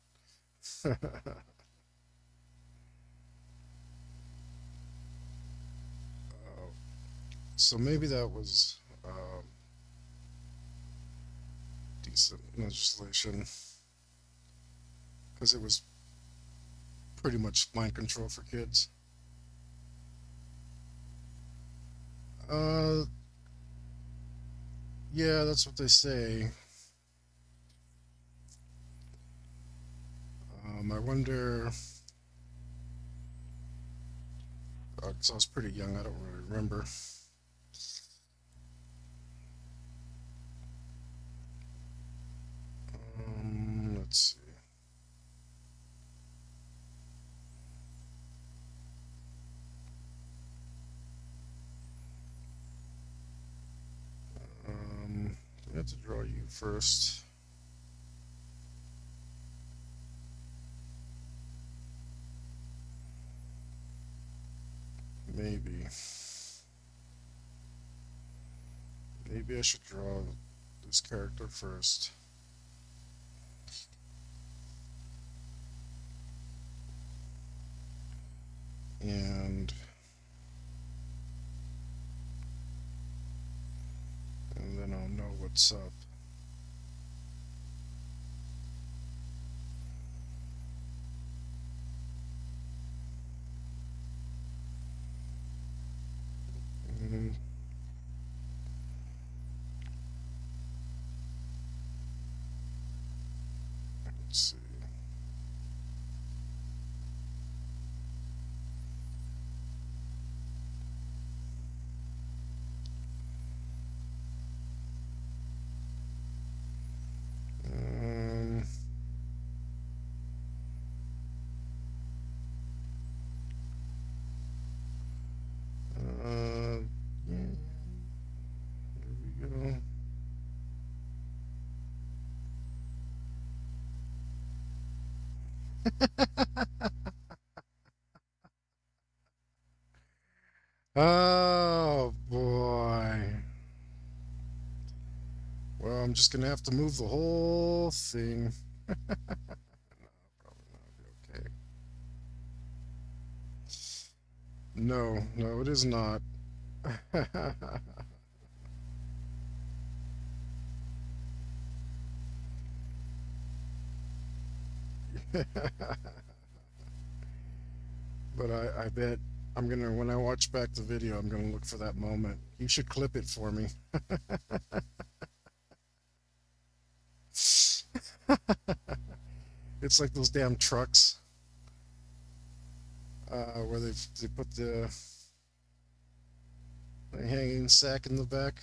So maybe that was decent legislation because it was pretty much mind control for kids. Uh, yeah, that's what they say. I wonder. 'Cause I was pretty young, I don't really remember. Let's see. I have to draw you first. Maybe. Maybe I should draw this character first. and then I'll know what's up. Mm, let's see. Um, yeah, there we go. Oh boy. Well, I'm just gonna have to move the whole thing. Probably not be okay. No, no, it is not. But I bet I'm gonna when I watch back the video, I'm gonna look for that moment. You should clip it for me. It's like those damn trucks where they put the hanging sack in the back.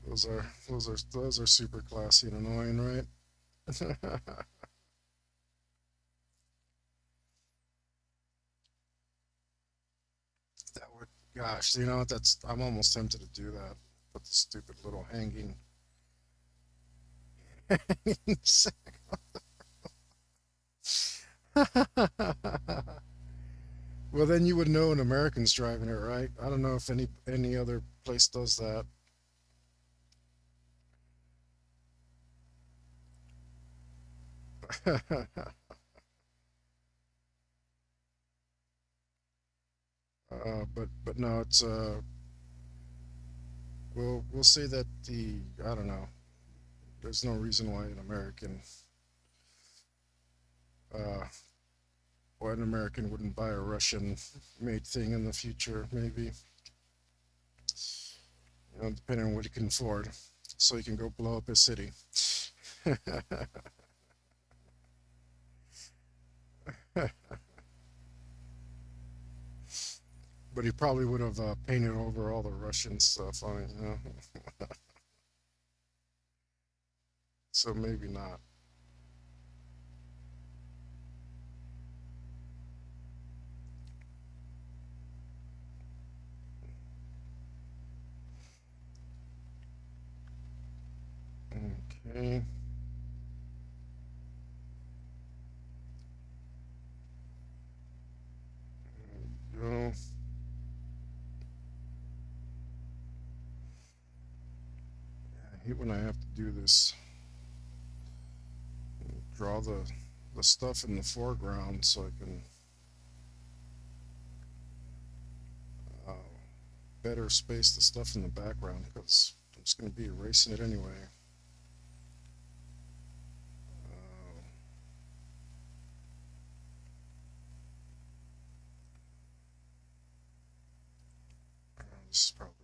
Those are super classy and annoying, right? That would, gosh, you know, that's I'm almost tempted to do that. Put the stupid little hanging, hanging sack. Well, then you would know an American's driving it, right? I don't know if any other place does that. But no, it's we'll say that the I don't know. There's no reason why uh, an American wouldn't buy a Russian-made thing in the future, maybe. You know, depending on what he can afford, so he can go blow up his city. But he probably would have painted over all the Russian stuff on it, you know. So maybe not. Okay. Go. I hate when I have to do this. Draw the stuff in the foreground so I can uh, better space the stuff in the background because I'm just going to be erasing it anyway. Uh, this is probably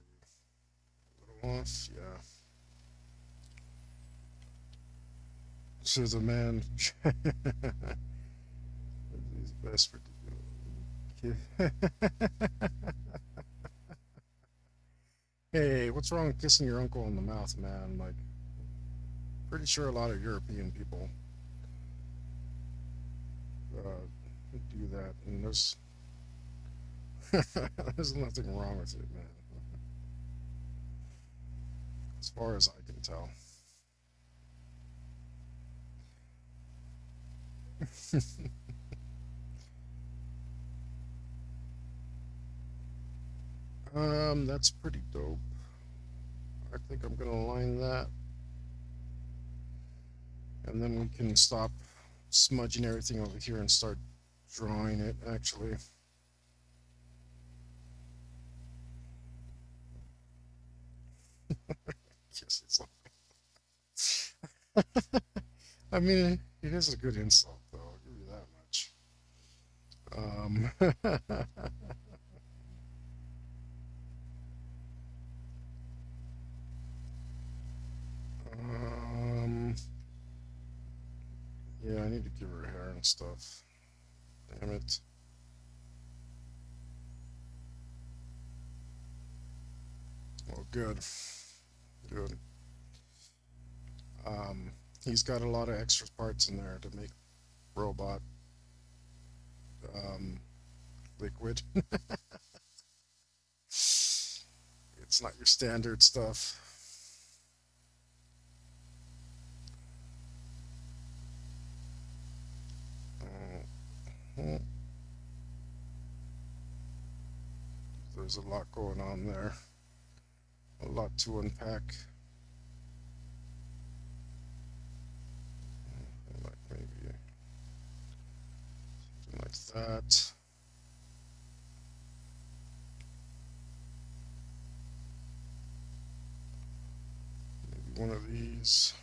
a little off. Yeah. So the man is best for. Hey, what's wrong with kissing your uncle in the mouth, man? Like, pretty sure a lot of European people uh, do that, and there's nothing wrong with it, man. As far as I can tell. That's pretty dope. I think I'm gonna line that, and then we can stop smudging everything over here and start drawing it actually. Yes, it's. I mean, it is a good insult, though. I'll give you that much. Um, um, yeah, I need to give her hair and stuff. Damn it. Well, good, good. Um, he's got a lot of extra parts in there to make robot um, liquid. It's not your standard stuff. Uh, there's a lot going on there, a lot to unpack. Like maybe something like that. Maybe one of these.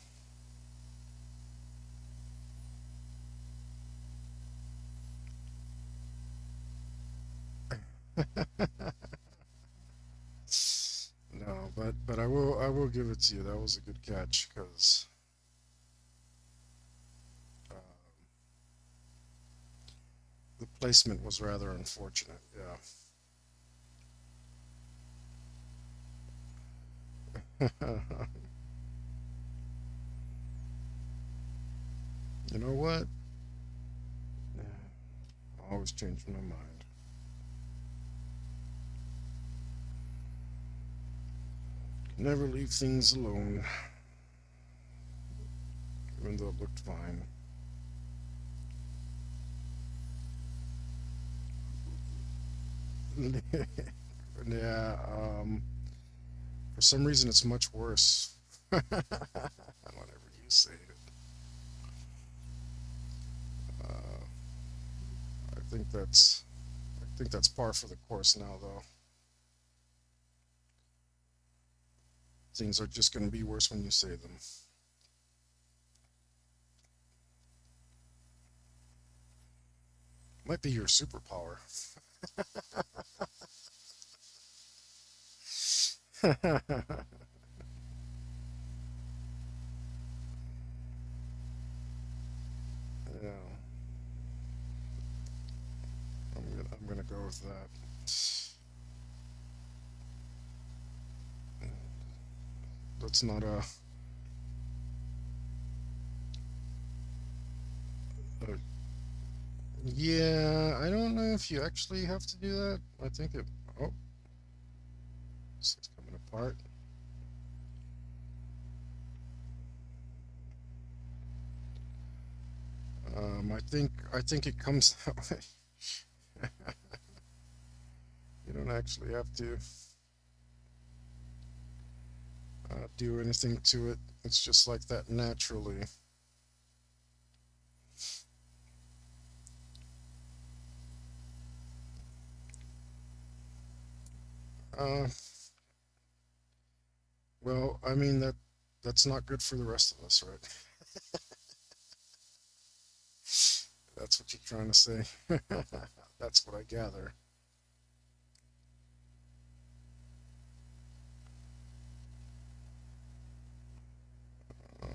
No, but I will give it to you. That was a good catch because the placement was rather unfortunate. Yeah. You know what? Yeah, I always change my mind. Never leave things alone, even though it looked fine. Yeah. For some reason, it's much worse. Whenever you say it, uh, I think that's par for the course now. Though things are just going to be worse when you say them. Might be your superpower. Yeah, I'm gonna go with that. That's not a. Yeah, I don't know if you actually have to do that. I think it. Oh, it's coming apart. I think it comes that way. You don't actually have to do anything to it. It's just like that naturally. Uh, well, I mean that's not good for the rest of us, right? That's what you're trying to say. That's what I gather. Uh,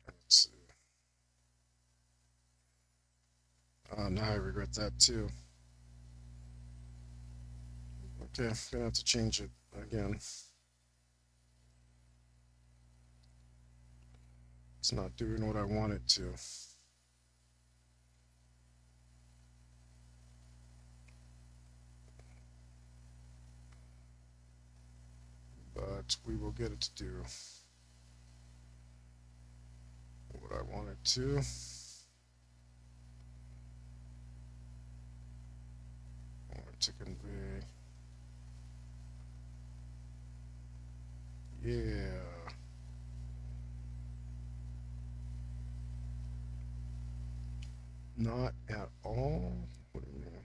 let's see. Now I regret that too. Okay, I'm gonna have to change it again. It's not doing what I want it to, but we will get it to do what I want it to. I want it to convey. Yeah. Not at all. What do you mean?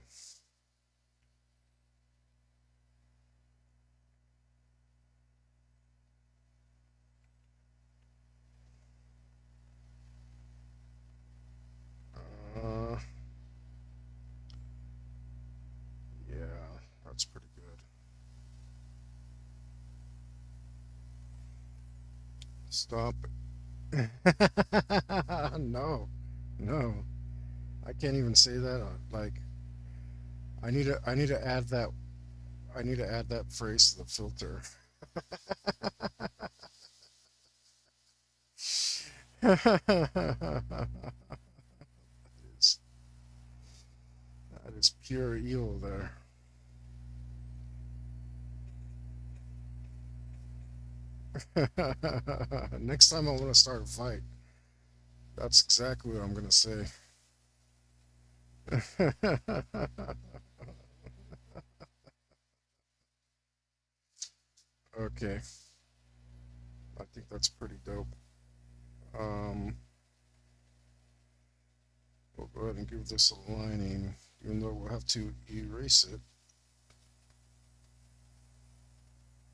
Uh, yeah, that's pretty good. Stop. No, no, I can't even say that. Like, I need to add that. I need to add that phrase to the filter. that is that is pure evil there. Next time I want to start a fight, that's exactly what I'm gonna say. Okay, I think that's pretty dope. Um, we'll go ahead and give this a lining, even though we'll have to erase it.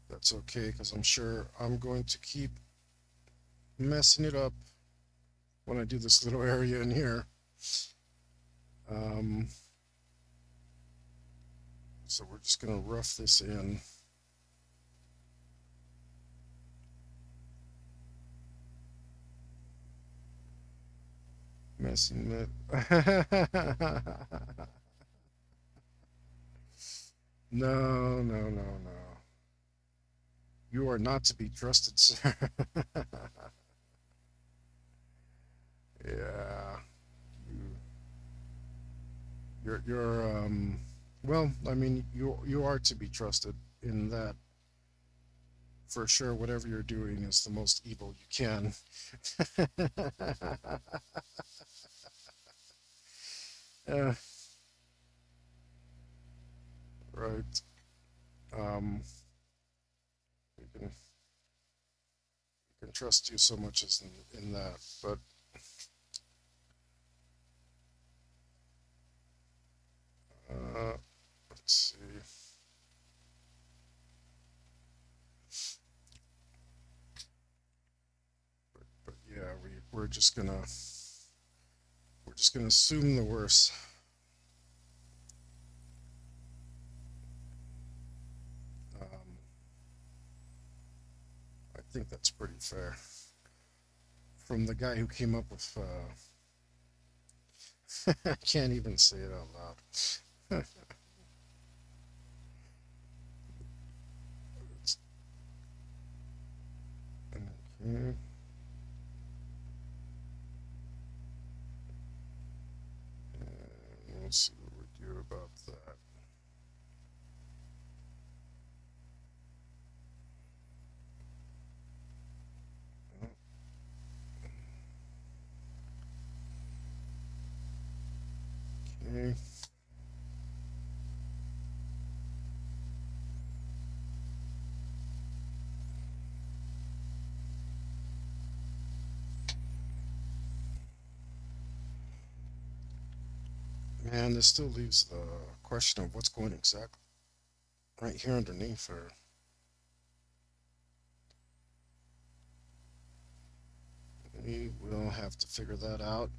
That's okay, because I'm sure I'm going to keep messing it up when I do this little area in here. Um, so we're just gonna rough this in. Messing it. No, no, no, no. You are not to be trusted, sir. Yeah, you, well, I mean, you are to be trusted in that for sure. Whatever you're doing is the most evil you can. Yeah, right. Um, we can trust you so much as in that, but let's see. But yeah, we're just gonna assume the worst. Um, I think that's pretty fair from the guy who came up with. I can't even say it out loud. Okay. And we'll see what we do about that. Okay. Man, this still leaves the question of what's going exactly right here underneath her. We will have to figure that out.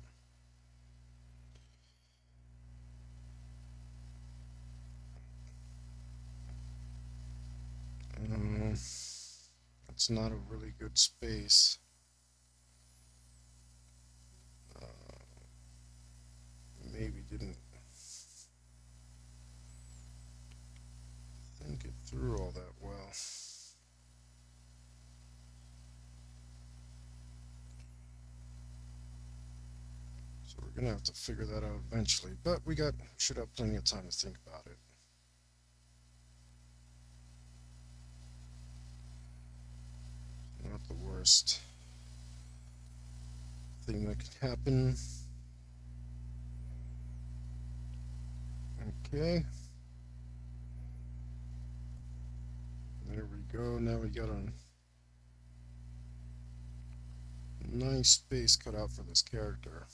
It's not a really good space. Uh, Maybe didn't think it through all that well. So we're gonna have to figure that out eventually. But we should have plenty of time to think about it. Not the worst thing that could happen. Okay. There we go. Now we got a nice space cut out for this character.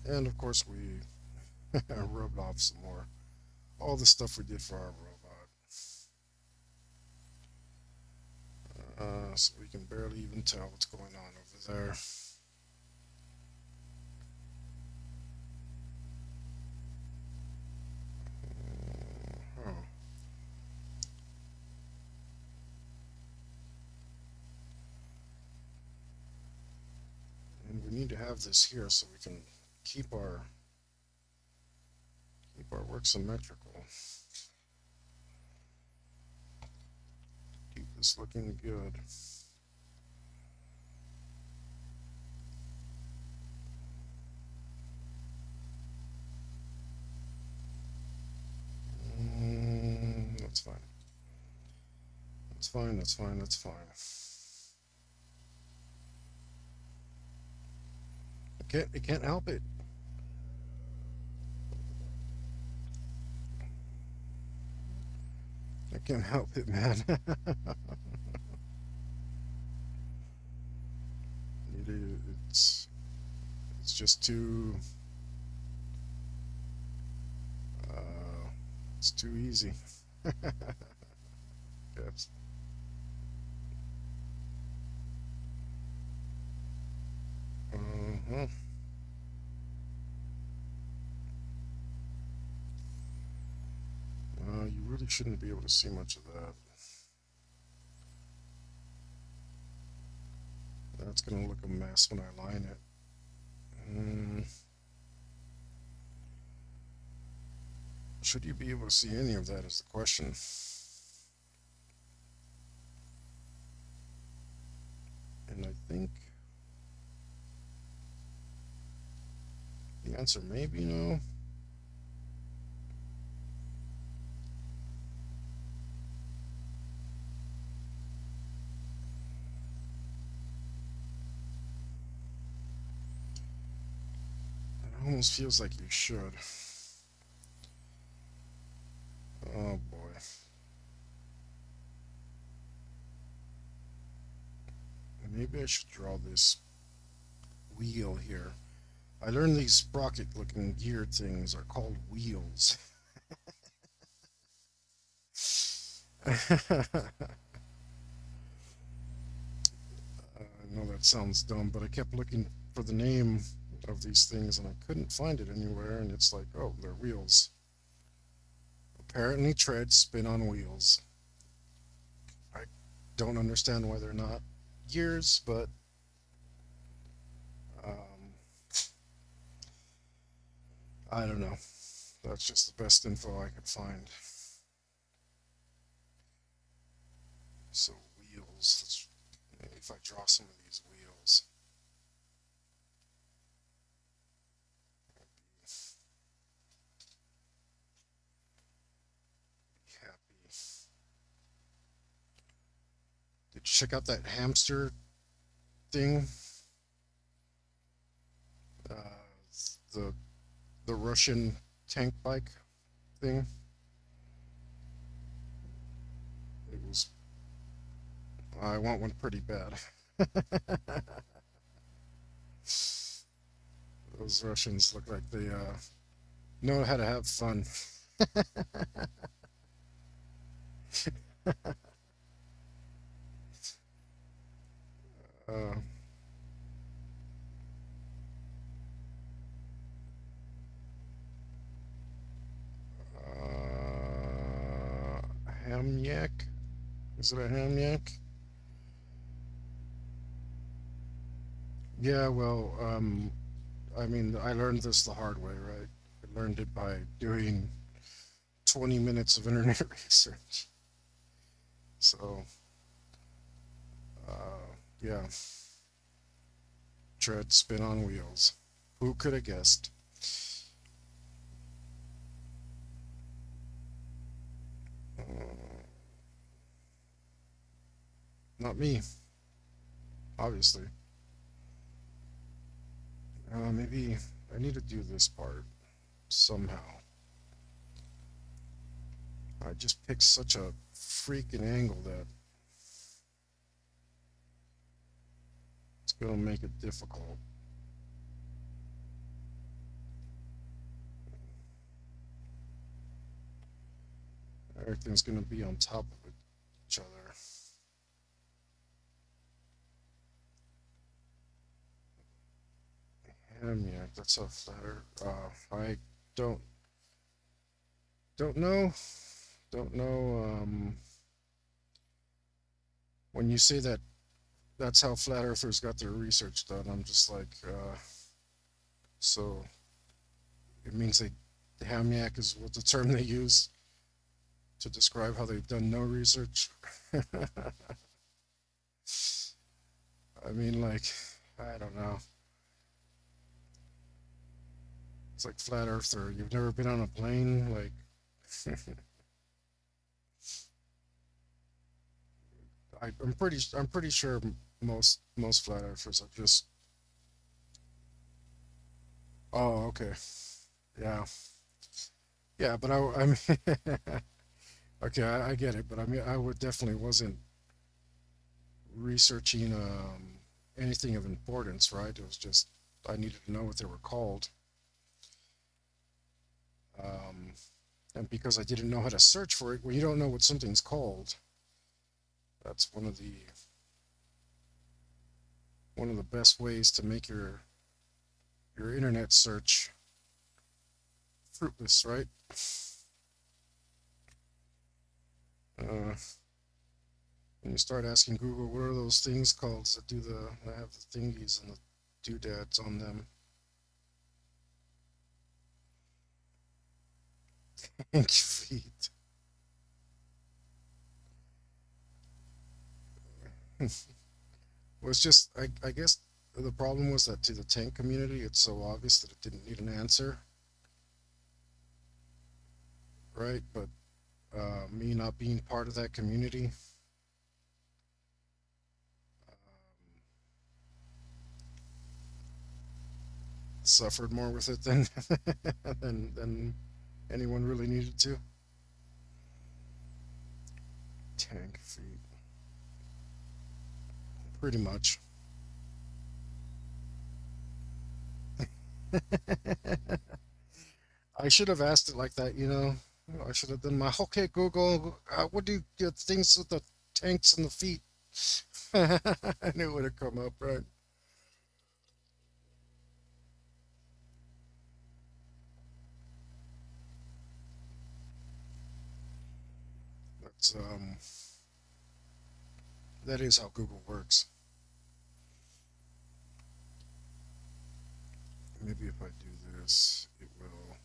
And of course, we rubbed off some more. All the stuff we did for our robot. So we can barely even tell what's going on over there. Oh. And we need to have this here so we can keep our work symmetrical. Keep this looking good. That's fine. That's fine, that's fine, that's fine. I can't help it. I can't help it, man. It's it's just too uh, it's too easy. Yes. Uh-huh. You really shouldn't be able to see much of that. That's gonna look a mess when I line it. Mm, should you be able to see any of that is the question. And I think the answer may be no. It almost feels like you should. Oh boy. Maybe I should draw this wheel here. I learned these sprocket looking gear things are called wheels. I know that sounds dumb, but I kept looking for the name of these things and I couldn't find it anywhere. And it's like, oh, they're wheels. Apparently, treads spin on wheels. I don't understand why they're not gears, but um, I don't know. That's just the best info I could find. So, wheels. Maybe if I draw some of these wheels, I'd be happy. Did you check out that hamster thing? Uh, the Russian tank bike thing. It was. I want one pretty bad. Those Russians look like they know how to have fun. uh, ham yak? Is it a ham yak? Yeah, well, I mean, I learned this the hard way, right? I learned it by doing 20 minutes of internet research. So, yeah, tread spin on wheels. Who could have guessed? Uh, Not me, obviously. Maybe I need to do this part somehow. I just picked such a freaking angle that it's going to make it difficult. Everything's gonna be on top of each other. Yeah, that's a flatter. I don't don't know. Don't know. When you say that that's how flat earthers got their research done, I'm just like, so it means they hamyak is what the term they use to describe how they've done no research. I mean, like, I don't know. It's like flat earther. You've never been on a plane, like. I'm pretty sure most flat earthers are just. Oh, okay. Yeah, yeah, but I mean, okay, I get it, but I mean, I would definitely wasn't researching anything of importance, right? It was just I needed to know what they were called, um, and because I didn't know how to search for it, when you don't know what something's called, that's one of the best ways to make your internet search fruitless, right? Uh, when you start asking Google, what are those things called that do that have the thingies and the doodads on them? Ink feet. Was just I guess the problem was that to the tank community, it's so obvious that it didn't need an answer, right? But me not being part of that community, suffered more with it than than anyone really needed to. Tank feet, pretty much. I should have asked it like that, you know. I should have done my okay Google. What do you get things with the tanks and the feet? I knew it would have come up, right? That's that is how Google works. Maybe if I do this, it will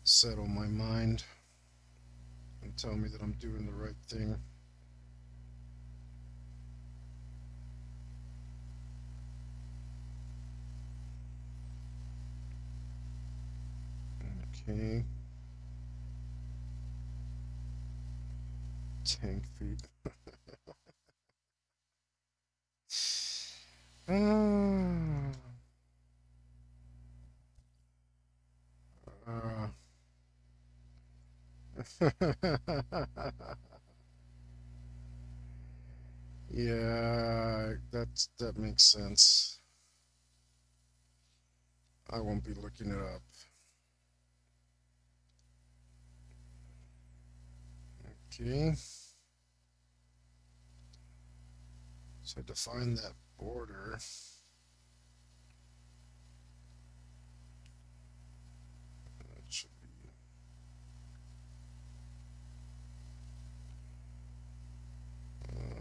settle my mind and tell me that I'm doing the right thing. Okay, tank feet. Ah, uh, yeah, that makes sense. I won't be looking it up. Okay, so define that border. That should be.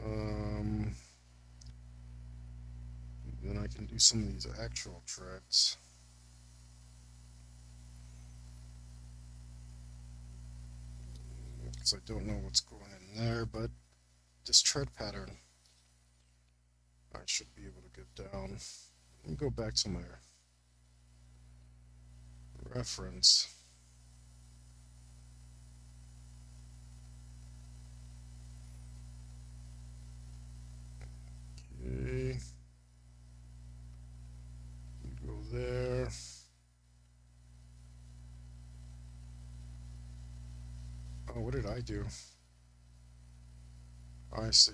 Um, then I can do some of these actual treads. Because I don't know what's going in there, but this tread pattern I should be able to get down. Let me go back to my reference. Okay, go there. Oh, what did I do? I see.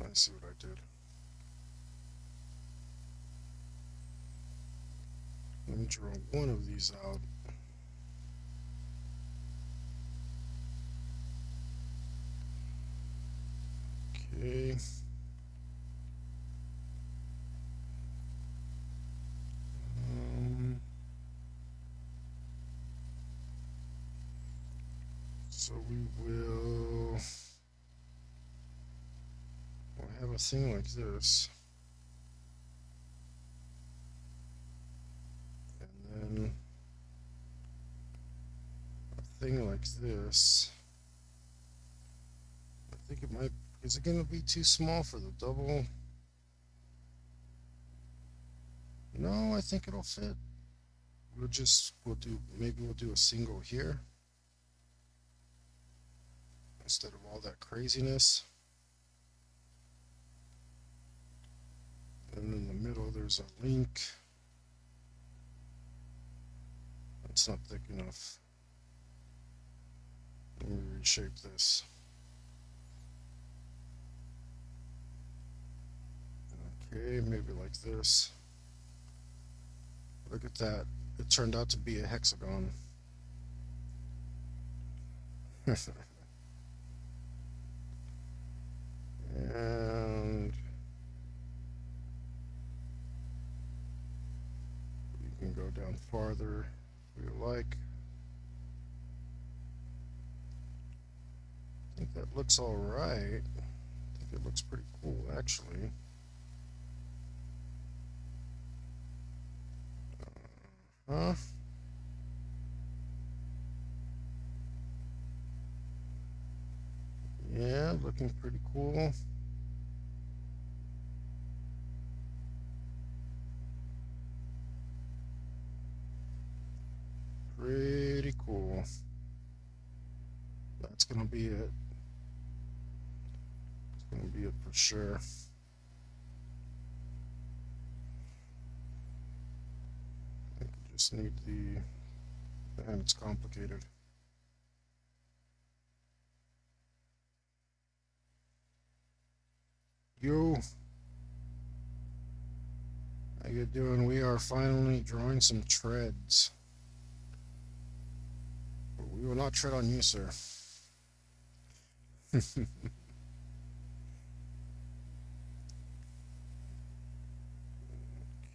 I see what I did. Let me draw one of these out. Okay. Um, so we'll have a thing like this, and then a thing like this. I think it might. Is it gonna be too small for the double? No, I think it'll fit. We'll do a single here instead of all that craziness. And in the middle, there's a link. It's not thick enough. Let me reshape this. Okay, maybe like this. Look at that. It turned out to be a hexagon. And you can go down farther if you like. I think that looks all right. I think it looks pretty cool, actually. Huh? Yeah, looking pretty cool. Pretty cool. That's gonna be it. It's gonna be it for sure. I think you just need the. And it's complicated. Yo, how you doing? We are finally drawing some treads. But we will not tread on you, sir.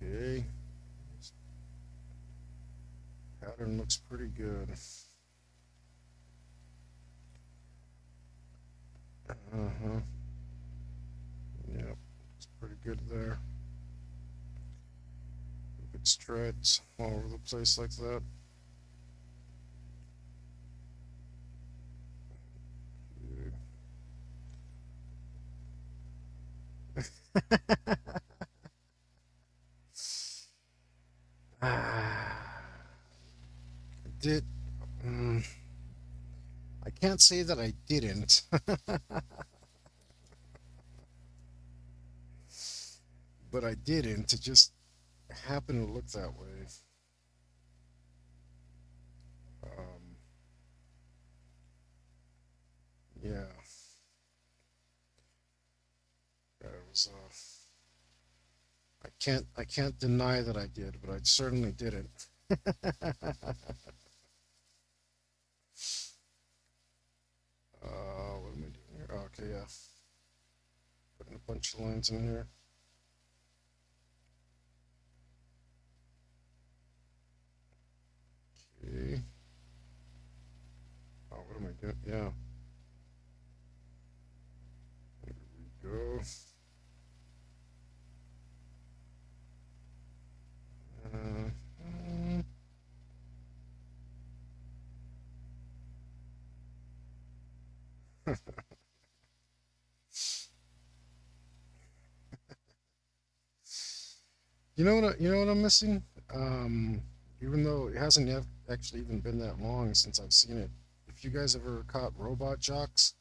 Okay. This pattern looks pretty good. Uh-huh. Yep. It's pretty good there. Good treads all over the place like that. Did mm, I can't say that I didn't, but I didn't. It just happened to look that way. Um, yeah, it was. I can't deny that I did, but I certainly didn't. What am I doing here? Oh, okay, yeah, putting a bunch of lines in here. Okay. Oh, what am I doing? Yeah. There we go. Uh, you know what I'm missing? Um, Even though it hasn't actually even been that long since I've seen it. If you guys ever caught Robot Jocks,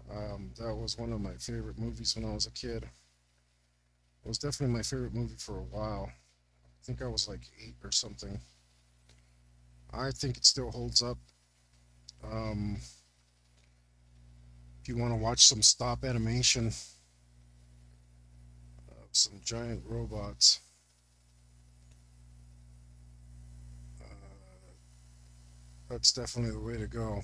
that was one of my favorite movies when I was a kid. It was definitely my favorite movie for a while. I think I was like 8 or something. I think it still holds up. Um, if you want to watch some stop animation of some giant robots, uh, that's definitely the way to go.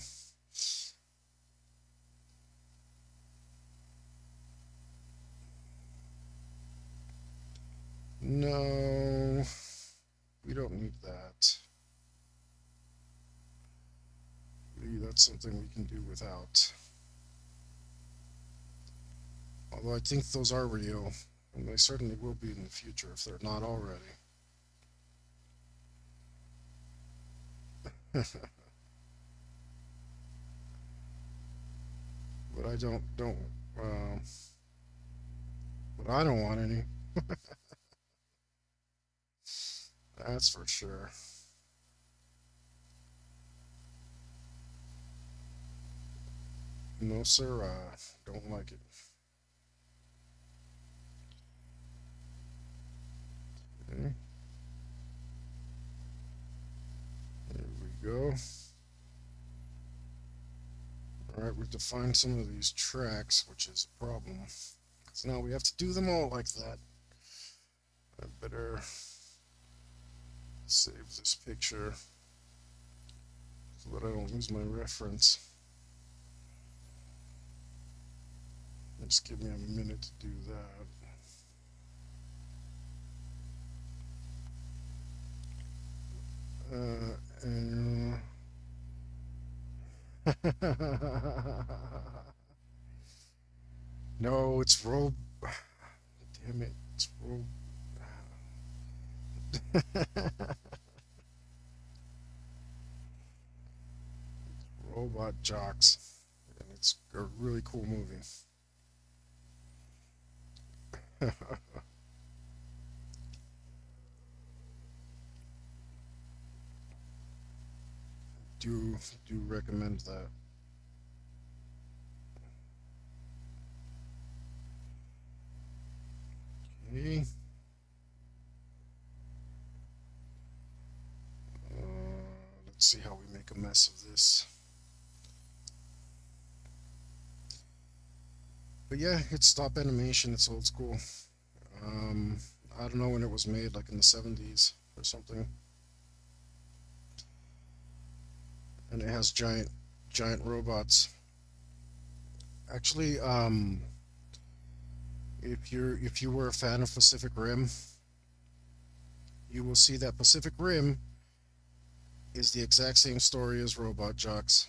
not something we can do without. Although I think those are real, and they certainly will be in the future if they're not already. But um, but I don't want any. That's for sure. No, sir, I don't like it. Okay, there we go. All right, we've defined some of these tracks, which is a problem. Because now we have to do them all like that. I better save this picture so that I don't lose my reference. Just give me a minute to do that. And no, it's roll. Damn it, it's roll. Robot Jocks, and it's a really cool movie. do do recommend that. Okay. Let's see how we make a mess of this. But yeah, it's stop animation. It's old school. Um, I don't know when it was made, like in the 70s or something. And it has giant robots. Actually, if you were a fan of Pacific Rim, you will see that Pacific Rim is the exact same story as Robot Jocks,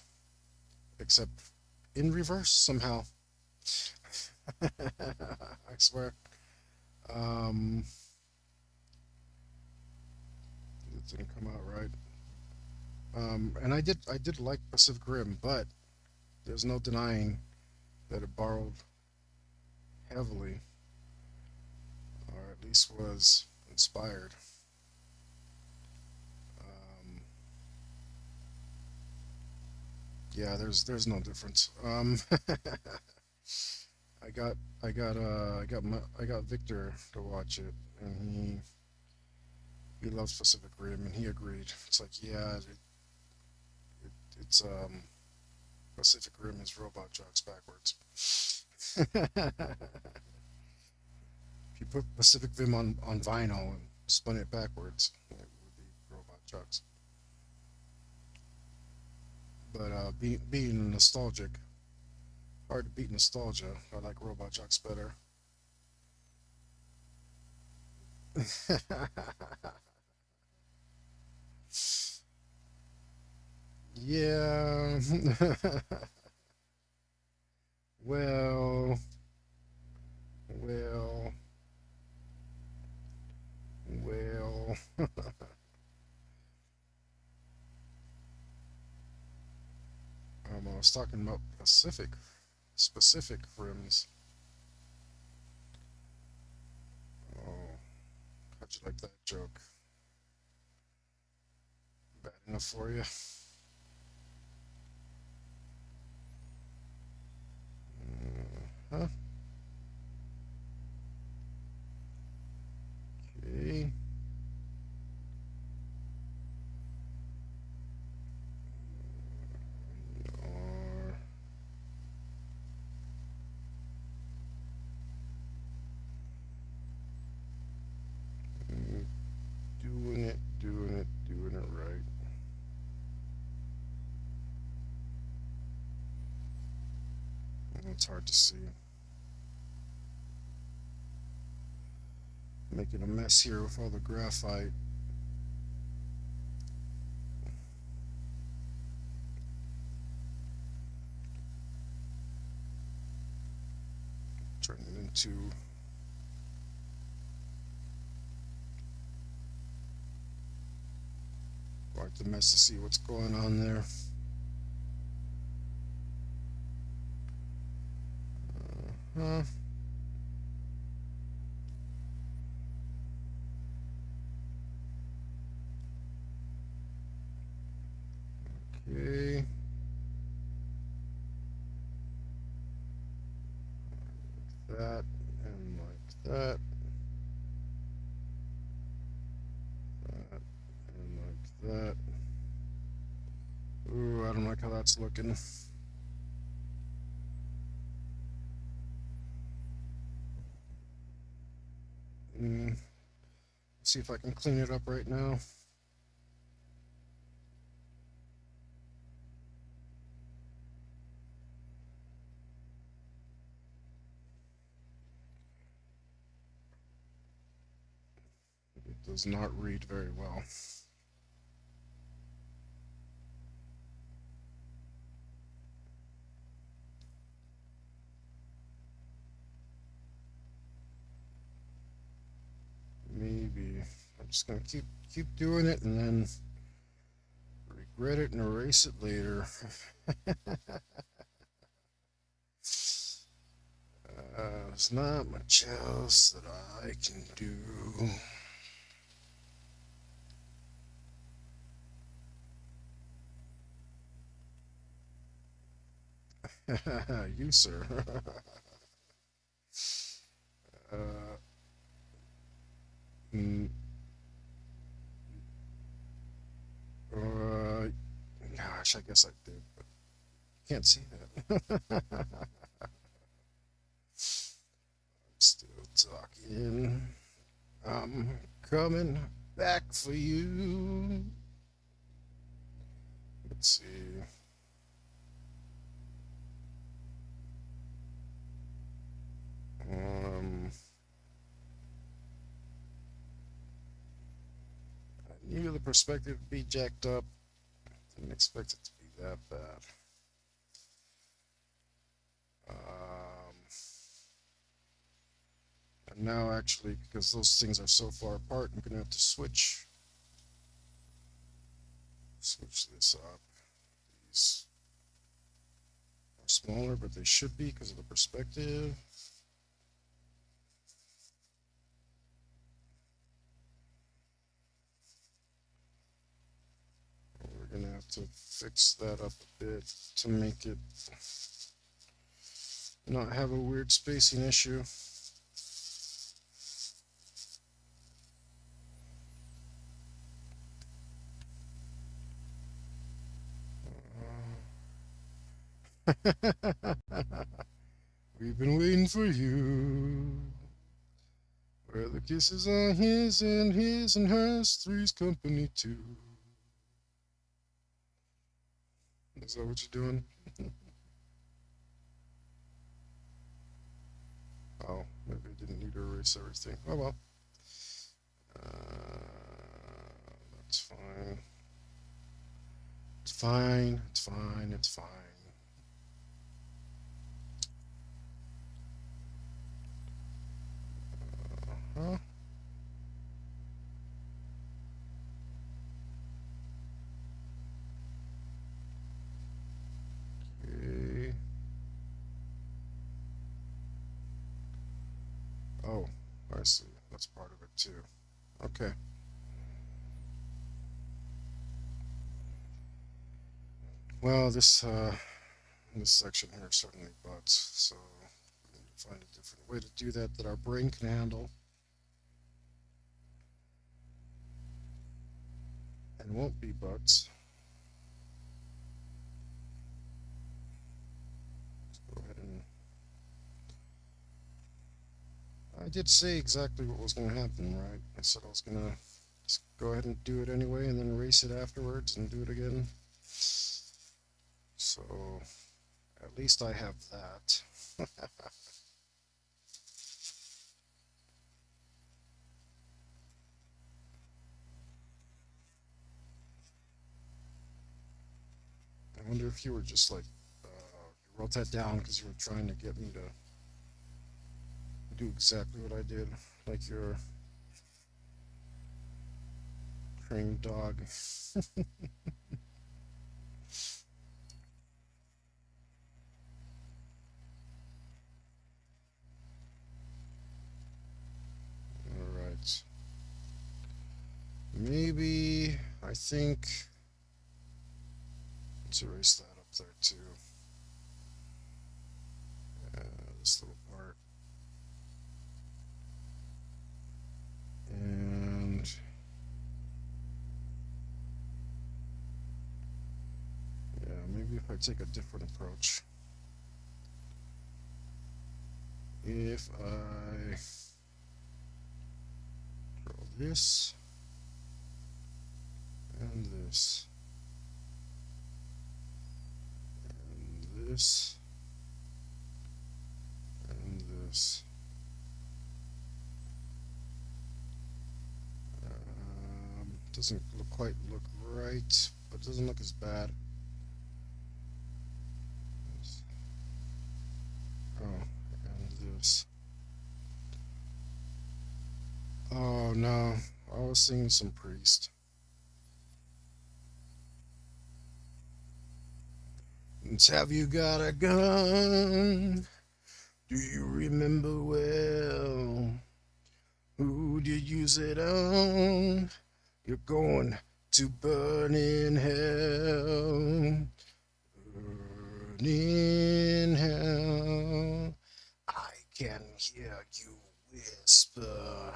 except in reverse somehow. I swear. Um, it didn't come out right. And I did like Pacific Rim, but there's no denying that it borrowed heavily, or at least was inspired. Um, yeah, there's no difference. I got Victor to watch it, and he loves Pacific Rim, and he agreed. It's like, yeah, it's Pacific Rim is Robot Jocks backwards. If you put Pacific Rim on vinyl and spun it backwards, it would be Robot Jocks. But being nostalgic, hard to beat nostalgia. I like Robot Jocks better. Yeah. well, well, well. I was talking about specific rims. Oh, how'd you like that joke? Bad enough for you? Huh? Okay. Or doing it right. It's hard to see. Making a mess here with all the graphite. turn it into wipe the mess to see what's going on there. Uh-huh. Okay. That and like that. That and like that. Ooh, I don't like how that's looking. Mm. See if I can clean it up right now. It does not read very well. Maybe I'm just gonna keep doing it and then regret it and erase it later. There's not much else that I can do. You, sir. uh, mm, uh, Gosh, I guess I did, but you can't see that. I'm still talking. I'm coming back for you. Let's see. Um, I knew the perspective would be jacked up. Didn't expect it to be that bad. Um, and now, actually, because those things are so far apart, I'm gonna have to switch this up. These are smaller, but they should be because of the perspective. We're gonna have to fix that up a bit to make it not have a weird spacing issue. We've been waiting for you. Where the kisses are his and hers, three's company too. Is that what you're doing? Oh, maybe I didn't need to erase everything. Oh well. That's fine. It's fine. It's fine. It's fine. Huh? Okay. Oh, I see. That's part of it too. Okay. Well, this section here certainly butts, so we need to find a different way to do that that our brain can handle and won't be butts. Let's go ahead and I did say exactly what was going to happen, right? I said I was going to just go ahead and do it anyway and then erase it afterwards and do it again. So at least I have that. I wonder if you were just like, you wrote that down because you were trying to get me to do exactly what I did, like your trained dog. All right. Maybe I think let's erase that up there too. Uh, this little part, and yeah, maybe if I take a different approach. If I draw this and this and this and this. Doesn't look quite look right, but doesn't look as bad. Oh, and this. Oh no, I was seeing some priest. It's, have you got a gun? Do you remember well? Who did you use it on? You're going to burn in hell. Burn in hell. I can hear you whisper.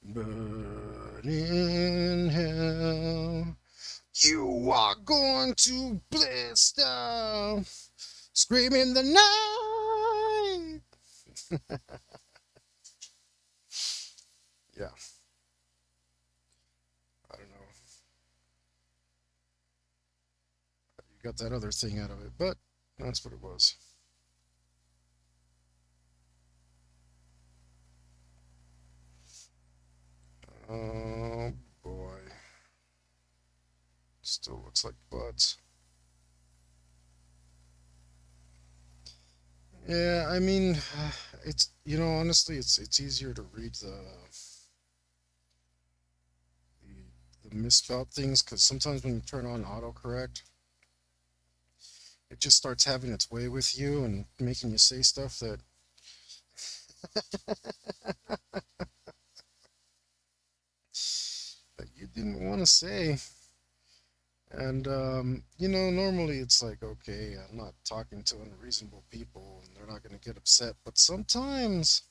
Burn in hell. You are going to blister. Scream in the night. Yeah, I don't know. You got that other thing out of it, but that's what it was. Oh boy. Still looks like butts. Yeah, I mean, it's honestly, it's easier to read the misspelled things because sometimes when you turn on autocorrect, it just starts having its way with you and making you say stuff that you didn't want to say. And normally it's like, okay, I'm not talking to unreasonable people and they're not going to get upset, but sometimes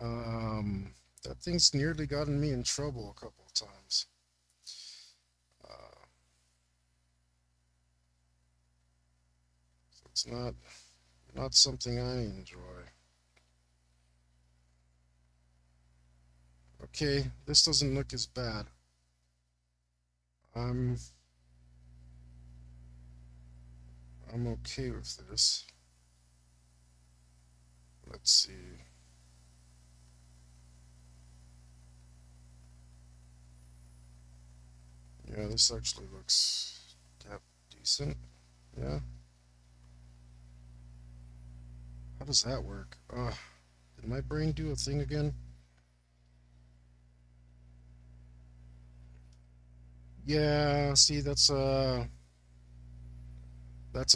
um that thing's nearly gotten me in trouble a couple of times. Uh, so it's not something I enjoy. Okay, this doesn't look as bad. I'm I'm okay with this. Let's see. Yeah, this actually looks decent. Yeah. How does that work? Did my brain do a thing again? Yeah, see, that's a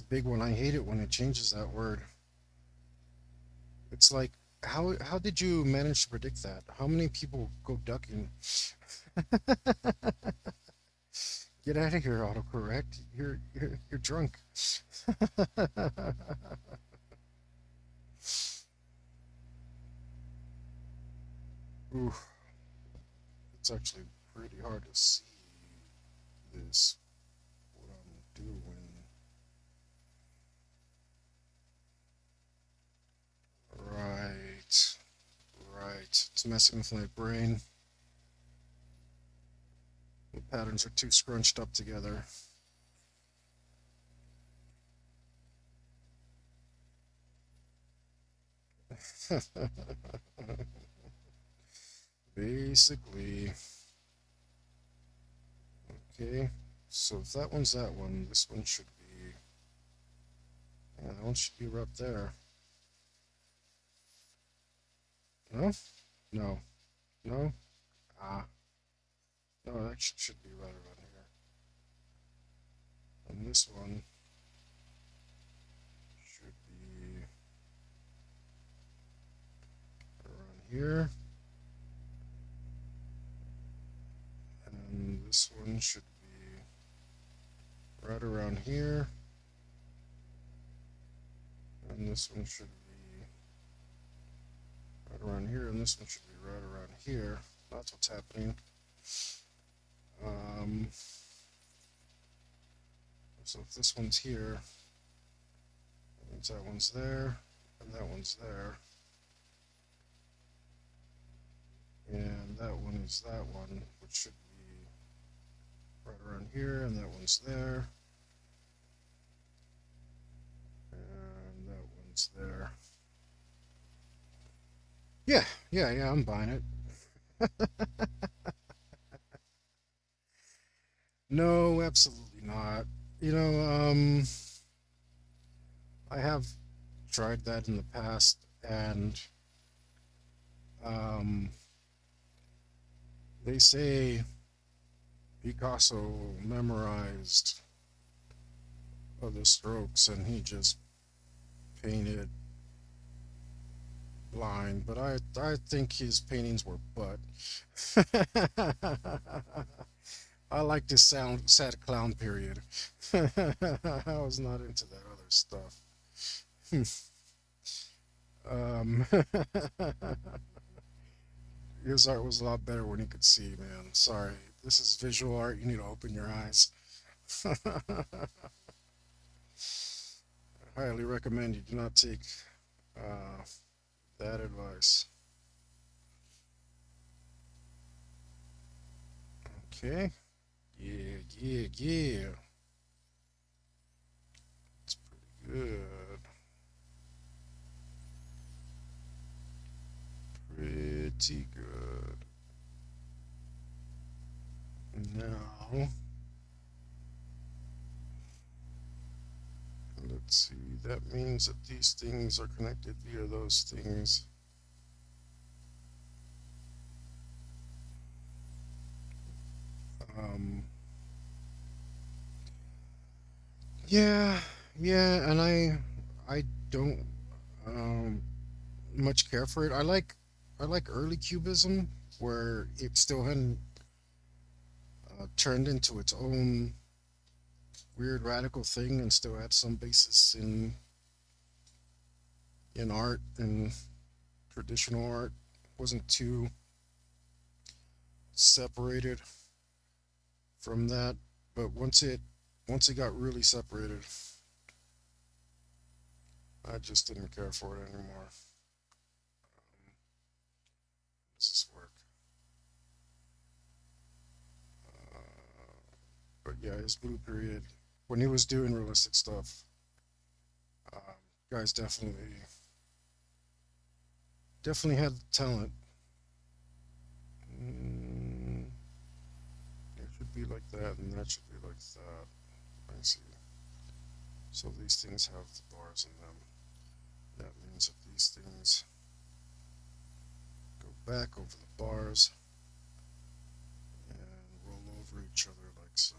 big one. I hate it when it changes that word. It's like, how did you manage to predict that? How many people go ducking? Get out of here, autocorrect. You're drunk. Ooh, it's actually pretty hard to see this. What I'm doing. Right, right. It's messing with my brain. The patterns are too scrunched up together. Basically. Okay. So if that one's that one, this one should be. Yeah, that one should be right up there. No, no, no. Ah, no, that should be right around here. And this one should be around here. And this one should be right around here. And this one should be right around here. And this one should be right around here. That's what's happening. Um, so if this one's here, that means that one's there, and that one's there. And that one is that one, which should be right around here, and that one's there. And that one's there. Yeah, I'm buying it. No, absolutely not. You know, I have tried that in the past, and um, they say Picasso memorized the strokes and he just painted blind, but I think his paintings were butt. I like this sound sad clown period. I was not into that other stuff. um, his art was a lot better when he could see, man. Sorry, this is visual art. You need to open your eyes. I highly recommend you do not take uh, that advice. Okay. Yeah. It's pretty good. Pretty good. Now, let's see. That means that these things are connected via those things. Um, yeah, yeah, and I don't um, much care for it. I like early cubism where it still hadn't turned into its own weird radical thing and still had some basis in art and traditional art. Wasn't too separated from that, but once it got really separated, I just didn't care for it anymore. This is work. Uh, but yeah, his blue period when he was doing realistic stuff, um, guys definitely had the talent. Mm, it should be like that, and that should be like that. I see. So these things have the bars in them. That means that these things go back over the bars and roll over each other like so.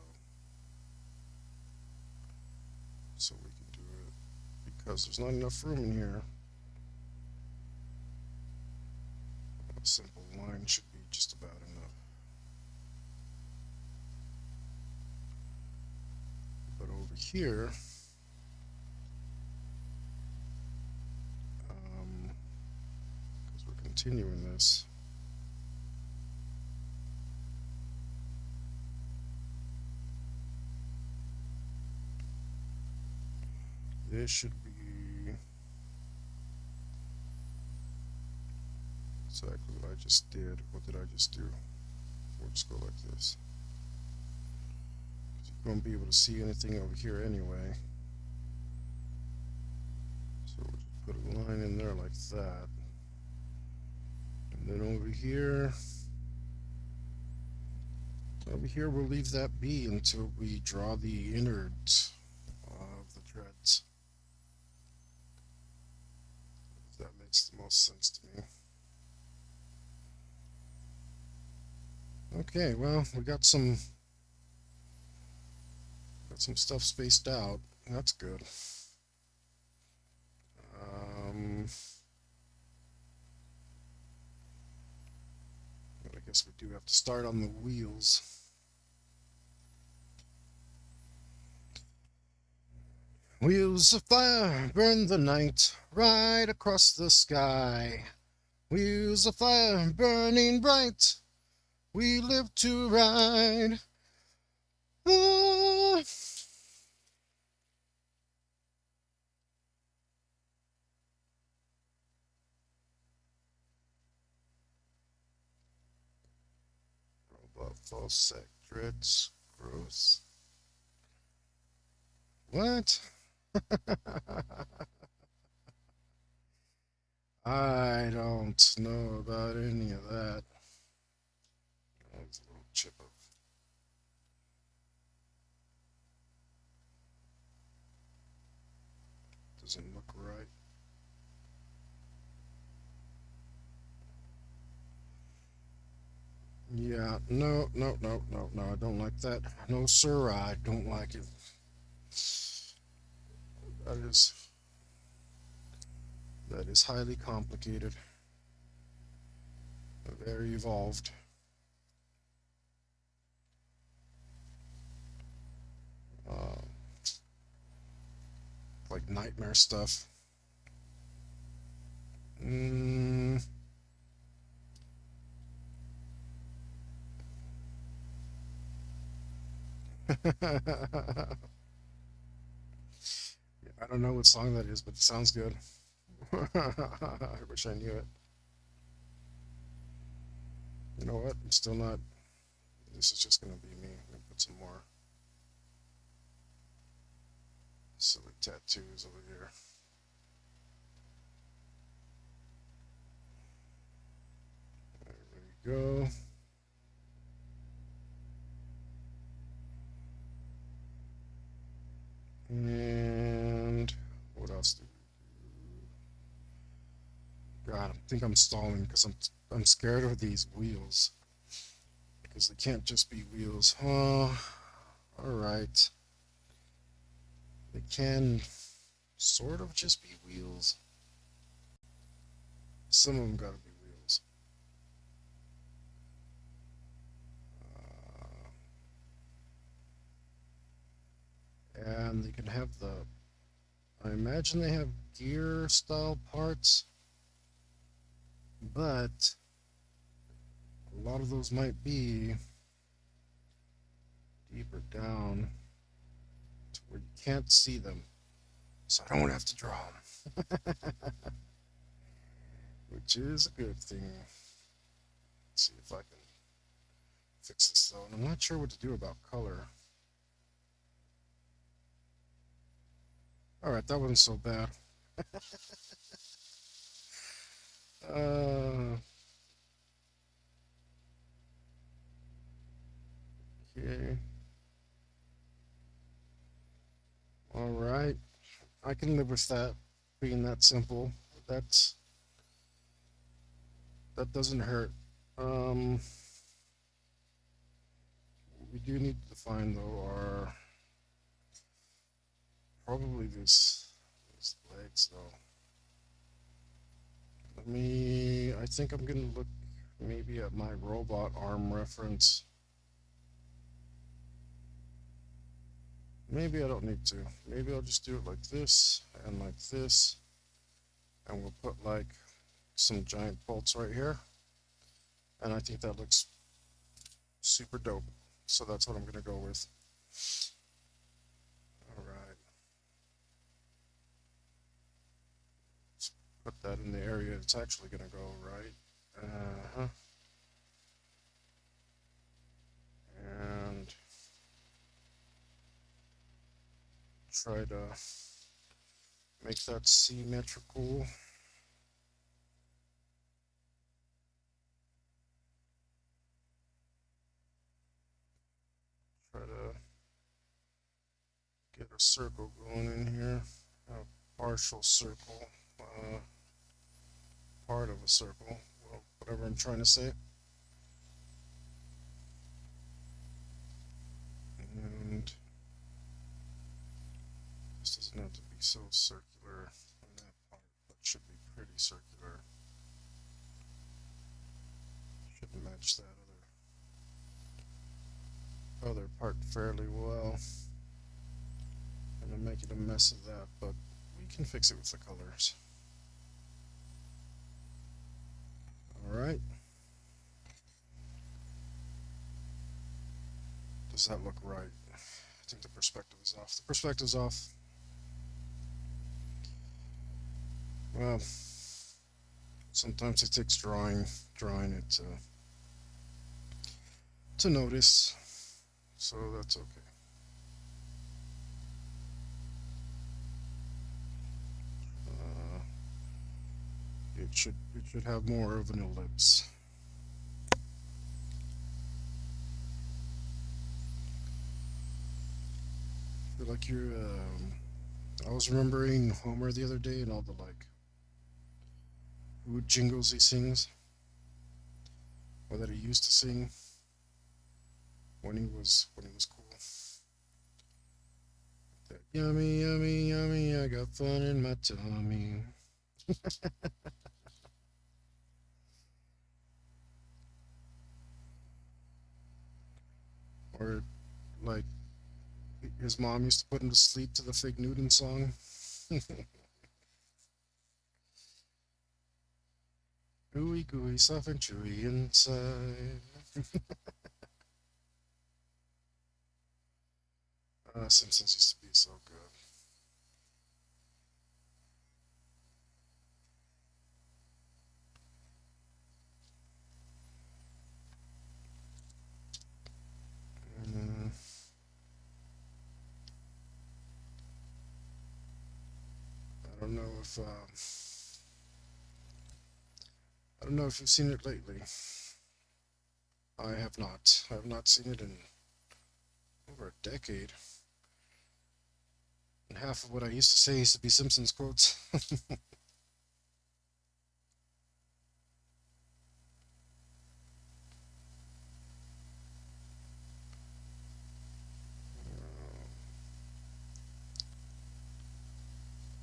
So we can do it because there's not enough room in here. A simple line should be just about enough. But over here, because we're continuing this, this should be exactly what I just did. What did I just do? We'll just go like this. You won't be able to see anything over here anyway. So we'll just put a line in there like that. And then over here we'll leave that be until we draw the innards of the dreads. That makes the most sense to me. Okay, well, we got some stuff spaced out. That's good. Um, but I guess we do have to start on the wheels. Wheels of fire burn the night right across the sky. Wheels of fire burning bright. We live to ride. Ah. Robot false sec dreads gross. What? I don't know about any of that. There's a little chip of doesn't look right. Yeah, no, no, no, no, no. I don't like that. No, sir, I don't like it. That is that is highly complicated, very evolved, uh, like nightmare stuff. Mm. I don't know what song that is, but it sounds good. I wish I knew it. You know what? I'm still not. This is just gonna be me. I'm gonna put some more silly tattoos over here. There we go. And what else do we God, I think I'm stalling because I'm scared of these wheels because they can't just be wheels. Oh, all right. They can sort of just be wheels. Some of them gotta be wheels. Uh, and they can have the. I imagine they have gear style parts, but a lot of those might be deeper down to where you can't see them, so I don't have to draw them, which is a good thing. Let's see if I can fix this though, and I'm not sure what to do about color. All right, that wasn't so bad. Uh, okay. All right. I can live with that being that simple. That's that doesn't hurt. Um, we do need to define though are probably these legs though. I think I'm gonna look maybe at my robot arm reference. Maybe I don't need to. Maybe I'll just do it like this and like this, and we'll put like some giant bolts right here. And I think that looks super dope. So that's what I'm gonna go with. All right. Let's put that in the area it's actually gonna go, right? Uh-huh. And try to make that symmetrical. Try to get a circle going in here. A partial circle. Part of a circle. Well, whatever I'm trying to say. Doesn't have to be so circular on that part, but should be pretty circular. Should match that other part fairly well. And I'm making a mess of that, but we can fix it with the colors. Alright. Does that look right? I think the perspective is off. The perspective's off. Well, sometimes it takes drawing it to notice, so that's okay. Uh, it should have more of an ellipse. I feel like you're. I was remembering Homer the other day and all the like jingles he sings, or that he used to sing when he was cool. That yummy, yummy, yummy, I got fun in my tummy. Or like his mom used to put him to sleep to the Fig Newton song. Ooey gooey, soft and chewy inside. Simpsons used to be so good. Mm, I don't know if I don't know if you've seen it lately. I have not. I have not seen it in over a decade. And half of what I used to say used to be Simpsons quotes.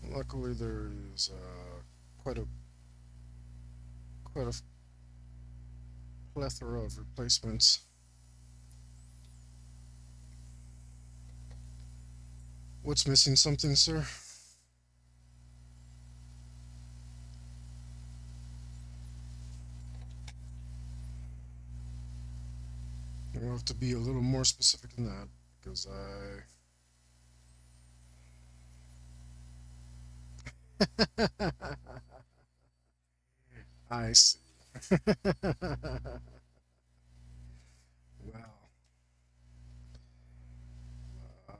Luckily, there is quite a quite a plethora of replacements. What's missing something, sir? You'll have to be a little more specific than that, because I see. Well, uh,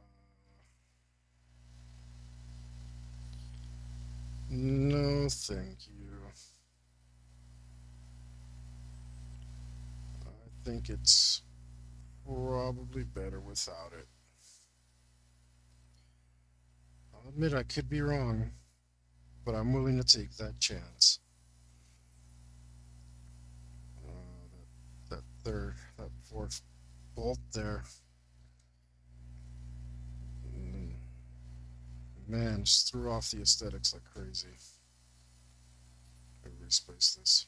no, thank you. I think it's probably better without it. I'll admit I could be wrong, but I'm willing to take that chance. That fourth bolt there, mm, man, just threw off the aesthetics like crazy. Let me respace this.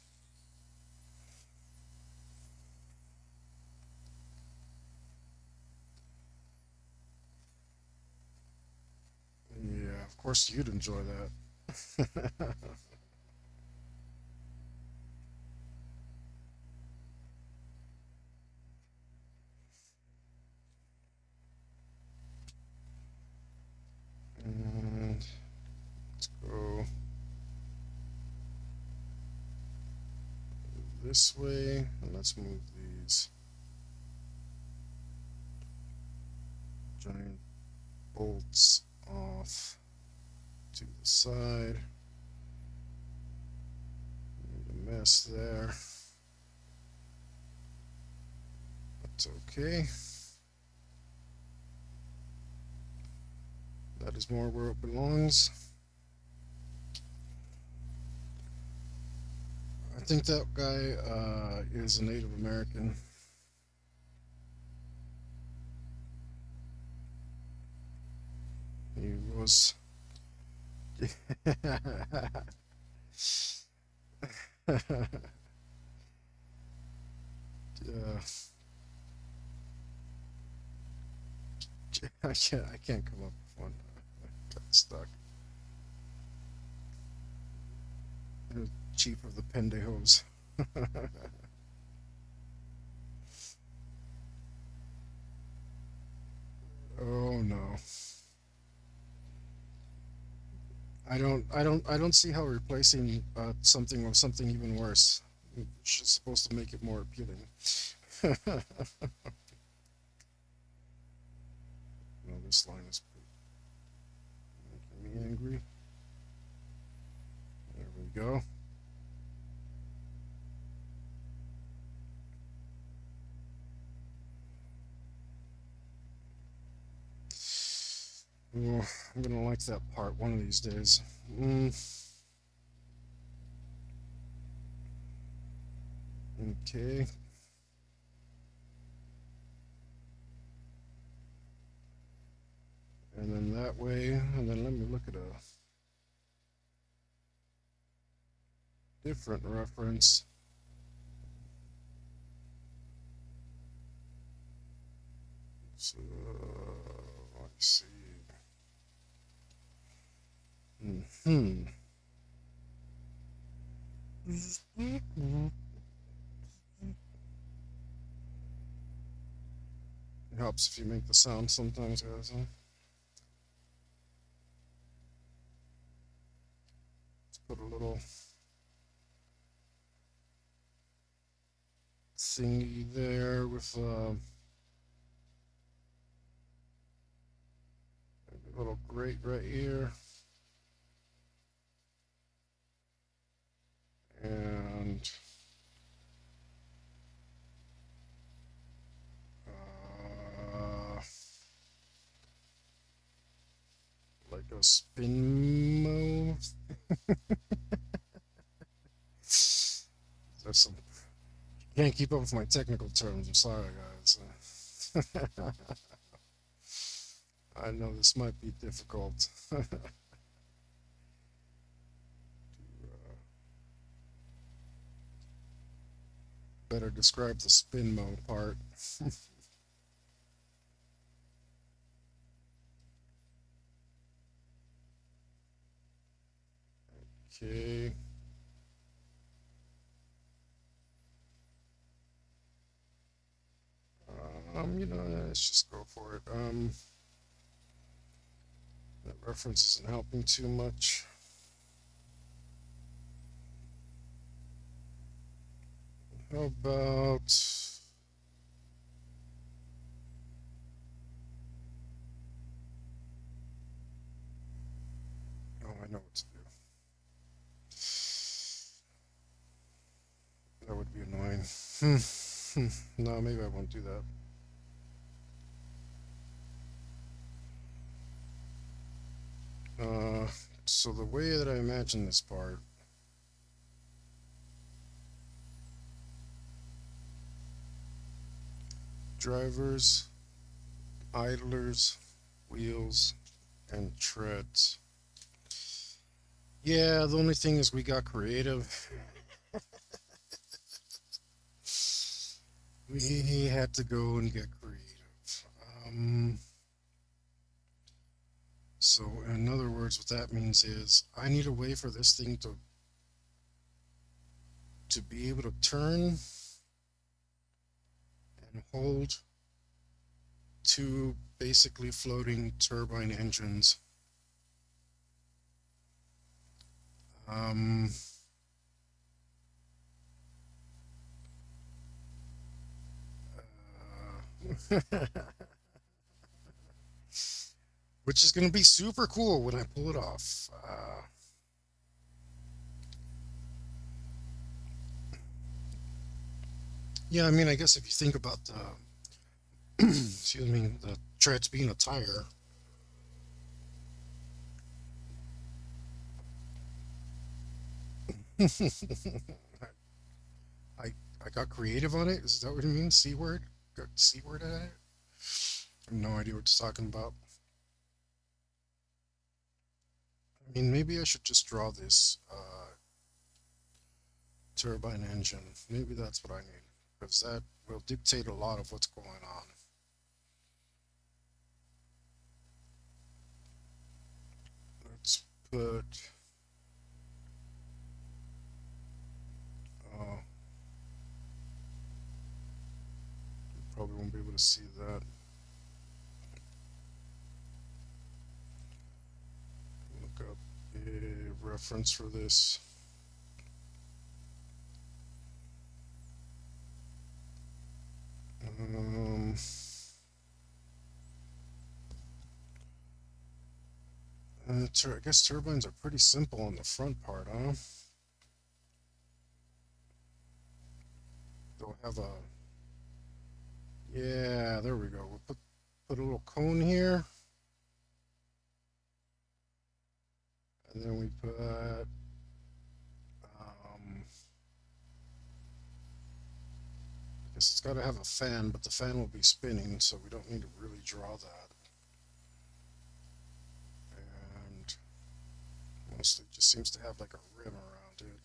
Yeah, of course you'd enjoy that. And let's go this way, and let's move these giant bolts off to the side. Made a mess there. That's okay. That is more where it belongs. I think that guy is a Native American. He was Yeah, I can't come up with one. Got stuck. The chief of the pendejos. Oh no. I don't see how replacing something with something even worse is supposed to make it more appealing. No, this line is making me angry. There we go. Oh, I'm gonna like that part one of these days. Mm, okay. And then that way, and then let me look at a different reference. So, let's see. Hmm. It helps if you make the sound sometimes, guys. Huh? Let's put a little thingy there with a little grate right here. And uh, like a spin move. There's some can't keep up with my technical terms. I'm sorry, guys. I know this might be difficult. Better describe the spin mode part. Okay. Let's just go for it. That reference isn't helping too much. How about oh, I know what to do. That would be annoying. No, maybe I won't do that. Uh, so the way that I imagine this part, drivers, idlers, wheels, and treads. Yeah, the only thing is we got creative. We had to go and get creative. So, in other words, what that means is I need a way for this thing to be able to turn and hold two basically floating turbine engines. Um, which is going to be super cool when I pull it off. Yeah, I mean, I guess if you think about the, excuse me, the treads being a tire, I I got creative on it. Is that what you mean? C word? Got C word at it? I have no idea what you're talking about. I mean, maybe I should just draw this turbine engine. Maybe that's what I need, because that will dictate a lot of what's going on. Let's put, uh, probably won't be able to see that. Look up a reference for this. Um, I guess turbines are pretty simple on the front part, huh? They'll have a, yeah, there we go. We'll put a little cone here, and then we put, I guess it's got to have a fan, but the fan will be spinning, so we don't need to really draw that. And mostly just seems to have like a rim around it.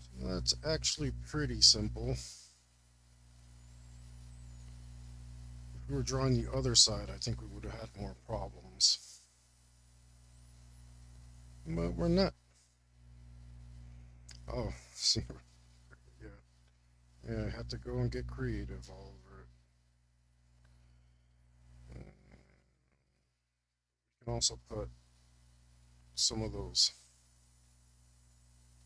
So that's actually pretty simple. If we were drawing the other side, I think we would have had more problems. But we're not. Oh, see, yeah, yeah. I had to go and get creative all over it. And we can also put some of those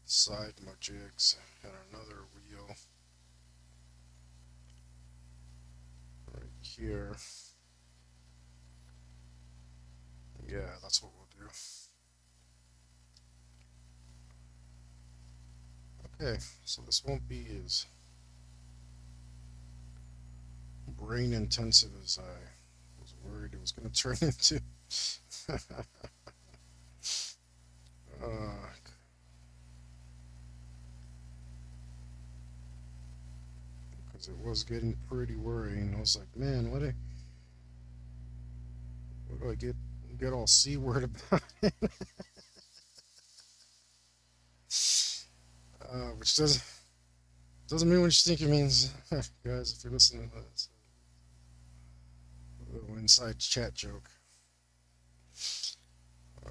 side majigs and another wheel right here. Yeah, that's what we'll do. Okay, so this won't be as brain intensive as I was worried it was going to turn into. Because it was getting pretty worrying. I was like, man, what do I get all C word about it? Which doesn't mean what you think it means, guys. If you're listening to this, a little inside chat joke. Uh,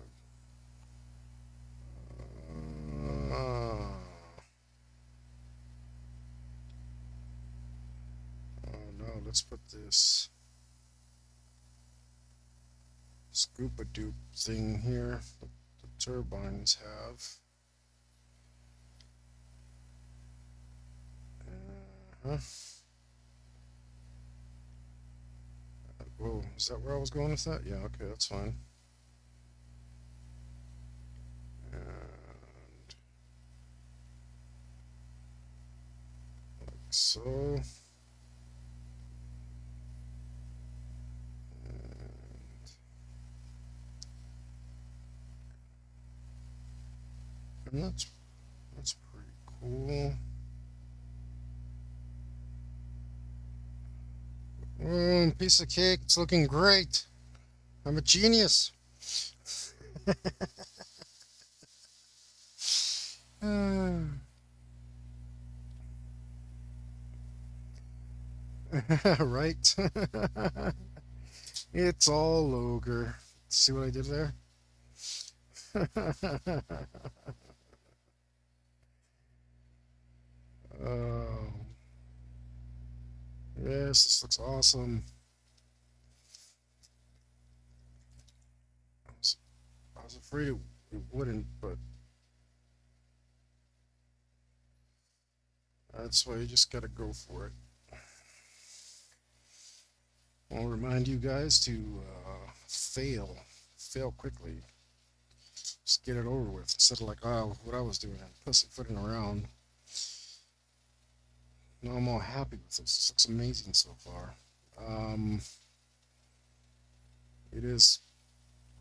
oh no, let's put this scuba dupe thing here that the turbines have. Uh-huh. Whoa, is that where I was going with that? Yeah, okay, that's fine. And like so. And that's pretty cool. Piece of cake. It's looking great. I'm a genius. Right? It's all ogre. See what I did there? Oh, yes, this looks awesome. I was afraid it wouldn't, but that's why you just gotta go for it. I'll remind you guys to fail quickly. Just get it over with instead of like, oh, what I was doing, pussyfooting around. No, I'm all happy with this. This looks amazing so far. Um, it is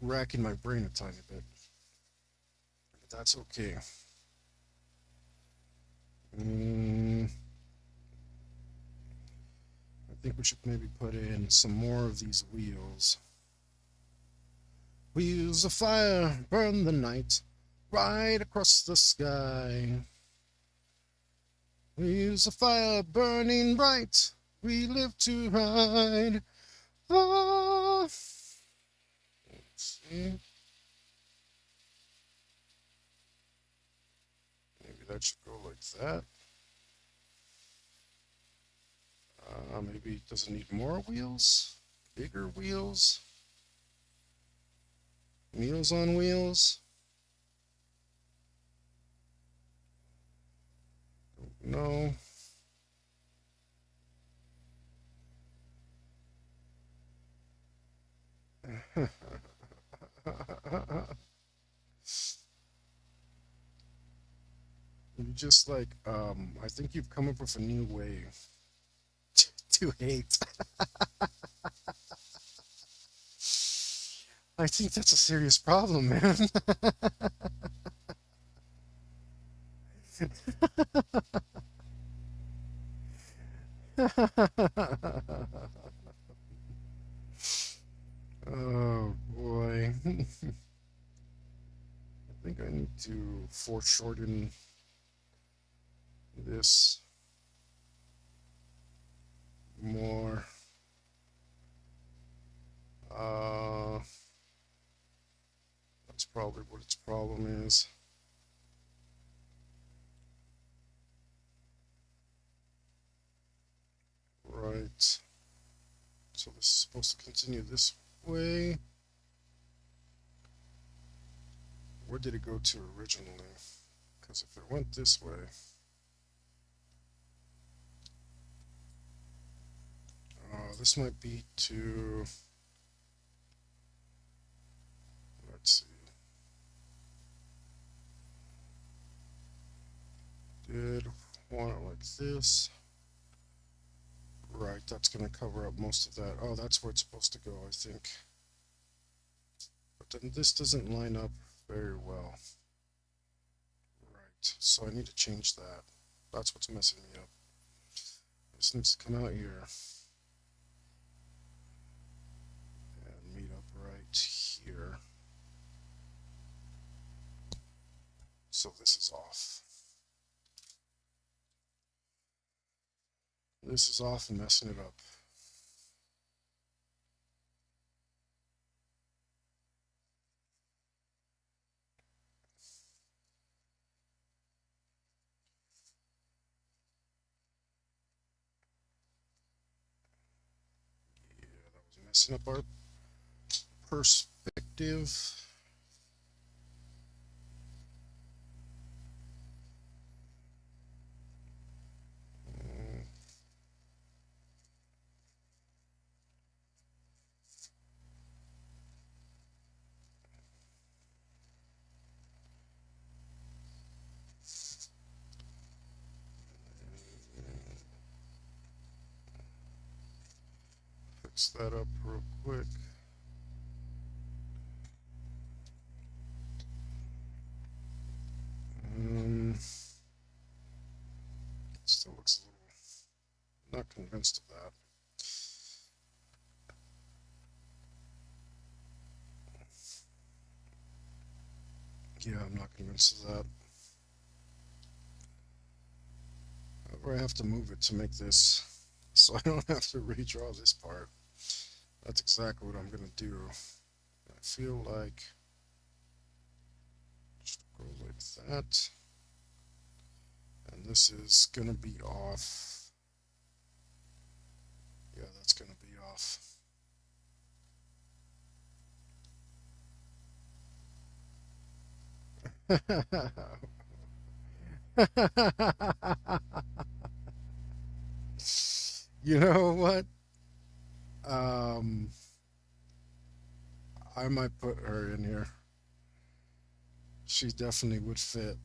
racking my brain a tiny bit, but that's okay. Mm, I think we should maybe put in some more of these wheels. Wheels of fire burn the night right across the sky. Wheels of fire burning bright, we live to ride. Ah. Let's see. Maybe that should go like that. Maybe it doesn't need more wheels, bigger wheels, Meals on Wheels. No. You just like, I think you've come up with a new way to hate. I think that's a serious problem, man. Oh boy. I think I need to foreshorten this more. Uh, that's probably what its problem is. Right. So this is supposed to continue this way. Where did it go to originally? Because if it went this way, this might be to, let's see, did want it like this. Right, that's going to cover up most of that. Oh, that's where it's supposed to go, I think. But then this doesn't line up very well. Right, so I need to change that. That's what's messing me up. This needs to come out here and meet up right here. So this is off. This is off and messing it up. Yeah, that was messing up our perspective. Mm, Fix that up real quick. Still looks a little, not convinced of that. Yeah, I'm not convinced of that. However, I have to move it to make this so I don't have to redraw this part. That's exactly what I'm gonna do. I feel like just go like that. And this is gonna be off. Yeah, that's gonna be off. You know what? Um, I might put her in here. She definitely would fit.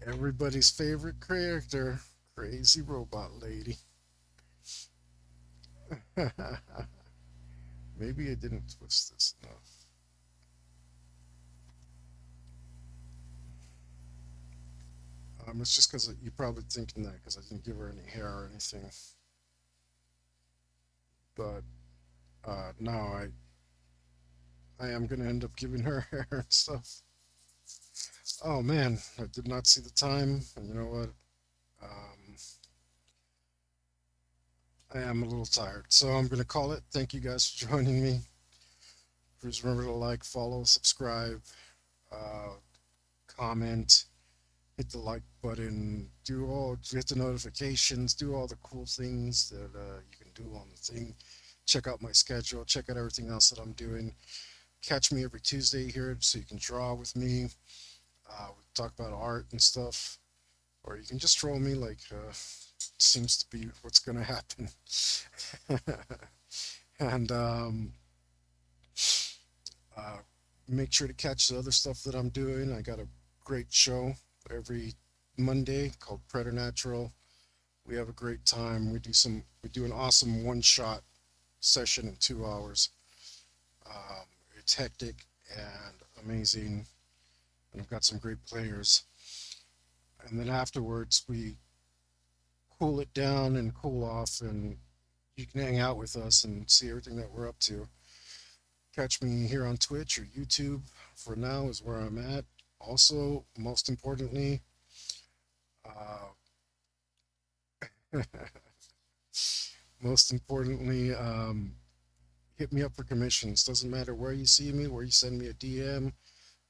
Everybody's favorite character, Crazy Robot Lady. Maybe I didn't twist this enough. It's just because you're probably thinking that because I didn't give her any hair or anything. But no, I am gonna end up giving her hair and stuff. Oh man, I did not see the time, and you know what? Um, I am a little tired, so I'm gonna call it. Thank you guys for joining me. Please remember to like, follow, subscribe, uh, comment, hit the like button, hit the notifications, do all the cool things that you can do on the thing. Check out my schedule. Check out everything else that I'm doing. Catch me every Tuesday here so you can draw with me. We talk about art and stuff, or you can just troll me like seems to be what's gonna happen. And uh, make sure to catch the other stuff that I'm doing. I got a great show every Monday called Preternatural. We have a great time. We do an awesome one shot session in 2 hours. Um, it's hectic and amazing, and I've got some great players. And then afterwards, we cool it down and cool off, and you can hang out with us and see everything that we're up to. Catch me here on Twitch or YouTube for now, is where I'm at. Also, most importantly, uh, most importantly, hit me up for commissions. Doesn't matter where you see me, where you send me a DM,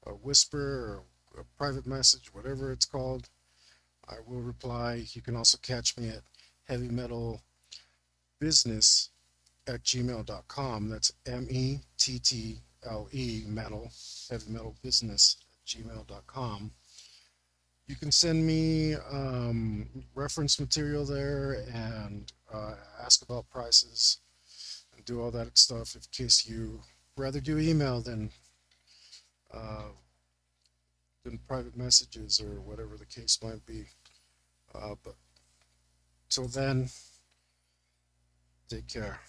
a whisper, or a private message, whatever it's called. I will reply. You can also catch me at heavy metal business at gmail.com. That's METTLE metal, heavy metal business at gmail.com. You can send me reference material there and ask about prices and do all that stuff in case you rather do email uh, than private messages or whatever the case might be. But till then, take care.